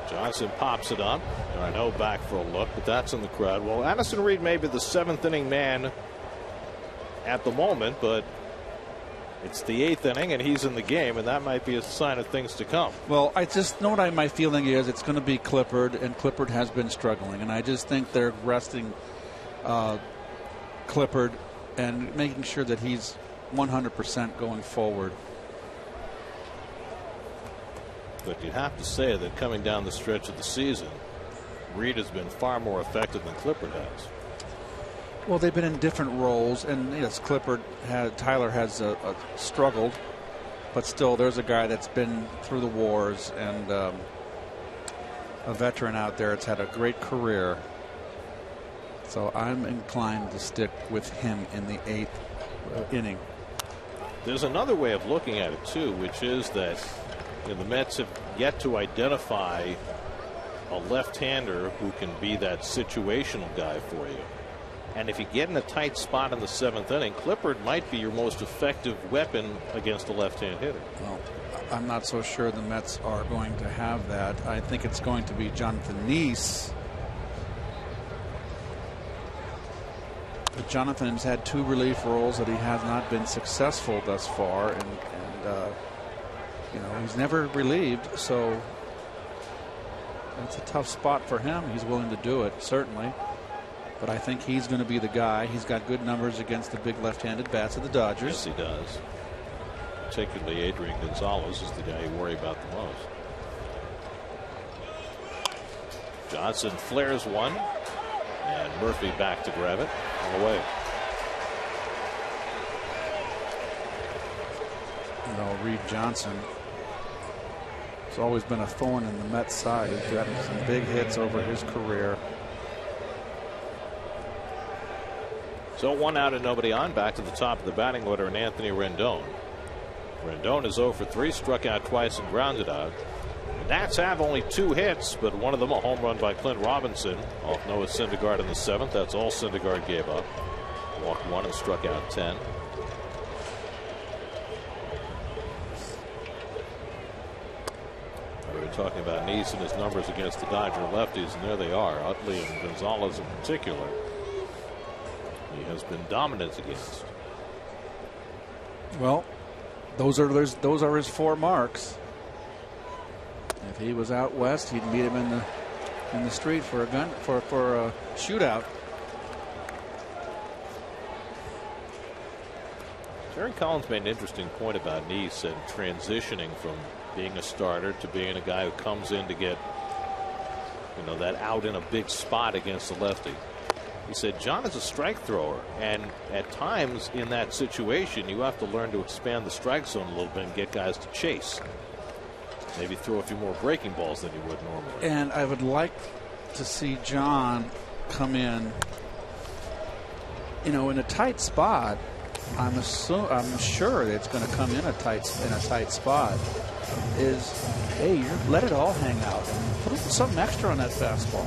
Johnson pops it up. I know back for a look, but that's in the crowd. Well, Addison Reed may be the 7th inning man at the moment, but it's the 8th inning and he's in the game, and that might be a sign of things to come. Well, I just know what my feeling is. It's going to be Clippard, and Clippard has been struggling, and I just think they're resting Clippard and making sure that he's 100% going forward. But you'd have to say that coming down the stretch of the season, Reed has been far more effective than Clippard has. Well, they've been in different roles, and yes, Tyler has struggled, but still, there's a guy that's been through the wars and a veteran out there. It's had a great career, so I'm inclined to stick with him in the 8th inning. There's another way of looking at it too, which is that the Mets have yet to identify a left-hander who can be that situational guy for you. And if you get in a tight spot in the 7th inning, Clippard might be your most effective weapon against a left-hand hitter. Well, I'm not so sure the Mets are going to have that. I think it's going to be Jonathan Neese. But Jonathan's had 2 relief roles that he has not been successful thus far, and he's never relieved, so that's a tough spot for him. He's willing to do it, certainly. But I think he's going to be the guy. He's got good numbers against the big left-handed bats of the Dodgers. Yes, he does. Particularly Adrian Gonzalez is the guy you worry about the most. Johnson flares one, and Murphy back to grab it on the way. Reed Johnson has always been a thorn in the Mets side. He's got some big hits over his career. So 1 out and nobody on. Back to the top of the batting order, and Anthony Rendon. Rendon is 0 for 3, struck out twice and grounded out. The Nats have only 2 hits, but one of them a home run by Clint Robinson off Noah Syndergaard in the 7th. That's all Syndergaard gave up. Walked 1 and struck out 10. We were talking about Neese and his numbers against the Dodger lefties, and there they are. Utley and Gonzalez in particular. He has been dominant against. Well, those are his 4 marks. If he was out west, he'd meet him in the street for a shootout. Terry Collins made an interesting point about Neese and transitioning from being a starter to being a guy who comes in to get that out in a big spot against the lefty. He said John is a strike thrower, and at times in that situation you have to learn to expand the strike zone a little bit and get guys to chase. Maybe throw a few more breaking balls than you would normally. And I would like to see John come in in a tight spot. I'm sure that it's going to come in a tight spot. Hey, let it all hang out and put something extra on that fastball.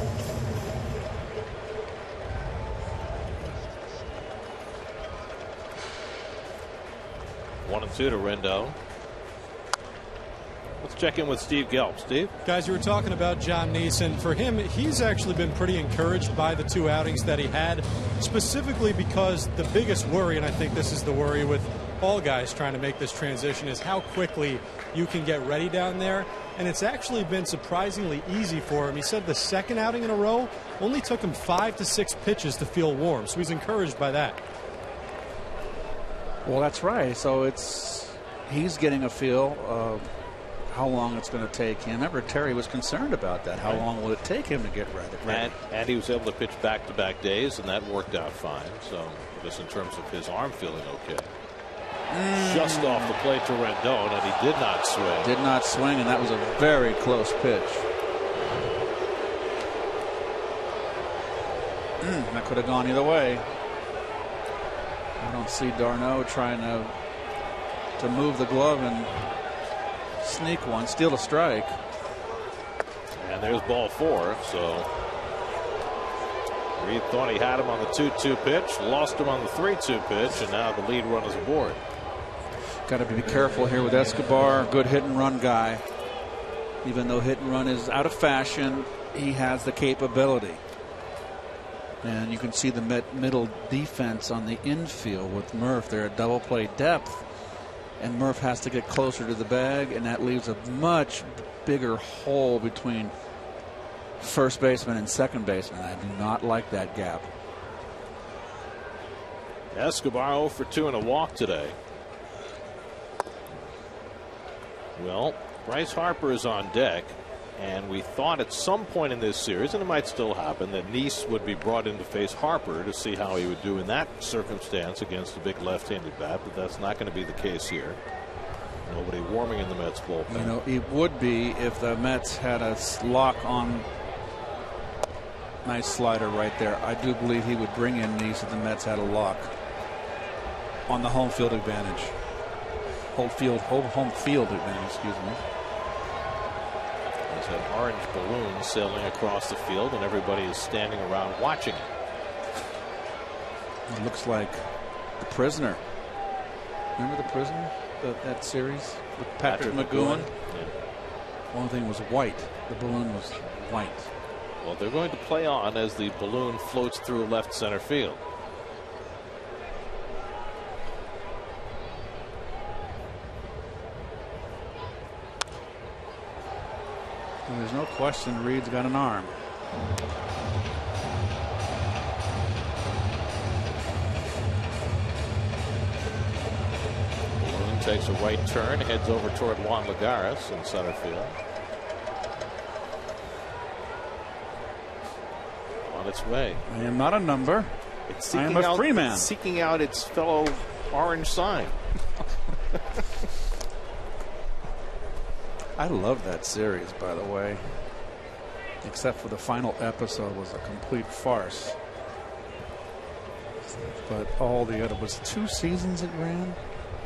1-2 to Rendon. Let's check in with Steve Gelb. Steve? Guys, you were talking about John Neese, and for him, he's actually been pretty encouraged by the 2 outings that he had, specifically because the biggest worry, and I think this is the worry with all guys trying to make this transition, is how quickly you can get ready down there. And it's actually been surprisingly easy for him. He said the 2nd outing in a row only took him 5 to 6 pitches to feel warm, so he's encouraged by that. Well, that's right. So he's getting a feel of how long it's going to take him. Remember, Terry was concerned about that. How long will it take him to get ready? And he was able to pitch back-to-back days, and that worked out fine. So just in terms of his arm feeling okay. Just off the plate to Rendon, and he did not swing. Did not swing, and that was a very close pitch. That could have gone either way. I don't see d'Arnaud trying to move the glove and sneak one, steal a strike. And there's ball 4. So Reed thought he had him on the 2-2 pitch, lost him on the 3-2 pitch, and now the lead run is aboard. Got to be careful here with Escobar, good hit and run guy. Even though hit and run is out of fashion, he has the capability. And you can see the middle defense on the infield with Murph. They're at double play depth, and Murph has to get closer to the bag, and that leaves a much bigger hole between first baseman and second baseman. I do not like that gap. Escobar 0 for 2 and a walk today. Well, Bryce Harper is on deck, and we thought at some point in this series, and it might still happen, that Nice would be brought in to face Harper to see how he would do in that circumstance against a big left-handed bat, but that's not going to be the case here. Nobody warming in the Mets bullpen. You know, it would be if the Mets had a lock on. Nice slider right there. I do believe he would bring in Nice if the Mets had a lock on the home field advantage. Home field advantage, excuse me. There's an orange balloon sailing across the field, and everybody is standing around watching it. It looks like The Prisoner. Remember The Prisoner? That series with Patrick McGowan? Yeah. One thing was white. The balloon was white. Well, they're going to play on as the balloon floats through left center field. And there's no question Reed's got an arm. Balloon takes a right turn, heads over toward Juan Lagares in center field. On its way. I am not a number. I am a free man. Seeking out its fellow orange sign. I love that series, by the way. Except for the final episode was a complete farce. But all the other was 2 seasons it ran.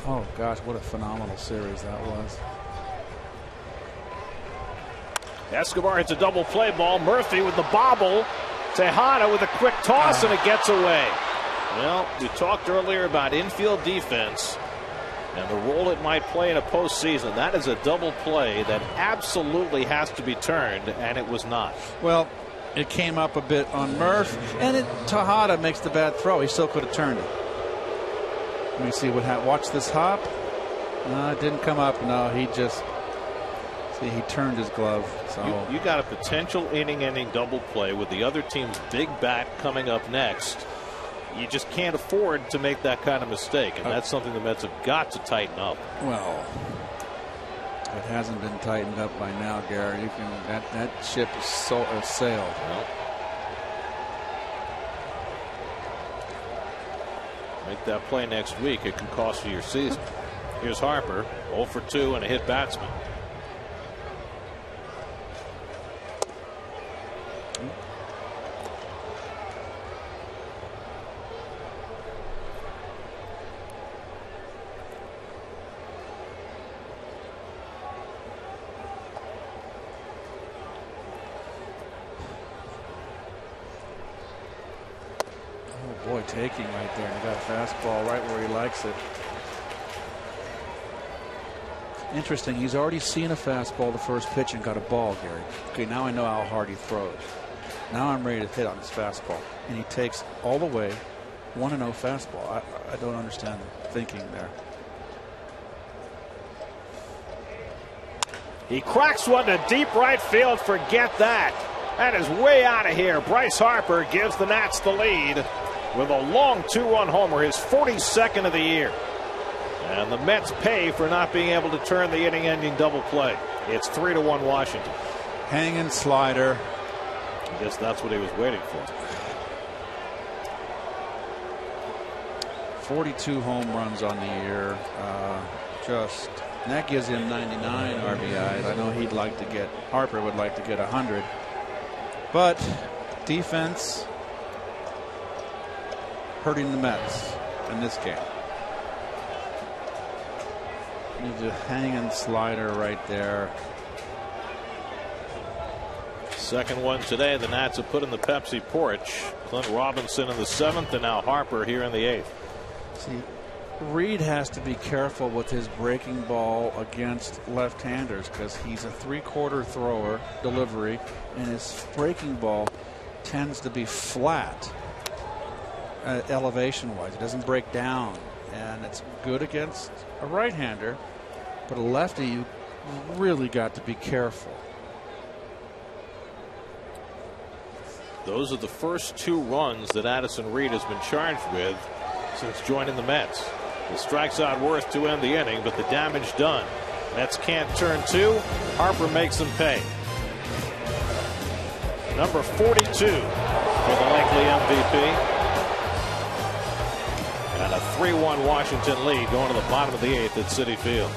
Oh gosh, what a phenomenal series that was. Escobar hits a double play ball. Murphy with the bobble. Tejada with a quick toss, and it gets away. Well, we talked earlier about infield defense and the role it might play in a postseason. That is a double play that absolutely has to be turned, and it was not. Well, it came up a bit on Murph, and Tejada makes the bad throw. He still could have turned it. Let me see what happened. Watch this hop. No, it didn't come up. No, he just. See, he turned his glove. So you got a potential inning-ending double play with the other team's big bat coming up next. You just can't afford to make that kind of mistake, and that's something the Mets have got to tighten up. Well, it hasn't been tightened up by now, Gary. You can that ship is sailed. Well, make that play next week. It can cost you your season. Here's Harper, 0 for 2 and a hit batsman. Boy, taking right there. He got a fastball right where he likes it. Interesting. He's already seen a fastball the first pitch and got a ball, Gary. Okay, now I know how hard he throws. Now I'm ready to hit on his fastball. And he takes all the way 1-0 fastball. I don't understand the thinking there. He cracks one to deep right field. Forget that. That is way out of here. Bryce Harper gives the Nats the lead with a long 2-run homer, his 42nd of the year. And the Mets pay for not being able to turn the inning-ending double play. It's 3-1 Washington. Hanging slider. I guess that's what he was waiting for. 42 home runs on the year. And that gives him 99 RBIs. I know Harper would like to get 100. But defense hurting the Mets in this game. There's a hanging slider right there. Second one today. The Nats have put in the Pepsi porch. Clint Robinson in the 7th, and now Harper here in the 8th. See, Reed has to be careful with his breaking ball against left-handers because he's a 3/4 thrower delivery, and his breaking ball tends to be flat elevation-wise. It doesn't break down, and it's good against a right-hander, but a lefty, you really got to be careful. Those are the first 2 runs that Addison Reed has been charged with since joining the Mets. He strikes out Worth to end the inning, but the damage done. Mets can't turn 2. Harper makes them pay. Number 42 for the likely MVP. And a 3-1 Washington lead going to the bottom of the 8th at Citi Field.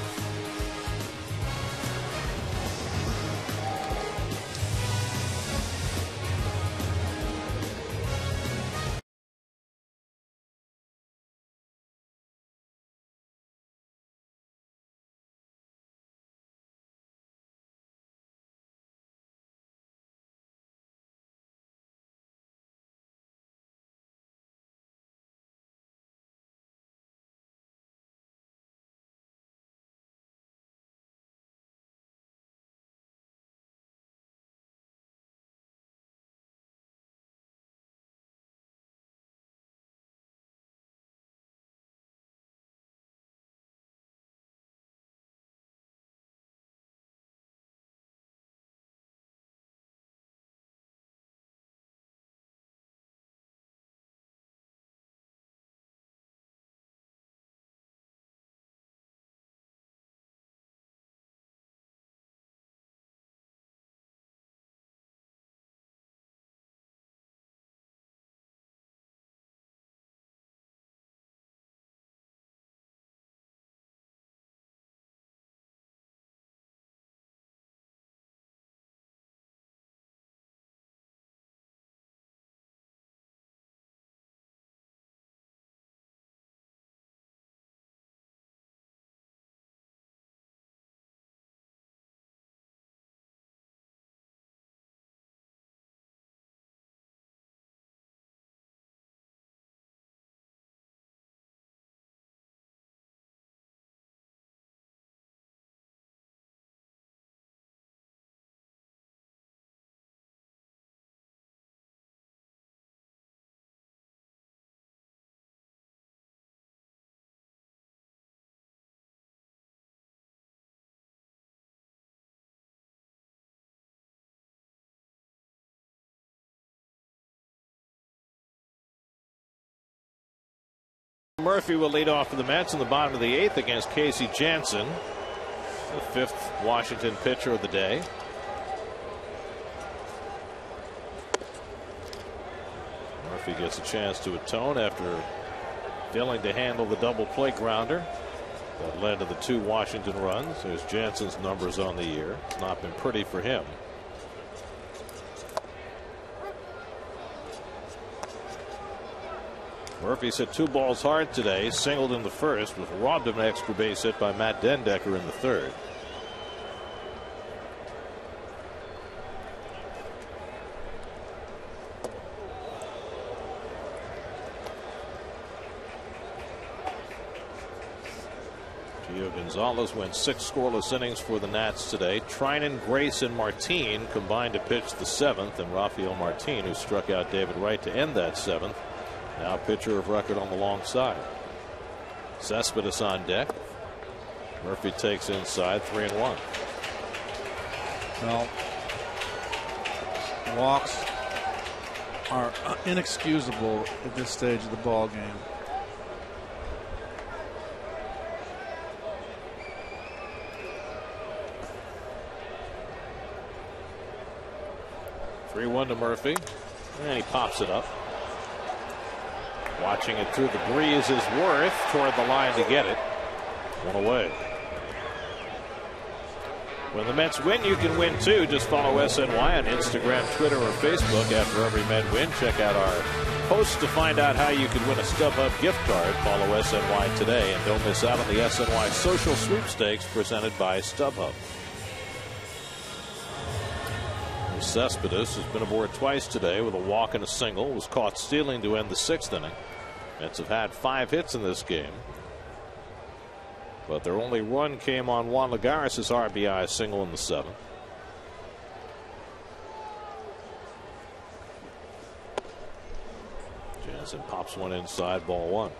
Murphy will lead off for the Mets in the bottom of the 8th against Casey Janssen, the 5th Washington pitcher of the day. Murphy gets a chance to atone after failing to handle the double play grounder that led to the 2 Washington runs. There's Janssen's numbers on the year. It's not been pretty for him. Murphy's hit 2 balls hard today, singled in the 1st, was robbed of an extra base hit by Matt Dendecker in the 3rd. Gio Gonzalez went 6 scoreless innings for the Nats today. Trinan, Grace, and Martin combined to pitch the 7th, and Rafael Martin, who struck out David Wright to end that 7th, now pitcher of record on the long side. Cespedes on deck. Murphy takes inside, 3-1. Well, walks are inexcusable at this stage of the ball game. (3-1) to Murphy, and he pops it up. Watching it through the breeze is Worth toward the line to get it. 1 away. When the Mets win, you can win too. Just follow SNY on Instagram, Twitter, or Facebook. After every Met win, check out our posts to find out how you can win a StubHub gift card. Follow SNY today, and don't miss out on the SNY Social Sweepstakes presented by StubHub. Cespedes has been aboard twice today with a walk and a single. Was caught stealing to end the 6th inning. Mets have had 5 hits in this game, but their only run came on Juan Lagares' RBI single in the 7th. Jansen pops one inside, ball 1.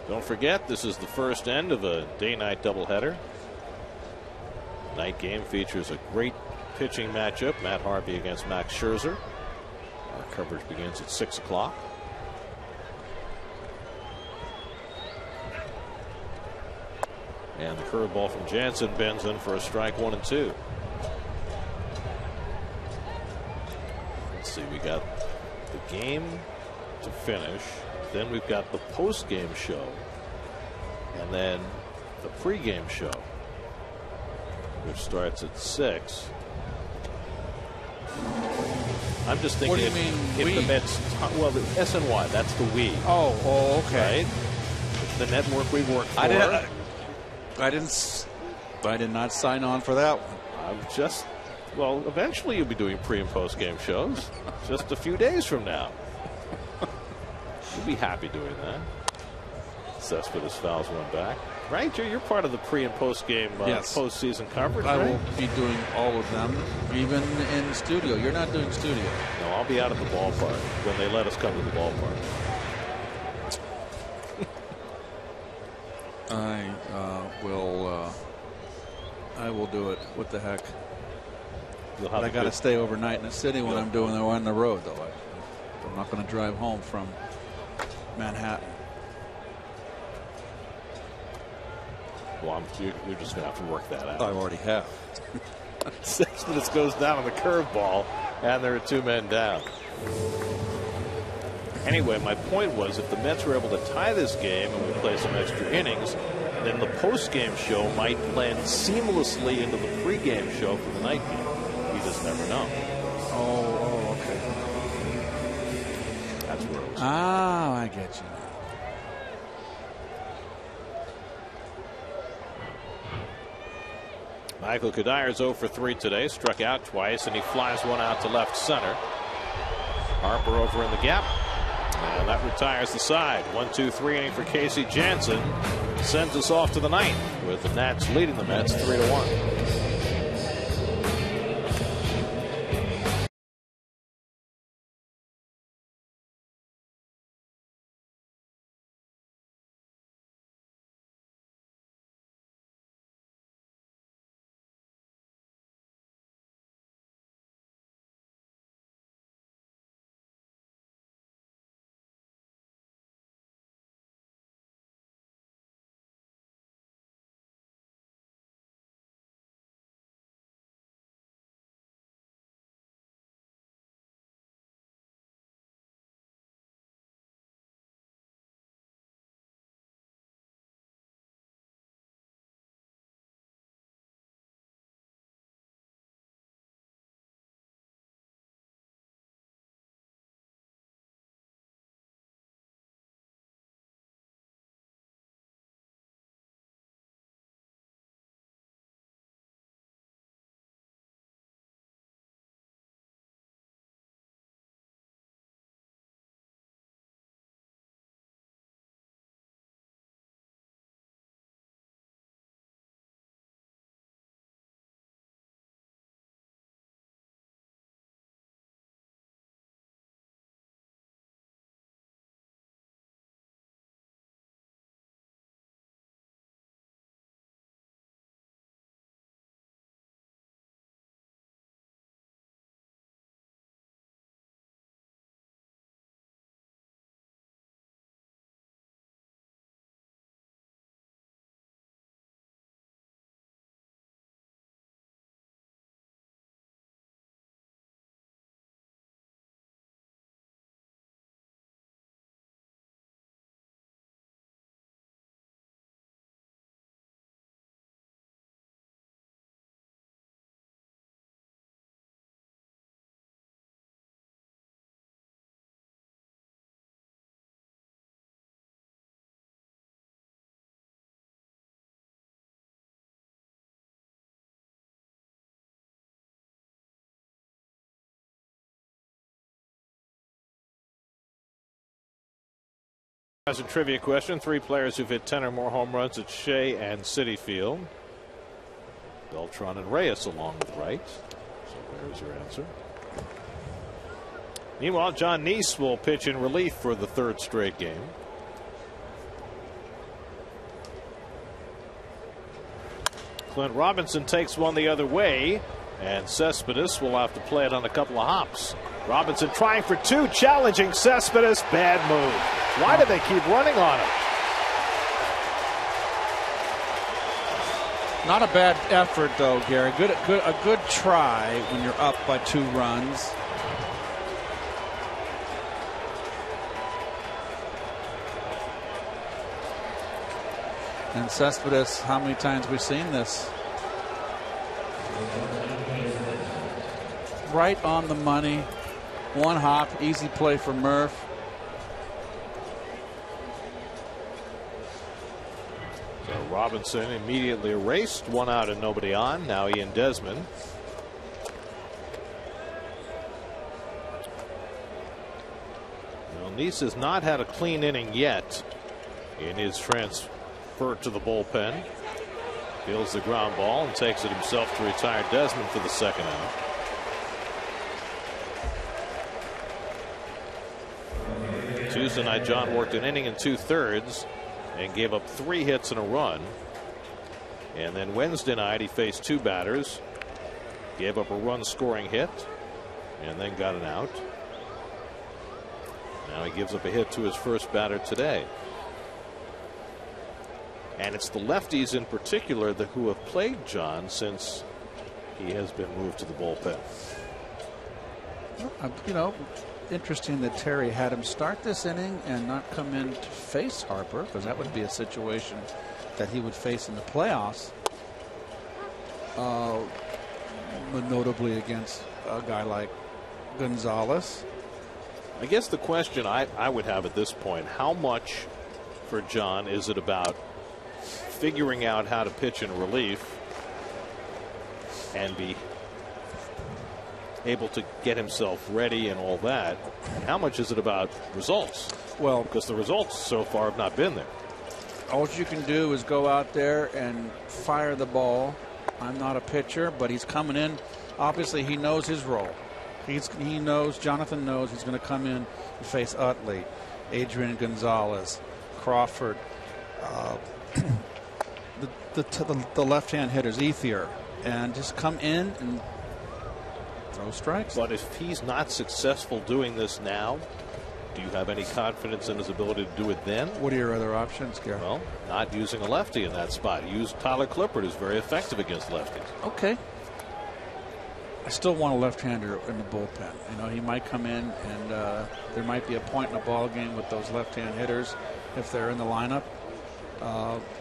Don't forget, this is the first end of a day-night doubleheader. Night game features a great pitching matchup. Matt Harvey against Max Scherzer. Our coverage begins at 6 o'clock. And the curveball from Jansen bends in for a strike 1 and 2. Let's see, we got the game to finish. Then we've got the post-game show, and then the pre-game show, which starts at 6. I'm just thinking, what do you mean, if the Mets, well, the SNY, that's the we. Oh, okay. Right? The network we work for. I did not sign on for that one. Well, eventually you'll be doing pre and post game shows. Just a few days from now. You'll be happy doing that. Cespedes fouls one back. Right, Joe? You're part of the pre and post game postseason coverage. I right? will be doing all of them, even in studio. You're not doing studio. No, I'll be out at the ballpark when they let us come to the ballpark. I will do it. What the heck? But I got to stay overnight in the city when I'm doing it on the road, though. I'm not going to drive home from Manhattan. Well, you're just going to have to work that out. I already have. 6 minutes goes down on the curveball, and there are 2 men down. Anyway, my point was, if the Mets were able to tie this game and we play some extra innings, then the post-game show might blend seamlessly into the pre-game show for the night game. You just never know. Oh, okay. That's where it was. I get you. Michael Kadyr's 0 for 3 today. Struck out twice, and he flies one out to left center. Harper over in the gap. And that retires the side. 1-2-3 inning for Casey Jansen. Sends us off to the 9th with the Nats leading the Mets 3-1. As a trivia question, 3 players who've hit 10 or more home runs at Shea and Citi Field. Beltran and Reyes along with Wright. So there's your answer. Meanwhile, John Neese will pitch in relief for the 3rd straight game. Clint Robinson takes one the other way, and Cespedes will have to play it on a couple of hops. Robinson trying for 2, challenging Cespedes. Bad move. Why do they keep running on him? Not a bad effort, though, Gary. A good try when you're up by 2 runs. And Cespedes, how many times we've seen this? Right on the money. 1 hop, easy play for Murph. So Robinson immediately erased, 1 out and nobody on. Now Ian Desmond. Well, Neese has not had a clean inning yet in his transfer to the bullpen. Fields the ground ball and takes it himself to retire Desmond for the 2nd out. Tuesday night, John worked an inning and 2/3 and gave up 3 hits and a run. And then Wednesday night, he faced 2 batters, gave up a run scoring hit, and then got an out. Now he gives up a hit to his first batter today. And it's the lefties in particular who have played John since he has been moved to the bullpen. You know, interesting that Terry had him start this inning and not come in to face Harper, because that would be a situation that he would face in the playoffs, but notably against a guy like Gonzalez. I guess the question I would have at this point, how much for John is it about figuring out how to pitch in relief and be able to get himself ready and all that? How much is it about results? Well, because the results so far have not been there. All you can do is go out there and fire the ball. I'm not a pitcher, but he's coming in. Obviously, he knows his role. Jonathan knows he's going to come in and face Utley, Adrian Gonzalez, Crawford, the left-hand hitters, Ethier, and just come in and throw strikes. But if he's not successful doing this now, do you have any confidence in his ability to do it then? What are your other options, Gary? Well, not using a lefty in that spot. Use Tyler Clippard, who's very effective against lefties. Okay. I still want a left-hander in the bullpen. You know, he might come in and there might be a point in a ball game with those left-hand hitters if they're in the lineup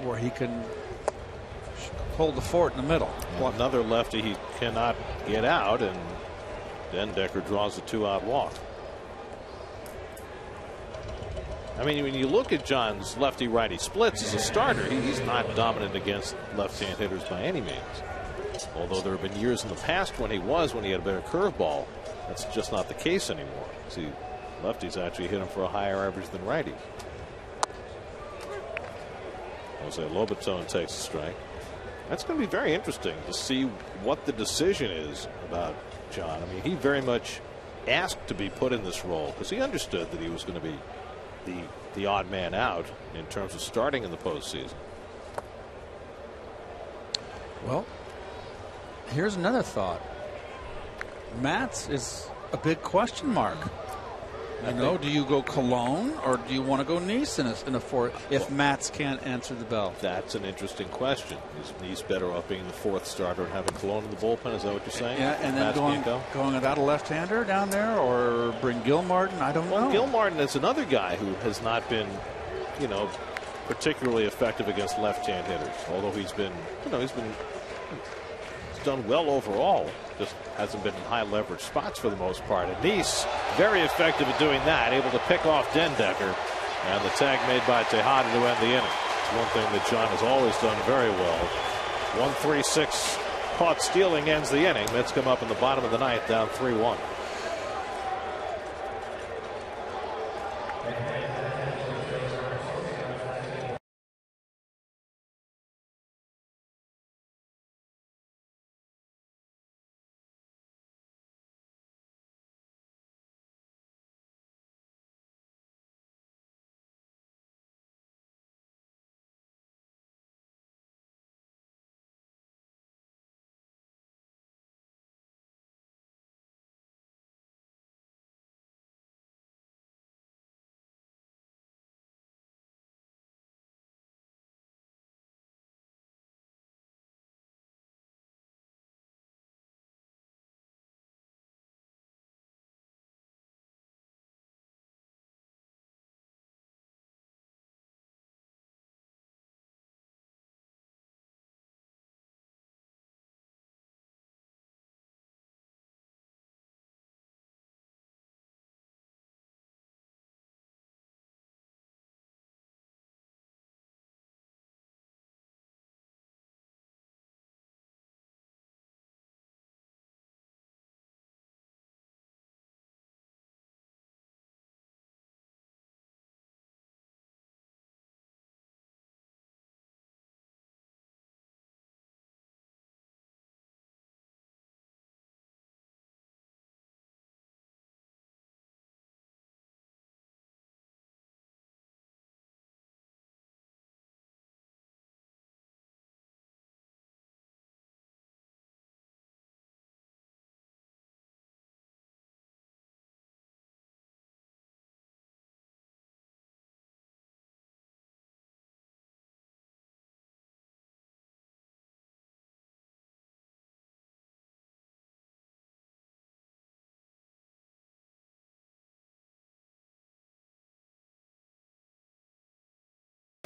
where he can hold the fort in the middle. Well, another lefty he cannot get out, and then Decker draws a 2-out walk. I mean, when you look at John's lefty-righty splits as a starter, he's not dominant against left-hand hitters by any means. Although there have been years in the past when he had a better curveball. That's just not the case anymore. See, lefties actually hit him for a higher average than righties. Jose Lobaton takes a strike. That's going to be very interesting to see what the decision is about John. I mean, he very much asked to be put in this role because he understood that he was going to be the odd man out in terms of starting in the postseason. Well, here's another thought. Matz is a big question mark. You know, do you go Cologne or do you want to go Neese in a fourth if Matz can't answer the bell? That's an interesting question. Is Neese better off being the 4th starter and having Cologne in the bullpen? Is that what you're saying? Yeah, and then going without a left-hander down there, or bring Gilmartin? I don't know. Gilmartin is another guy who has not been, you know, particularly effective against left-hand hitters. Although he's done well overall, just hasn't been in high leverage spots for the most part. And Neese very effective at doing that, able to pick off Dendecker, and the tag made by Tejada to end the inning. It's one thing that John has always done very well. 1-3-6 caught stealing ends the inning. Mets come up in the bottom of the 9th, down 3-1.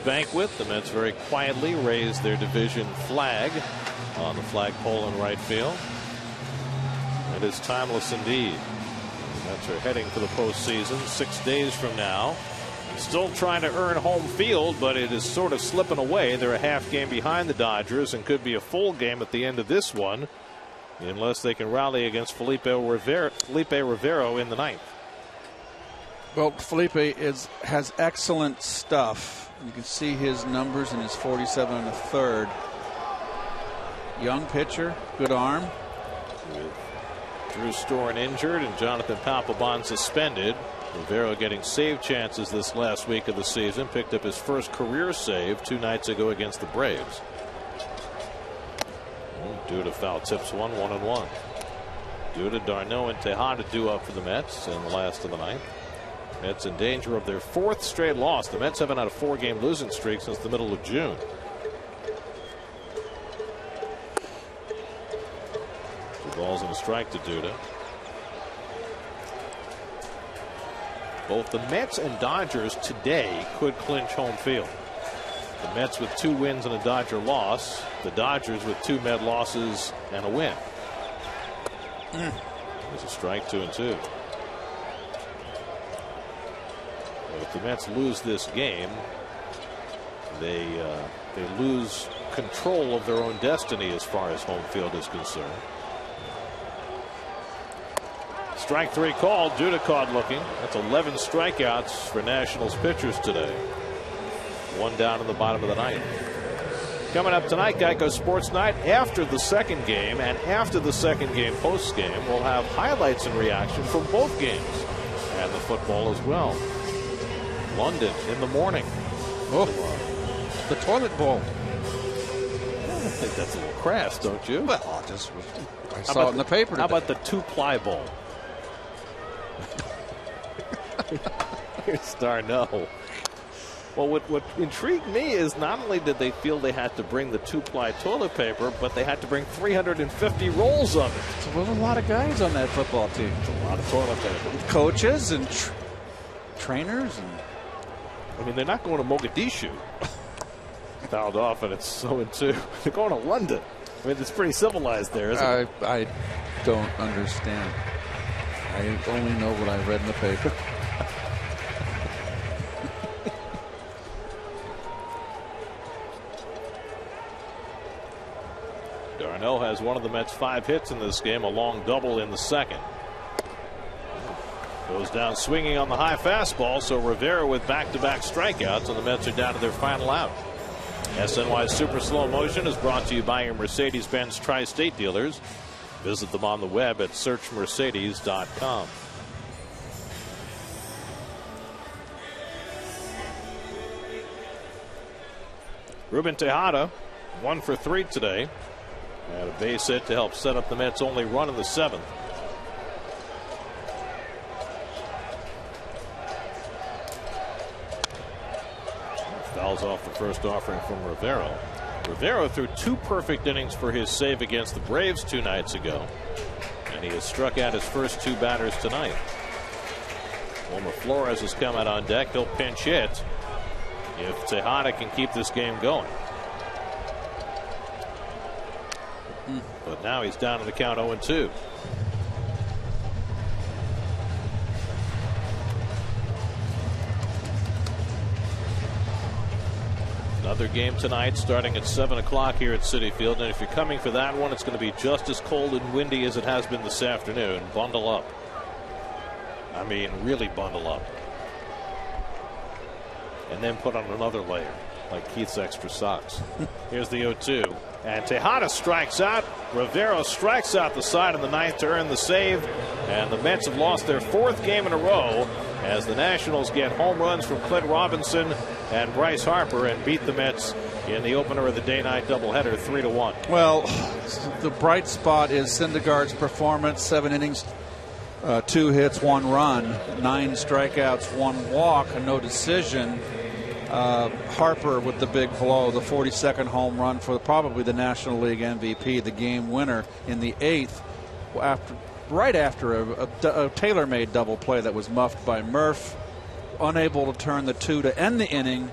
banquet. The Mets very quietly raised their division flag on the flagpole in right field. It is timeless indeed. The Mets are heading for the postseason 6 days from now. Still trying to earn home field, but it is sort of slipping away. They're a half game behind the Dodgers and could be a full game at the end of this one, unless they can rally against Felipe Rivero in the ninth. Well, Felipe has excellent stuff. You can see his numbers in his 47 and a third. Young pitcher, good arm. With Drew Storen injured and Jonathan Papelbon suspended, Rivero getting save chances this last week of the season. Picked up his first career save 2 nights ago against the Braves. Due to foul tips 1-1. Due to d'Arnaud and Tejada due up for the Mets in the last of the ninth. Mets in danger of their 4th straight loss. The Mets haven't had a 4-game losing streak since the middle of June. Balls and a strike to Duda. Both the Mets and Dodgers today could clinch home field. The Mets with 2 wins and a Dodger loss. The Dodgers with 2 Met losses and a win. There's a strike, 2-2. But if the Mets lose this game, they lose control of their own destiny as far as home field is concerned. Strike 3 called. Duda caught looking. That's 11 strikeouts for Nationals pitchers today. 1 down in the bottom of the ninth. Coming up tonight, Geico Sports Night. After the second game and after the second game post game, we'll have highlights and reaction from both games and the football as well. London in the morning. Oh, the toilet bowl. I think that's a little crass, don't you? Well, I saw it in the paper today. How about the 2-ply bowl? Here's d'Arnaud. Well, what intrigued me is not only did they feel they had to bring the 2-ply toilet paper, but they had to bring 350 rolls of it. So there's a lot of guys on that football team. It's a lot of toilet paper. Coaches and trainers. And I mean, they're not going to Mogadishu. Fouled off, and it's 0-2. They're going to London. I mean, it's pretty civilized there, isn't it? I don't understand. I only know what I read in the paper. d'Arnaud has one of the Mets' 5 hits in this game, a long double in the second. Goes down swinging on the high fastball, so Rivera with back-to-back strikeouts, and the Mets are down to their final out. SNY's Super Slow Motion is brought to you by your Mercedes-Benz Tri-State dealers. Visit them on the web at searchmercedes.com. Ruben Tejada 1 for 3 today. Had a base hit to help set up the Mets' only run in the 7th. Fouls off the first offering from Rivero. Rivero threw 2 perfect innings for his save against the Braves 2 nights ago, and he has struck out his first 2 batters tonight. Wilmer Flores has come out on deck. He'll pinch hit if Tejada can keep this game going. But now he's down in the count 0-2. Another game tonight starting at 7 o'clock here at Citi Field, and if you're coming for that one, it's going to be just as cold and windy as it has been this afternoon. Bundle up. I mean, really bundle up. And then put on another layer, like Keith's extra socks. Here's the 0-2. And Tejada strikes out. Rivero strikes out the side of the ninth to earn the save. And the Mets have lost their 4th game in a row as the Nationals get home runs from Clint Robinson and Bryce Harper and beat the Mets in the opener of the day-night doubleheader 3-1. Well, the bright spot is Syndergaard's performance. 7 innings, 2 hits, 1 run, 9 strikeouts, 1 walk, and no decision. Harper with the big blow, the 42nd home run for probably the National League MVP, the game winner in the 8th, right after a tailor-made double play that was muffed by Murph. Unable to turn the 2 to end the inning,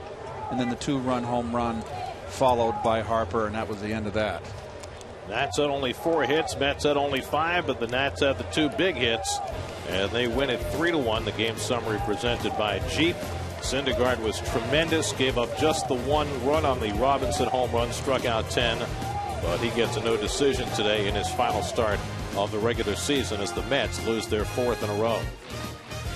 and then the 2-run home run followed by Harper, and that was the end of that. Nats had only 4 hits, Mets had only 5, but the Nats had the 2 big hits, and they win it 3-1. The game summary presented by Jeep. Syndergaard was tremendous, gave up just the 1 run on the Robinson home run, struck out 10, but he gets a no decision today in his final start of the regular season as the Mets lose their 4th in a row.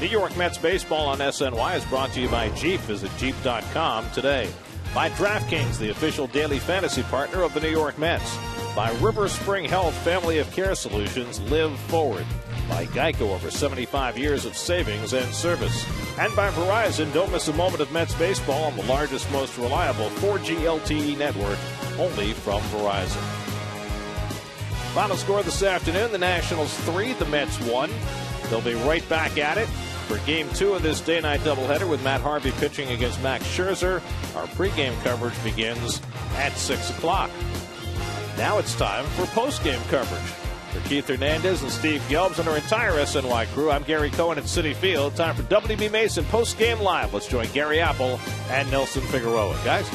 New York Mets baseball on SNY is brought to you by Jeep. Visit Jeep.com today. By DraftKings, the official daily fantasy partner of the New York Mets. By River Spring Health Family of Care Solutions, live forward. By Geico, over 75 years of savings and service. And by Verizon, don't miss a moment of Mets baseball on the largest, most reliable 4G LTE network, only from Verizon. Final score this afternoon, the Nationals 3, the Mets 1. They'll be right back at it for Game 2 of this day-night doubleheader with Matt Harvey pitching against Max Scherzer. Our pregame coverage begins at 6 o'clock. Now it's time for postgame coverage. For Keith Hernandez and Steve Gelbs and our entire SNY crew, I'm Gary Cohen at Citi Field. Time for WB Mason postgame live. Let's join Gary Apple and Nelson Figueroa. Guys?